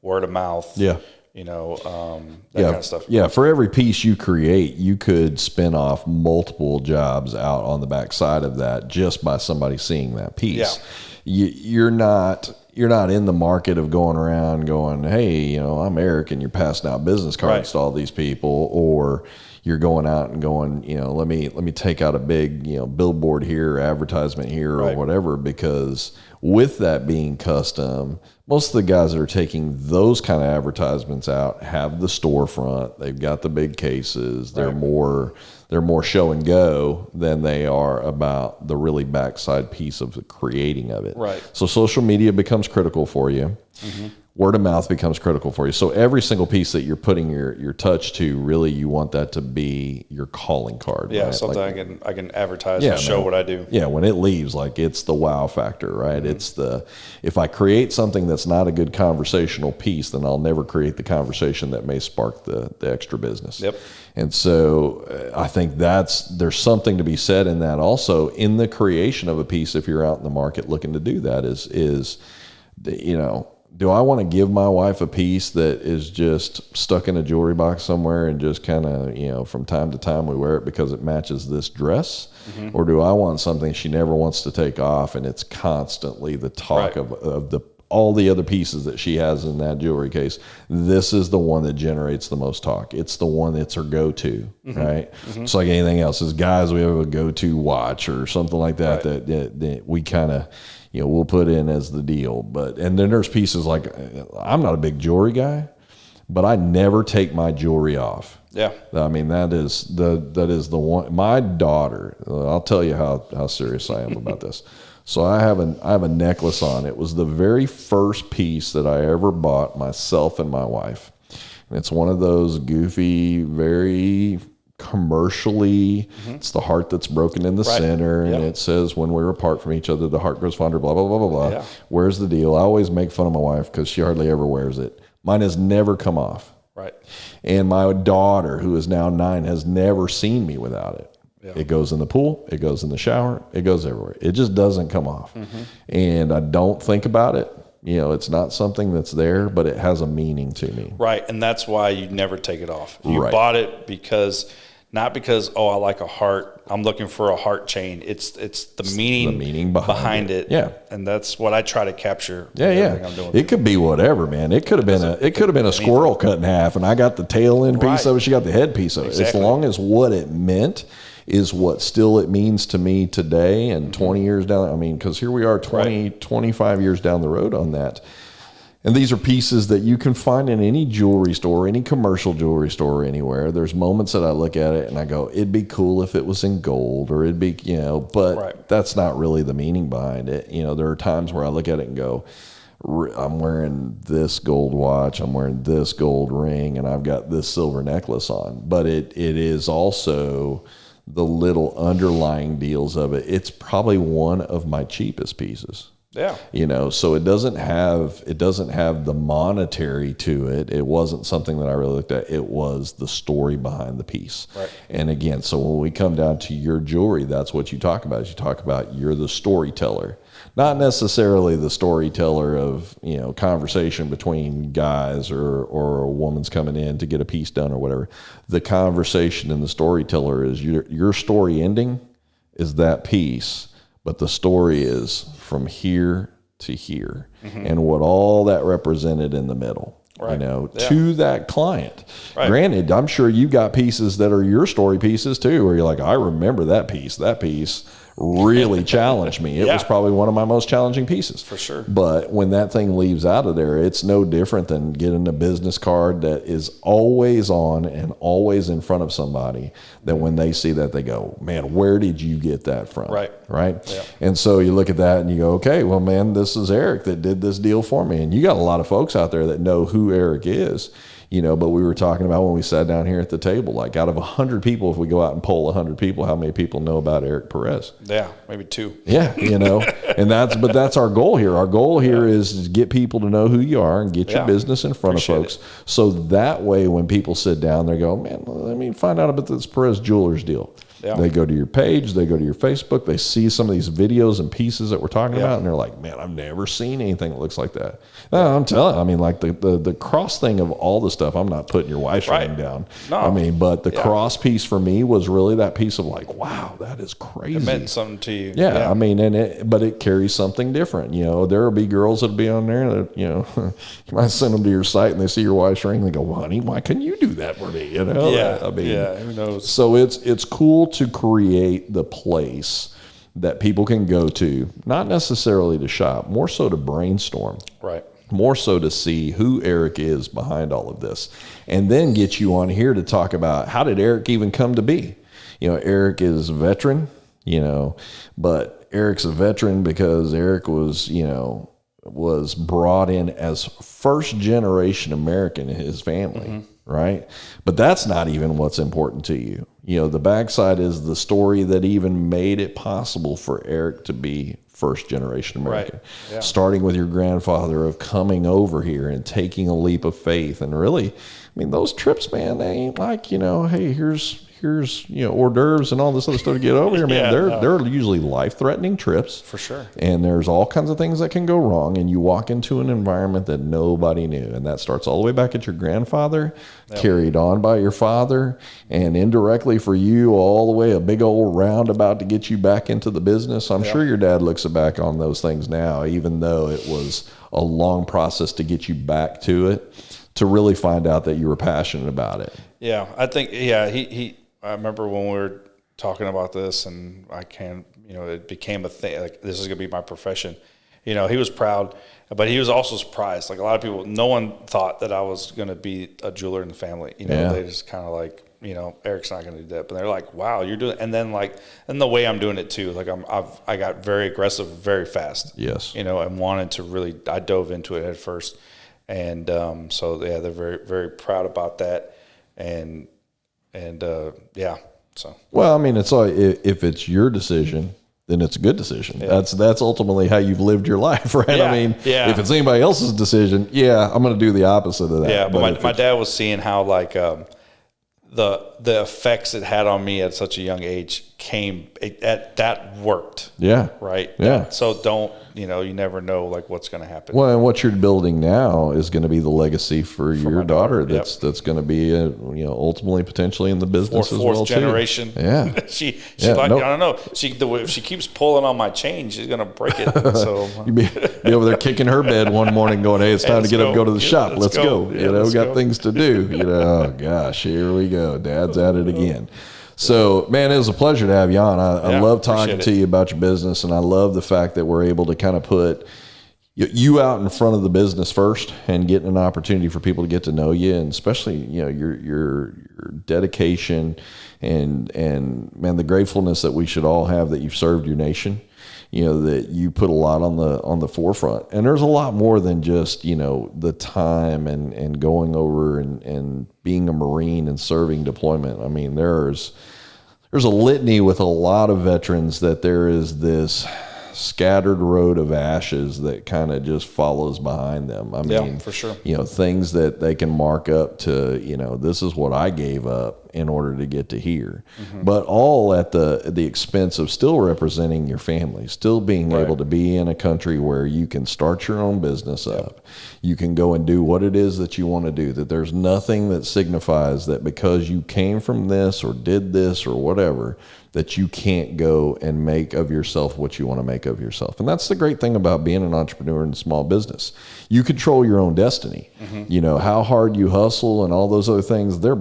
word of mouth. Yeah. That kind of stuff. Yeah, for every piece you create, you could spin off multiple jobs out on the backside of that just by somebody seeing that piece. Yeah. You're not in the market of going around going, hey, I'm Erik, and you're passing out business cards to all these people, or you're going out and going, let me take out a big, billboard here, or advertisement here, or whatever, because with that being custom, most of the guys that are taking those kind of advertisements out have the storefront. They've got the big cases. They're more show and go than they are about the really backside piece of the creating of it. Right. So social media becomes critical for you. Mm-hmm. Word of mouth becomes critical for you. So every single piece that you're putting your touch to, really, you want that to be your calling card. Yeah, right? something I can advertise and show what I do. Yeah, when it leaves, it's the wow factor, right? Mm-hmm. It's if I create something that's not a good conversational piece, then I'll never create the conversation that may spark the extra business. Yep. And so I think there's something to be said in that also in the creation of a piece. If you're out in the market looking to do that, is do I want to give my wife a piece that is just stuck in a jewelry box somewhere and just kind of, from time to time we wear it because it matches this dress? Mm-hmm. Or do I want something she never wants to take off and it's constantly the talk of all the other pieces that she has in that jewelry case? This is the one that generates the most talk. It's the one that's her go-to, right? Mm-hmm. It's like anything else. As guys, we have a go-to watch or something like that that we kind of, we'll put in as the deal. And then there's pieces like, I'm not a big jewelry guy, but I never take my jewelry off. Yeah. I mean, that is the one. My daughter, I'll tell you how serious I am about this. So I have a necklace on. It was the very first piece that I ever bought myself and my wife. And it's one of those goofy, very commercially, it's the heart that's broken in the center, and it says, when we're apart from each other, the heart grows fonder, blah, blah, blah, blah, blah. Yeah. Where's the deal? I always make fun of my wife because she hardly ever wears it. Mine has never come off. Right. And my daughter, who is now 9, has never seen me without it. Yeah. It goes in the pool, it goes in the shower, it goes everywhere. It just doesn't come off. Mm-hmm. And I don't think about it. It's not something that's there, but it has a meaning to me. Right. And that's why you never take it off. You bought it not because, I like a heart, I'm looking for a heart chain. It's the meaning behind it. Yeah. And that's what I try to capture. Yeah. I'm doing. It could be whatever, man. It could have been a squirrel cut in half, and I got the tail end piece of it. She got the head piece of it. Exactly. As long as what it meant is what still it means to me today and 20 years down. Because here we are 25 years down the road on that. And these are pieces that you can find in any jewelry store, any commercial jewelry store, anywhere. There's moments that I look at it and I go, it'd be cool if it was in gold, or it'd be, but that's not really the meaning behind it. There are times where I look at it and go, I'm wearing this gold watch, I'm wearing this gold ring, and I've got this silver necklace on. But it is also the little underlying deals of it. It's probably one of my cheapest pieces. Yeah. So it doesn't have the monetary to it. It wasn't something that I really looked at. It was the story behind the piece. Right. And again, so when we come down to your jewelry, that's what you talk about. You talk about you're the storyteller, not necessarily the storyteller of, conversation between guys or a woman's coming in to get a piece done or whatever. The conversation and the storyteller is your story ending is that piece. But the story is from here to here, and what all that represented in the middle, to that client. Right. Granted, I'm sure you got pieces that are your story pieces too, where you're like, I remember that piece. That piece really challenged me. It was probably one of my most challenging pieces. For sure. But when that thing leaves out of there, it's no different than getting a business card that is always on and always in front of somebody, that when they see that, they go, man, where did you get that from? Right. Yeah. And so you look at that and you go, okay, well, man, this is Erik that did this deal for me. And you got a lot of folks out there that know who Erik is. But we were talking about when we sat down here at the table, like out of 100 people, if we go out and poll 100 people, how many people know about Erik Perez? Yeah, maybe 2. Yeah, and that's our goal here. Our goal here is to get people to know who you are and get your business in front of folks. So that way, when people sit down, they go, man, let me find out about this Perez Jewelers deal. Yeah. They go to your page, they go to your Facebook, they see some of these videos and pieces that we're talking about, and they're like, man, I've never seen anything that looks like that. I'm telling you, I mean, like the cross thing of all the stuff, I'm not putting your wife's ring down. No. I mean, but the cross piece for me was really that piece of like, wow, that is crazy. It meant something to you. Yeah. I mean, but it carries something different. There will be girls that'll be on there that, you might send them to your site and they see your wife's ring and they go, well, honey, why couldn't you do that for me? Yeah. I mean, who knows? So it's cool to create the place that people can go to, not necessarily to shop, more so to brainstorm. Right. More so to see who Erik is behind all of this. And then get you on here to talk about how did Erik even come to be? Erik is a veteran, but Erik's a veteran because Erik was brought in as first generation American in his family. Right. But that's not even what's important to you. The backside is the story that even made it possible for Erik to be first generation American. Right. Yeah. Starting with your grandfather of coming over here and taking a leap of faith. And really, I mean, those trips, man, they ain't like, hey, here's hors d'oeuvres and all this other stuff to get over here, man. They're usually life-threatening trips. For sure. And there's all kinds of things that can go wrong, and you walk into an environment that nobody knew. And that starts all the way back at your grandfather, carried on by your father, and indirectly for you all the way a big old roundabout to get you back into the business. I'm sure your dad looks back on those things now, even though it was a long process to get you back to it, to really find out that you were passionate about it. Yeah, I think, I remember when we were talking about this, and it became a thing, like this is going to be my profession. He was proud, but he was also surprised. Like a lot of people, no one thought that I was going to be a jeweler in the family. They just kind of like, Erik's not going to do that. But they're like, wow, you're doing it. And then and the way I'm doing it too, like I got very aggressive very fast. Yes. And wanted to I dove into it at first. And they're very, very proud about that. So. Well, I mean, it's all, if it's your decision, then it's a good decision. Yeah. That's ultimately how you've lived your life, right? Yeah. I mean, if it's anybody else's decision, I'm going to do the opposite of that. Yeah, but my dad was seeing how the effects it had on me at such a young age that worked. Yeah. Right. Yeah. So don't, you never know what's going to happen. Well, and what you're building now is going to be the legacy for your daughter. That's going to be, ultimately potentially in the business as well fourth generation. Too. Yeah. I don't know. If she keeps pulling on my chain, she's going to break it. So you'd be over there kicking her bed one morning going, hey, it's time to get up, go to the shop. Let's go. Yeah, we got things to do. Oh gosh, here we go. Dad's at it again. So, man, it was a pleasure to have you on. I love talking to you about your business, and I love the fact that we're able to kind of put you out in front of the business first and getting an opportunity for people to get to know you, and especially, your dedication and man, the gratefulness that we should all have that you've served your nation. That you put a lot on the forefront, and there's a lot more than just, the time and going over and being a Marine and serving deployment. I mean, there's a litany with a lot of veterans that there is this scattered road of ashes that kind of just follows behind them. I mean, for sure. Things that they can mark up to, this is what I gave up in order to get to here, but all at the expense of still representing your family, still being able to be in a country where you can start your own business up. You can go and do what it is that you want to do, that there's nothing that signifies that because you came from this or did this or whatever, that you can't go and make of yourself what you want to make of yourself. And that's the great thing about being an entrepreneur in small business. You control your own destiny. How hard you hustle and all those other things, they're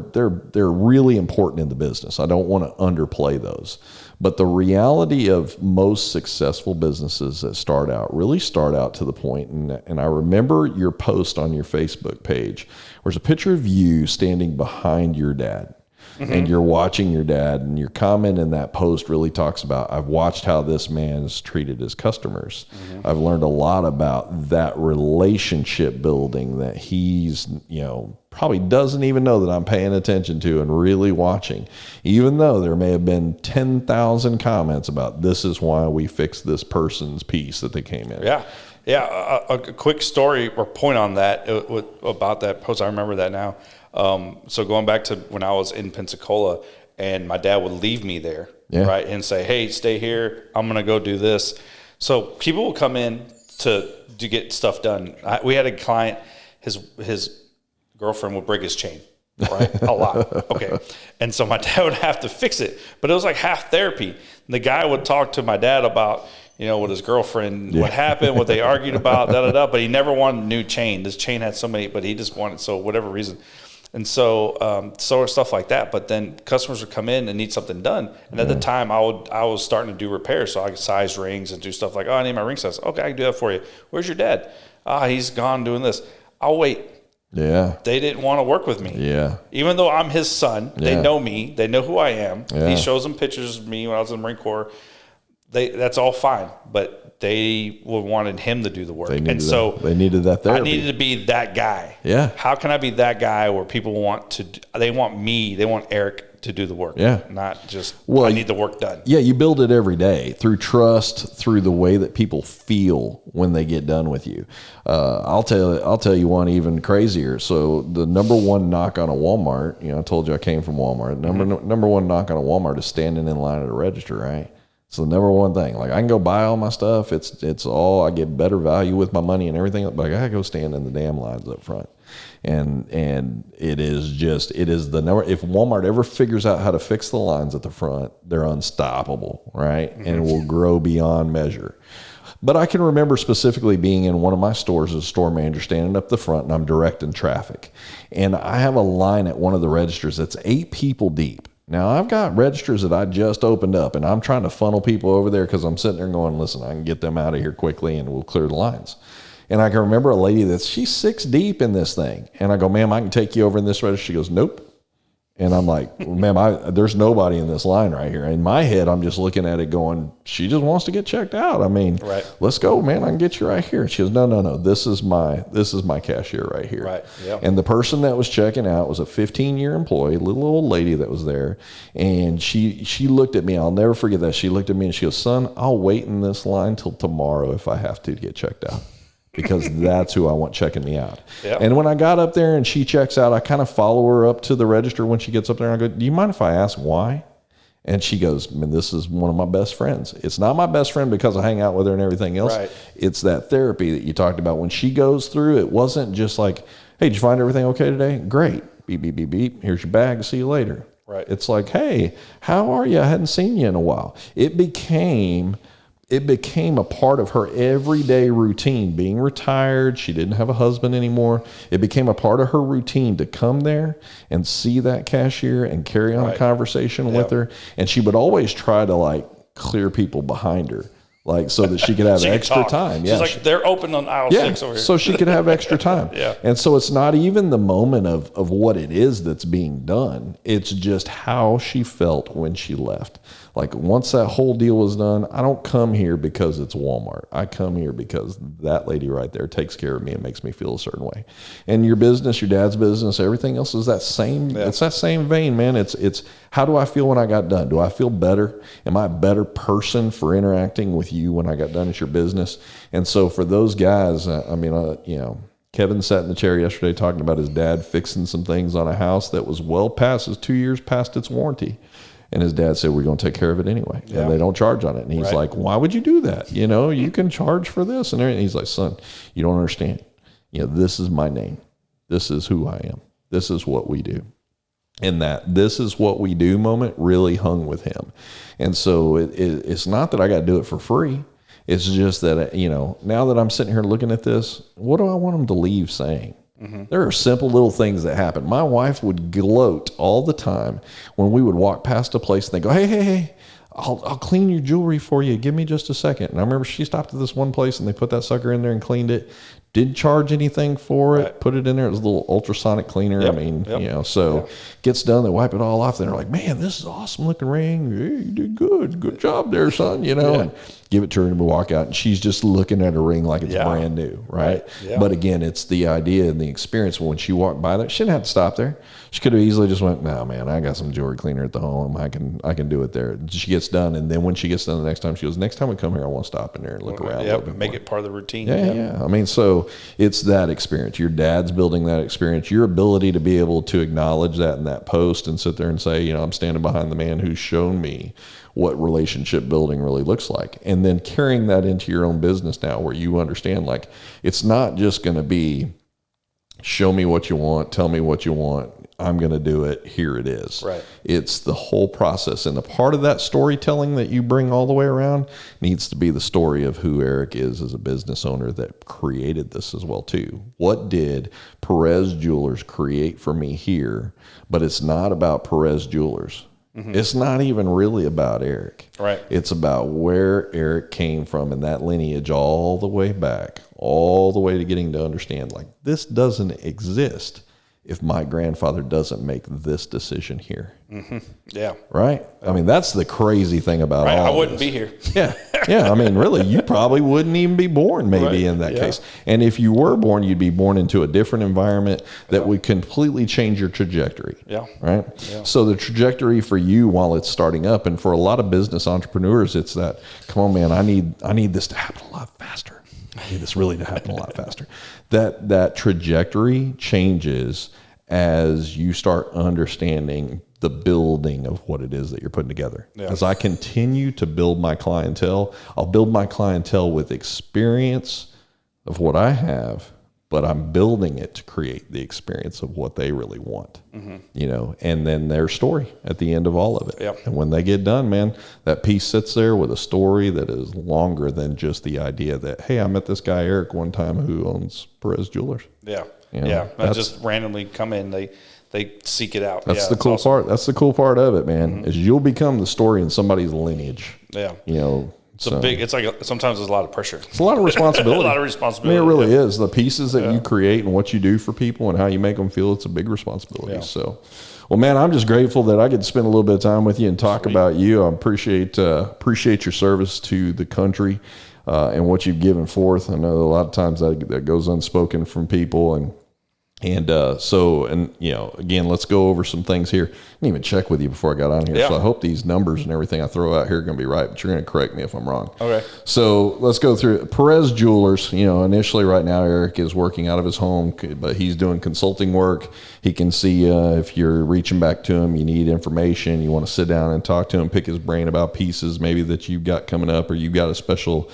really important in the business. I don't want to underplay those. But the reality of most successful businesses that really start out to the point, and I remember your post on your Facebook page, where's a picture of you standing behind your dad. And you're watching your dad, and your comment in that post really talks about, I've watched how this man has treated his customers. I've learned a lot about that relationship building that he's, probably doesn't even know that I'm paying attention to and really watching, even though there may have been 10,000 comments about this is why we fixed this person's piece that they came in. Yeah. Yeah. A quick story or point on that about that post. I remember that now. So going back to when I was in Pensacola and my dad would leave me there, right, and say, hey, stay here. I'm going to go do this. So people will come in to get stuff done. We had a client, his girlfriend would break his chain, right? A lot. Okay. And so my dad would have to fix it, but it was like half therapy. And the guy would talk to my dad about, with his girlfriend, what happened, what they argued about, but he never wanted a new chain. This chain had so many, but he just wanted, so whatever reason. And so stuff like that. But then customers would come in and need something done. And at the time, I was starting to do repairs. So I could size rings and do stuff like, I need my ring size. Okay, I can do that for you. Where's your dad? He's gone doing this. I'll wait. Yeah. They didn't want to work with me. Yeah. Even though I'm his son, they know me. They know who I am. Yeah. He shows them pictures of me when I was in the Marine Corps. That's all fine. But they wanted him to do the work. They needed that therapy. I needed to be that guy. Yeah. How can I be that guy where people want me, they want Erik to do the work. Yeah. Not just, I need the work done. Yeah, you build it every day through trust, through the way that people feel when they get done with you. I'll tell you one even crazier. So the number one knock on a Walmart, I told you I came from Walmart. Number one knock on a Walmart is standing in line at a register, right? So the number one thing, like I can go buy all my stuff. It's all, I get better value with my money and everything, but I gotta go stand in the damn lines up front. And it is the number. If Walmart ever figures out how to fix the lines at the front, they're unstoppable, right? Mm-hmm. And will grow beyond measure. But I can remember specifically being in one of my stores as a store manager, standing up the front, and I'm directing traffic. And I have a line at one of the registers that's 8 people deep. Now, I've got registers that I just opened up, and I'm trying to funnel people over there because I'm sitting there going, listen, I can get them out of here quickly, and we'll clear the lines. And I can remember a lady she's 6 deep in this thing. And I go, ma'am, I can take you over in this register. She goes, nope. And I'm like, ma'am, there's nobody in this line right here. In my head, I'm just looking at it going, she just wants to get checked out. I mean, right. Let's go, man. I can get you right here. And she goes, no. This is my cashier right here. Right. Yep. And the person that was checking out was a 15-year employee, little old lady that was there. And she looked at me. I'll never forget that. She looked at me and she goes, son, I'll wait in this line till tomorrow if I have to get checked out. Because that's who I want checking me out. Yep. And when I got up there and she checks out, I kind of follow her up to the register when she gets up there. And I go, do you mind if I ask why? And she goes, man, this is one of my best friends. It's not my best friend because I hang out with her and everything else. Right. It's that therapy that you talked about. When she goes through, it wasn't just like, hey, did you find everything okay today? Great. Beep, beep, beep, beep. Here's your bag. See you later. Right. It's like, hey, how are you? I hadn't seen you in a while. It became a part of her everyday routine. Being retired, she didn't have a husband anymore. It became a part of her routine to come there and see that cashier and carry on a conversation with her. And she would always try to clear people behind her, so that she could have extra time. She's like, they're open on aisle 6 over here. So she could have extra time. Yeah. And so it's not even the moment of what it is that's being done. It's just how she felt when she left. Once that whole deal was done, I don't come here because it's Walmart. I come here because that lady right there takes care of me and makes me feel a certain way. And your business, your dad's business, everything else is that same. Yeah. It's that same vein, man. It's how do I feel when I got done? Do I feel better? Am I a better person for interacting with you when I got done at your business? And so for those guys, Kevin sat in the chair yesterday talking about his dad fixing some things on a house that was well past, 2 years past its warranty. And his dad said, we're going to take care of it anyway. Yeah. And they don't charge on it. And he's like, why would you do that? You can charge for this and everything. He's like, son, you don't understand. This is my name. This is who I am. This is what we do. And that this is what we do moment really hung with him. And so it's not that I got to do it for free. It's just that, now that I'm sitting here looking at this, what do I want them to leave saying? Mm-hmm. There are simple little things that happen. My wife would gloat all the time when we would walk past a place and they go, hey, I'll clean your jewelry for you. Give me just a second. And I remember she stopped at this one place and they put that sucker in there and cleaned it. Didn't charge anything for it. Put it in there. It was a little ultrasonic cleaner. Yep. Gets done. They wipe it all off. Then they're like, man, this is an awesome looking ring. Hey, you did good. Good job there, son. And give it to her and walk out, and she's just looking at a ring like it's Yeah. brand new, right? Yeah. But again, it's the idea and the experience. When she walked by there, she didn't have to stop there. She could have easily just went, "No, man, I got some jewelry cleaner at the home. I can do it there." She gets done, and then when she gets done the next time, she goes, "Next time we come here, I want to stop in there and look around." Yeah, make it part of the routine. Yeah. I mean, so it's that experience. Your dad's building that experience. Your ability to be able to acknowledge that in that post and sit there and say, I'm standing behind the man who's shown me what relationship building really looks like. And then carrying that into your own business now, where you understand, like, it's not just going to be show me what you want, tell me what you want, I'm going to do it, here it is. Right. It's the whole process. And the part of that storytelling that you bring all the way around needs to be the story of who Erik is as a business owner that created this as well too. What did Perez Jewelers create for me here? But it's not about Perez Jewelers. It's not even really about Erik. Right. It's about where Erik came from and that lineage all the way back, all the way to getting to understand, like, this doesn't exist if my grandfather doesn't make this decision here. Yeah. Right? I mean, that's the crazy thing about all I wouldn't this. be here. Yeah. I mean, really, you probably wouldn't even be born maybe in that case. And if you were born, you'd be born into a different environment that would completely change your trajectory. Yeah. Right? Yeah. So the trajectory for you while it's starting up, and for a lot of business entrepreneurs, it's that, come on, man, I need this to happen a lot faster. I need this really to happen a lot faster. That trajectory changes as you start understanding the building of what it is that you're putting together. Yeah. As I continue to build my clientele, I'll build my clientele with experience of what I have, but I'm building it to create the experience of what they really want, and then their story at the end of all of it. Yep. And when they get done, man, that piece sits there with a story that is longer than just the idea that, hey, I met this guy, Erik, one time who owns Perez Jewelers. Yeah. Not Not just randomly come in. They seek it out. That's the cool part. That's the cool part of it, man, is you'll become the story in somebody's lineage. Yeah. It's Sometimes there's a lot of pressure. It's a lot of responsibility. A lot of responsibility. I mean, it really is. The pieces that you create and what you do for people and how you make them feel, it's a big responsibility. Yeah. So, well, man, I'm just grateful that I get to spend a little bit of time with you and talk about you. I appreciate your service to the country and what you've given forth. I know a lot of times that goes unspoken from people, and again, let's go over some things here. I didn't even check with you before I got on here. Yeah. So I hope these numbers and everything I throw out here are going to be right, but you're going to correct me if I'm wrong. Okay. So let's go through it. Perez Jewelers, initially right now, Erik is working out of his home, but he's doing consulting work. He can see if you're reaching back to him, you need information, you want to sit down and talk to him, pick his brain about pieces maybe that you've got coming up, or you've got a special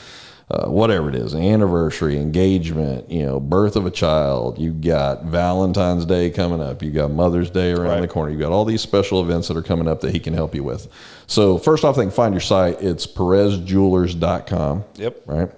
whatever it is, an anniversary, engagement, birth of a child, you got Valentine's Day coming up, you got Mother's Day around the corner, you got all these special events that are coming up that he can help you with. So first off, they can find your site. It's perezjewelers.com. Yep. Right.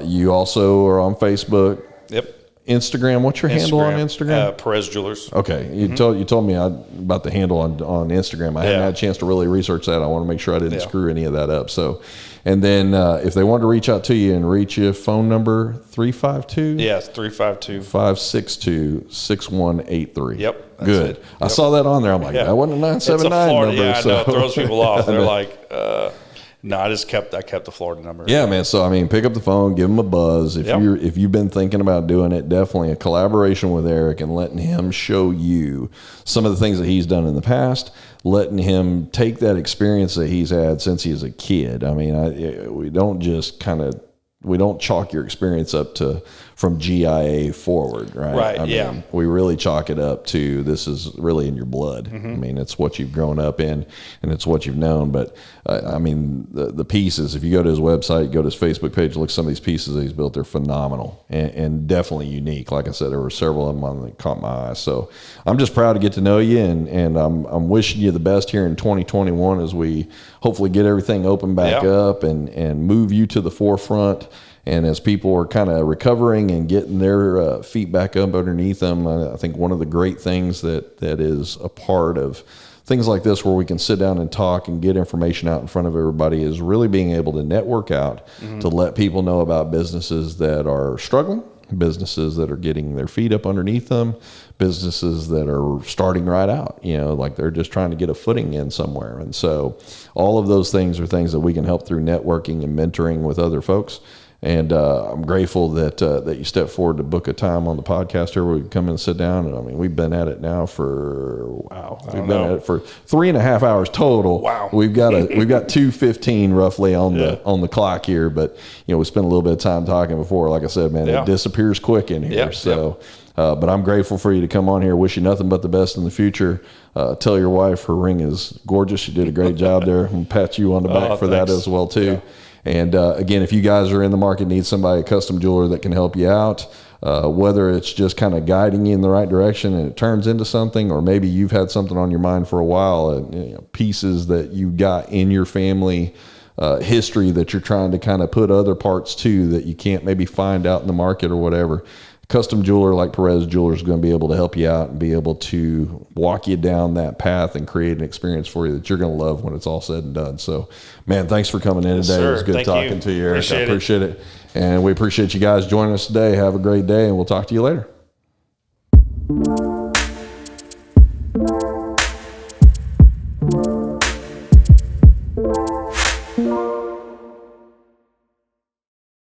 You also are on Facebook. Yep. Instagram. What's your handle on Instagram? Perez Jewelers. Okay. You told me about the handle on Instagram. I hadn't had a chance to really research that. I want to make sure I didn't screw any of that up. So, and then if they want to reach out to you and reach you, phone number 352? Yes, 352. 562-6183. Yep. Good. It. I saw that on there. I'm like, that wasn't a 979 number. Yeah, so. I know. It throws people off. They're like, no, I kept the Florida number. Yeah, man. So, I mean, pick up the phone, give him a buzz. If you've been thinking about doing it, definitely a collaboration with Erik and letting him show you some of the things that he's done in the past, letting him take that experience that he's had since he was a kid. I mean, we don't just we don't chalk your experience up to from GIA forward, right? Right, I mean, we really chalk it up to this is really in your blood. I mean, it's what you've grown up in and it's what you've known. But I mean, the pieces, if you go to his website, go to his Facebook page, look at some of these pieces that he's built, they're phenomenal and definitely unique. Like I said, there were several of them that caught my eye. So I'm just proud to get to know you, and I'm wishing you the best here in 2021 as we hopefully get everything open back up and move you to the forefront. And as people are kind of recovering and getting their feet back up underneath them, I think one of the great things that is a part of things like this where we can sit down and talk and get information out in front of everybody is really being able to network out to let people know about businesses that are struggling, businesses that are getting their feet up underneath them, businesses that are starting right out, like they're just trying to get a footing in somewhere. And so all of those things are things that we can help through networking and mentoring with other folks. And I'm grateful that you stepped forward to book a time on the podcast here where we can come and sit down. And I mean, we've been at it now for, we've been at it for 3.5 hours total. Wow. We've got 2:15 roughly on the clock here, but we spent a little bit of time talking before. Like I said, man, it disappears quick in here. But I'm grateful for you to come on here. Wish you nothing but the best in the future. Tell your wife her ring is gorgeous. You did a great job there. And pat you on the back for that as well too. Yeah. And again, if you guys are in the market, need somebody, a custom jeweler that can help you out, whether it's just kind of guiding you in the right direction and it turns into something, or maybe you've had something on your mind for a while, and pieces that you got in your family history that you're trying to kind of put other parts to that you can't maybe find out in the market or whatever. Custom jeweler like Perez Jewelers is going to be able to help you out and be able to walk you down that path and create an experience for you that you're going to love when it's all said and done. So, man, thanks for coming in today. It was good talking to you, Eric. I appreciate it. And we appreciate you guys joining us today. Have a great day, and we'll talk to you later.